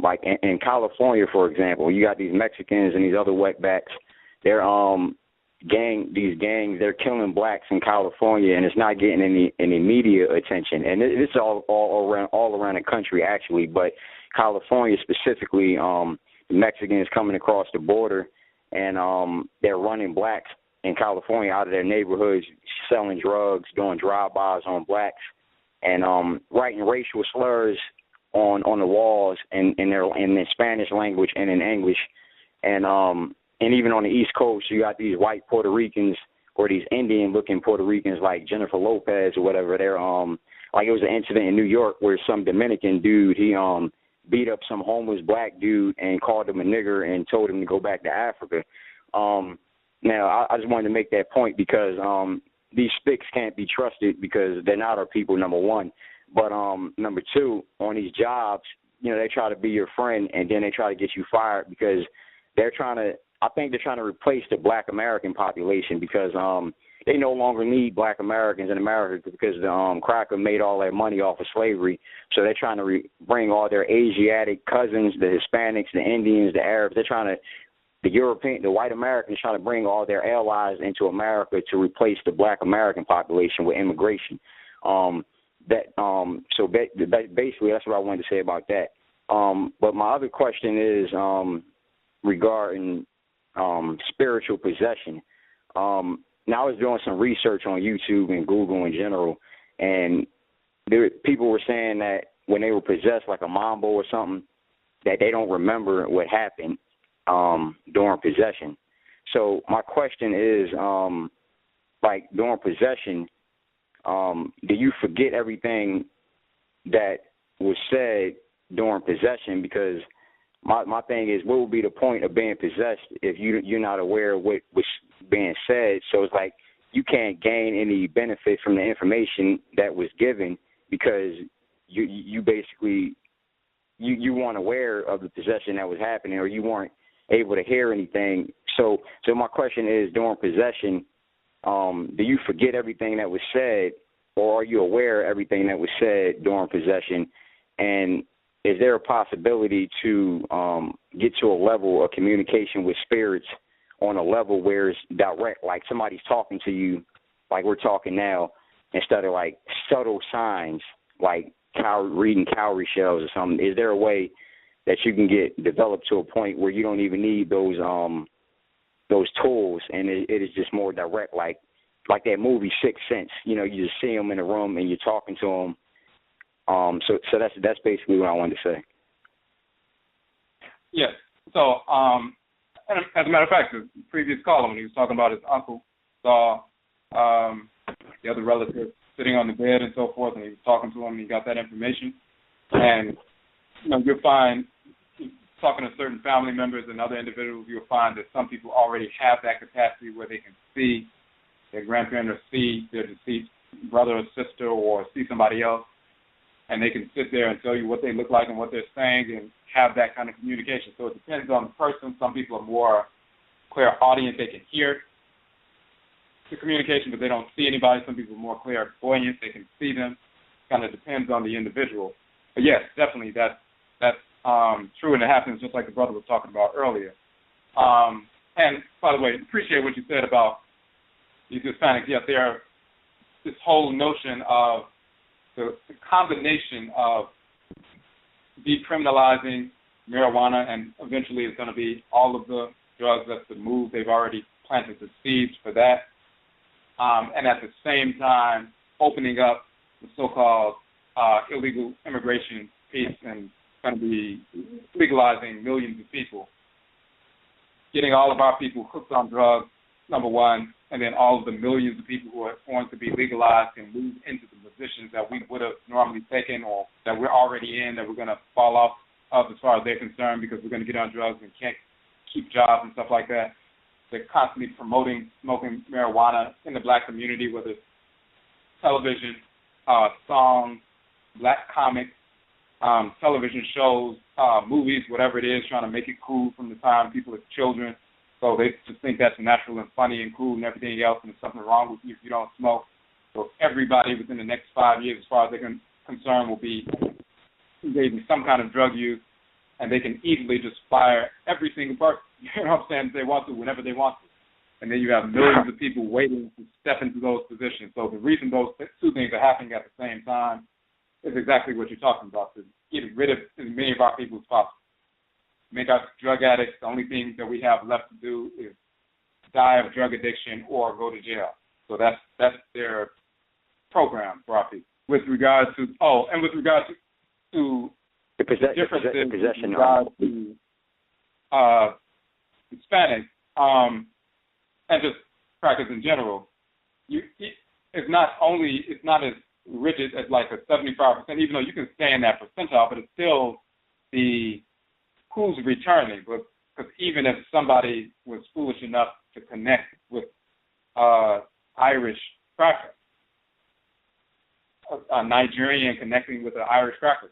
like in California, for example, you got these Mexicans and these other wetbacks. They're these gangs, they're killing blacks in California, and it's not getting any media attention. And it's all around the country, actually, but California specifically, the Mexicans coming across the border, and they're running blacks in California out of their neighborhoods, selling drugs, doing drive-bys on blacks, and writing racial slurs on the walls in the Spanish language and in English, and even on the East Coast, you got these white Puerto Ricans or these Indian-looking Puerto Ricans like Jennifer Lopez or whatever. They're like, it was an incident in New York where some Dominican dude, he beat up some homeless black dude and called him a nigger and told him to go back to Africa. Now, I just wanted to make that point because these sticks can't be trusted because they're not our people, number one. But number two, on these jobs, they try to be your friend and then they try to get you fired because I think they're trying to replace the black American population because they no longer need black Americans in America because the cracker made all their money off of slavery. So they're trying to bring all their Asiatic cousins, the Hispanics, the Indians, the Arabs. They're trying to, the white Americans trying to bring all their allies into America to replace the black American population with immigration. So basically that's what I wanted to say about that. But my other question is regarding spiritual possession. Now I was doing some research on YouTube and Google in general, and people were saying that when they were possessed, like a mambo or something, that they don't remember what happened during possession. So my question is, like during possession, do you forget everything that was said during possession? Because my thing is, what would be the point of being possessed if you're not aware of what was being said? So it's like you can't gain any benefit from the information that was given because you basically you weren't aware of the possession that was happening, or you weren't able to hear anything. So my question is, during possession, do you forget everything that was said, or are you aware of everything that was said during possession? And is there a possibility to get to a level of communication with spirits on a level where it's direct, like somebody's talking to you, like we're talking now, instead of like subtle signs, like reading cowrie shells or something? Is there a way that you can get developed to a point where you don't even need those tools, and it is just more direct, like that movie Sixth Sense? You just see them in a room and you're talking to them. So that's basically what I wanted to say. Yes. So, and as a matter of fact, the previous caller, when he was talking about his uncle, saw the other relative sitting on the bed and so forth, and he was talking to him, and he got that information. And you'll find, talking to certain family members and other individuals, you'll find that some people already have that capacity where they can see their grandparent or see their deceased brother or sister or see somebody else, and they can sit there and tell you what they look like and what they're saying and have that kind of communication. So it depends on the person. Some people are more clairaudient. They can hear the communication, but they don't see anybody. Some people are more clairvoyant. They can see them. Kind of depends on the individual. But yes, definitely that's true, and it happens just like the brother was talking about earlier. And by the way, appreciate what you said about these Hispanics. Yes, they are this whole notion of the combination of decriminalizing marijuana, and eventually it's going to be all of the drugs. That's the move. They've already planted the seeds for that. And at the same time, opening up the so-called illegal immigration piece and going to be legalizing millions of people, getting all of our people hooked on drugs, number one, and then all of the millions of people who are going to be legalized and move into the positions that we would have normally taken or that we're already in, that we're going to fall off of as far as they're concerned because we're going to get on drugs and can't keep jobs and stuff like that. They're constantly promoting smoking marijuana in the black community, whether it's television, songs, black comics, television shows, movies, whatever it is, trying to make it cool from the time people are children. So they just think that's natural and funny and cool and everything else, and there's something wrong with you if you don't smoke. So everybody within the next 5 years, as far as they're concerned, will be engaged in some kind of drug use, and they can easily just fire every single person, you know what I'm saying, if they want to, whenever they want to. And then you have millions of people waiting to step into those positions. So the reason those two things are happening at the same time is exactly what you're talking about, to get rid of as many of our people as possible. Make us drug addicts. The only thing that we have left to do is die of drug addiction or go to jail. So that's their program for our people. With regard to the differences in regard to Hispanics and just practice in general, it's not as rigid as like a 75%, even though you can stay in that percentile, but it's still the who's returning. Because even if somebody was foolish enough to connect with Irish cracker, a Nigerian connecting with an Irish cracker,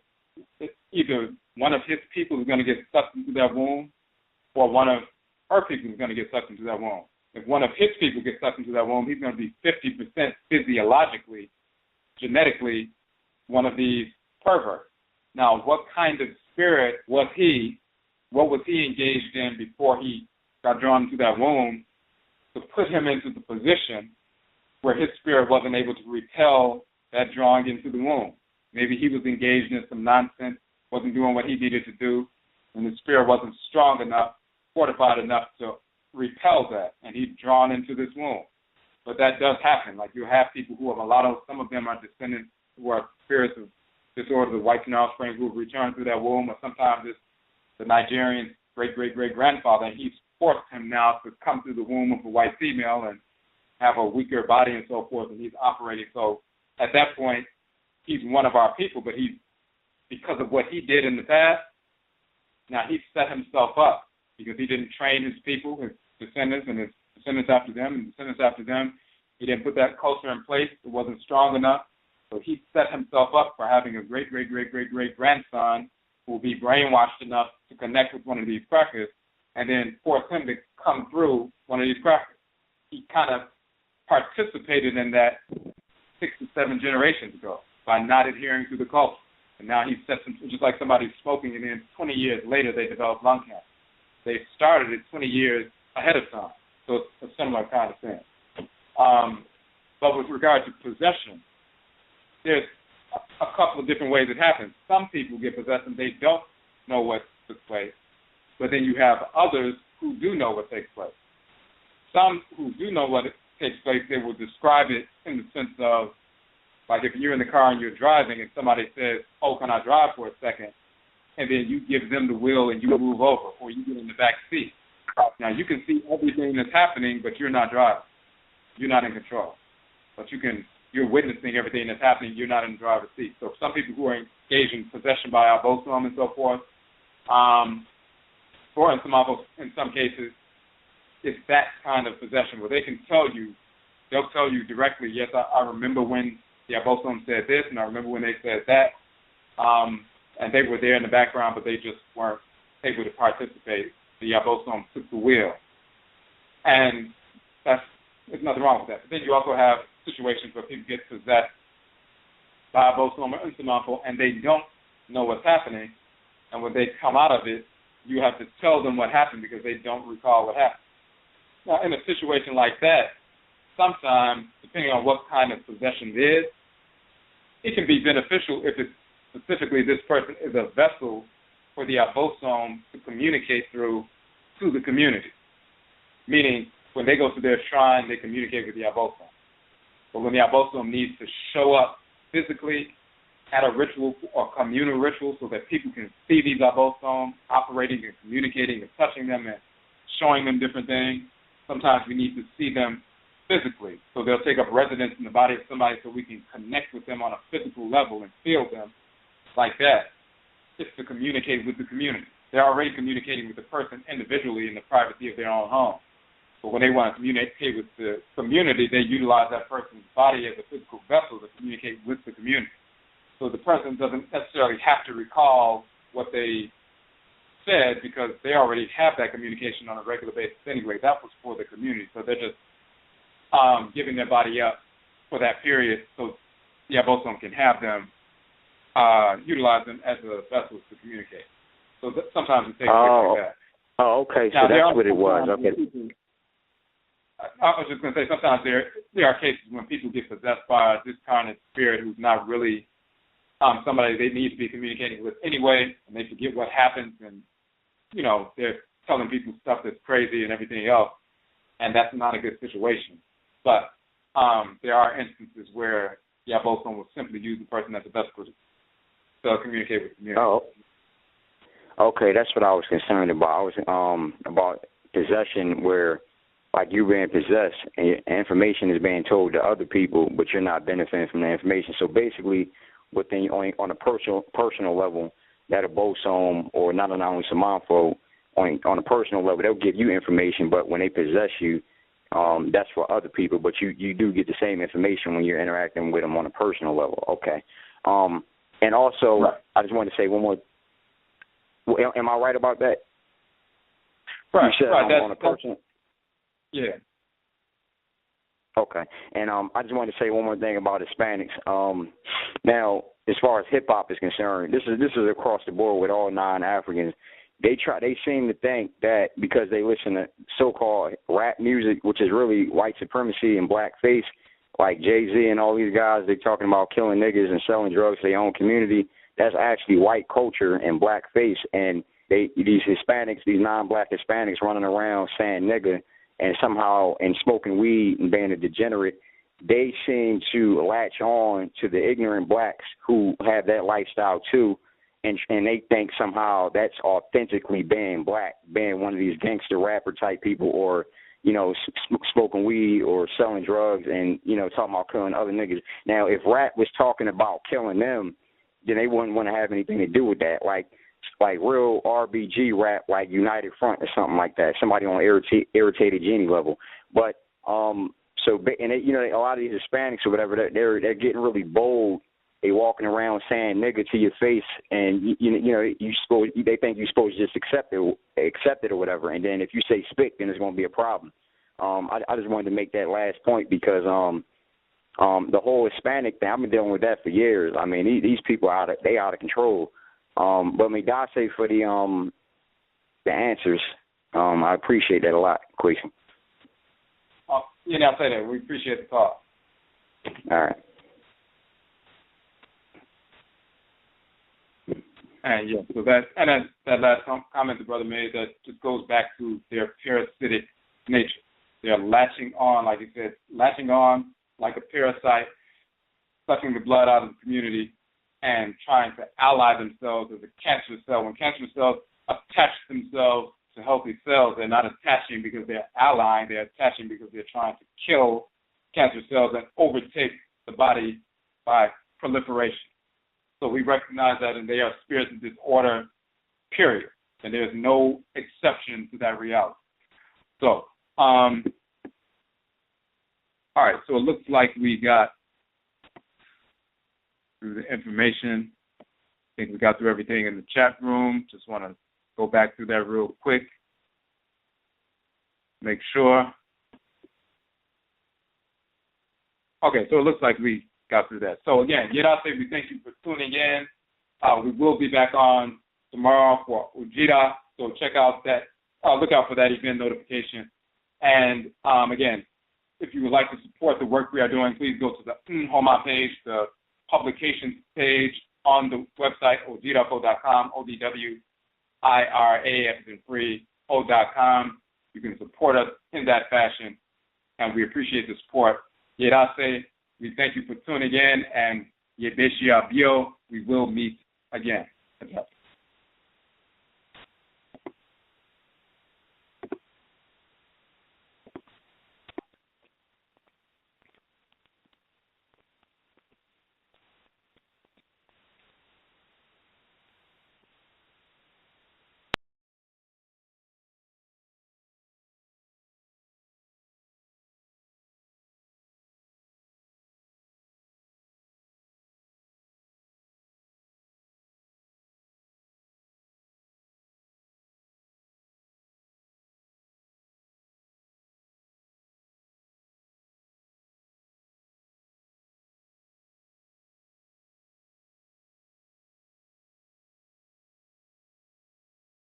either one of his people is going to get sucked into that womb, or one of her people is going to get sucked into that womb. If one of his people gets sucked into that womb, he's going to be 50% physiologically, genetically, one of these perverts. Now, what kind of spirit was he? What was he engaged in before he got drawn into that womb to put him into the position where his spirit wasn't able to repel that drawing into the womb? Maybe he was engaged in some nonsense, wasn't doing what he needed to do, and his spirit wasn't strong enough, fortified enough to repel that, and he's drawn into this womb. But that does happen. Like, you have people who have some of them are descendants who are spirits of disorder, the white offspring who have returned through that womb, or sometimes it's the Nigerian great-great-great-grandfather, and he's forced him now to come through the womb of a white female and have a weaker body and so forth, and he's operating. So at that point, he's one of our people, but because of what he did in the past, now he's set himself up because he didn't train his people, his descendants, and his descendants after them, and descendants after them. He didn't put that culture in place. It wasn't strong enough. So he set himself up for having a great-great-great-great-great-grandson who will be brainwashed enough to connect with one of these crackers and then force him to come through one of these crackers. He kind of participated in that 6 to 7 generations ago by not adhering to the culture. And now he sets him, just like somebody smoking, and then 20 years later they develop lung cancer. They started it 20 years ahead of time. So it's a similar kind of thing. But with regard to possession, there's a couple of different ways it happens. Some people get possessed and they don't know what took place. But then you have others who do know what takes place. Some who do know what takes place, they will describe it in the sense of, like if you're in the car and you're driving and somebody says, "Oh, can I drive for a second?" and then you give them the wheel and you move over, or you get in the back seat. Now, you can see everything that's happening, but you're not driving. You're not in control. But you're witnessing everything that's happening. You're not in the driver's seat. So some people who are engaged in possession by Abosom and so forth, or in some cases, it's that kind of possession where they can they'll tell you directly, yes, I remember when the Abosom said this, and I remember when they said that, and they were there in the background, but they just weren't able to participate. The Abosom took the wheel. And there's nothing wrong with that. But then you also have situations where people get possessed by Abosom or Ntafo, and they don't know what's happening. And when they come out of it, you have to tell them what happened because they don't recall what happened. Now, in a situation like that, sometimes, depending on what kind of possession it is, it can be beneficial if it's specifically this person is a vessel for the Abosom to communicate through to the community. meaning when they go to their shrine, they communicate with the Abosom. But when the Abosom needs to show up physically at a ritual or communal ritual so that people can see these Abosom operating and communicating and touching them and showing them different things, sometimes we need to see them physically. So they'll take up residence in the body of somebody so we can connect with them on a physical level and feel them like that. It's to communicate with the community. They're already communicating with the person individually in the privacy of their own home. But when they want to communicate with the community, they utilize that person's body as a physical vessel to communicate with the community. So the person doesn't necessarily have to recall what they said because they already have that communication on a regular basis anyway. That was for the community. So they're just giving their body up for that period so the Abosom can have them utilize them as a vessel to communicate. So sometimes it takes like that. Oh, okay. So that's what it was. Okay. I was just going to say, sometimes there are cases when people get possessed by this kind of spirit who's not really somebody they need to be communicating with anyway, and they forget what happens, and, you know, they're telling people stuff that's crazy and everything else, and that's not a good situation. But there are instances where the Abosom will simply use the person as a vessel to communicate with the community. Oh, okay. That's what I was concerned about. I was about possession where, like, you being possessed and information is being told to other people, but you're not benefiting from the information. So basically, within on a personal level, that Abosom or not only Ntafo, on a personal level, they'll give you information, but when they possess you, that's for other people. But you do get the same information when you're interacting with them on a personal level. Okay. And also, right. I just wanted to say one more. Am I right about that? Right. You said right. On a personal. Yeah. Okay. And I just wanted to say one more thing about Hispanics. Now, as far as hip hop is concerned, this is across the board with all non-Africans. They seem to think that because they listen to so-called rap music, which is really white supremacy and blackface, like Jay-Z and all these guys, they're talking about killing niggas and selling drugs to their own community. That's actually white culture and blackface. And these Hispanics, these non-black Hispanics running around saying nigga, and somehow, and smoking weed and being a degenerate, they seem to latch on to the ignorant blacks who have that lifestyle too, and they think somehow that's authentically being black, being one of these gangster rapper type people, or, you know, smoking weed or selling drugs and, you know, talking about killing other niggas. Now, if rap was talking about killing them, then they wouldn't want to have anything to do with that. Like real RBG rap, like United Front or something like that, somebody on irritated genie level. But you know, a lot of these Hispanics or whatever, they're getting really bold. They walking around saying nigga to your face, and they think you're supposed to just accept it or whatever. And then if you say spick, then it's going to be a problem. I just wanted to make that last point because the whole Hispanic thing, I've been dealing with that for years. I mean, these people out of control. But me say for the answers. I appreciate that a lot, Quasi. You know, I'll say that. We appreciate the call. All right. And yeah, so that last comment the brother made, that just goes back to their parasitic nature. They're latching on, like he said, like a parasite, sucking the blood out of the community and trying to ally themselves as a cancer cell. When cancer cells attach themselves to healthy cells, they're not attaching because they're allying, they're attaching because they're trying to kill cancer cells and overtake the body by proliferation. So we recognize that, and they are spirits of disorder, period. And there's no exception to that reality. So, all right, so it looks like we got through the information. I think we got through everything in the chat room. Just want to go back through that real quick. Make sure. Okay, so it looks like we got through that. So again, Yedase, we thank you for tuning in. We will be back on tomorrow for Ujira, so check out that, look out for that event notification. And again, if you would like to support the work we are doing, please go to the NHOMA page, the publications page on the website, ojirafo.com, ODWIRA, as in free, o.com. you can support us in that fashion, and we appreciate the support. Yedase, we thank you for tuning in, and Yebeshi Abio, we will meet again.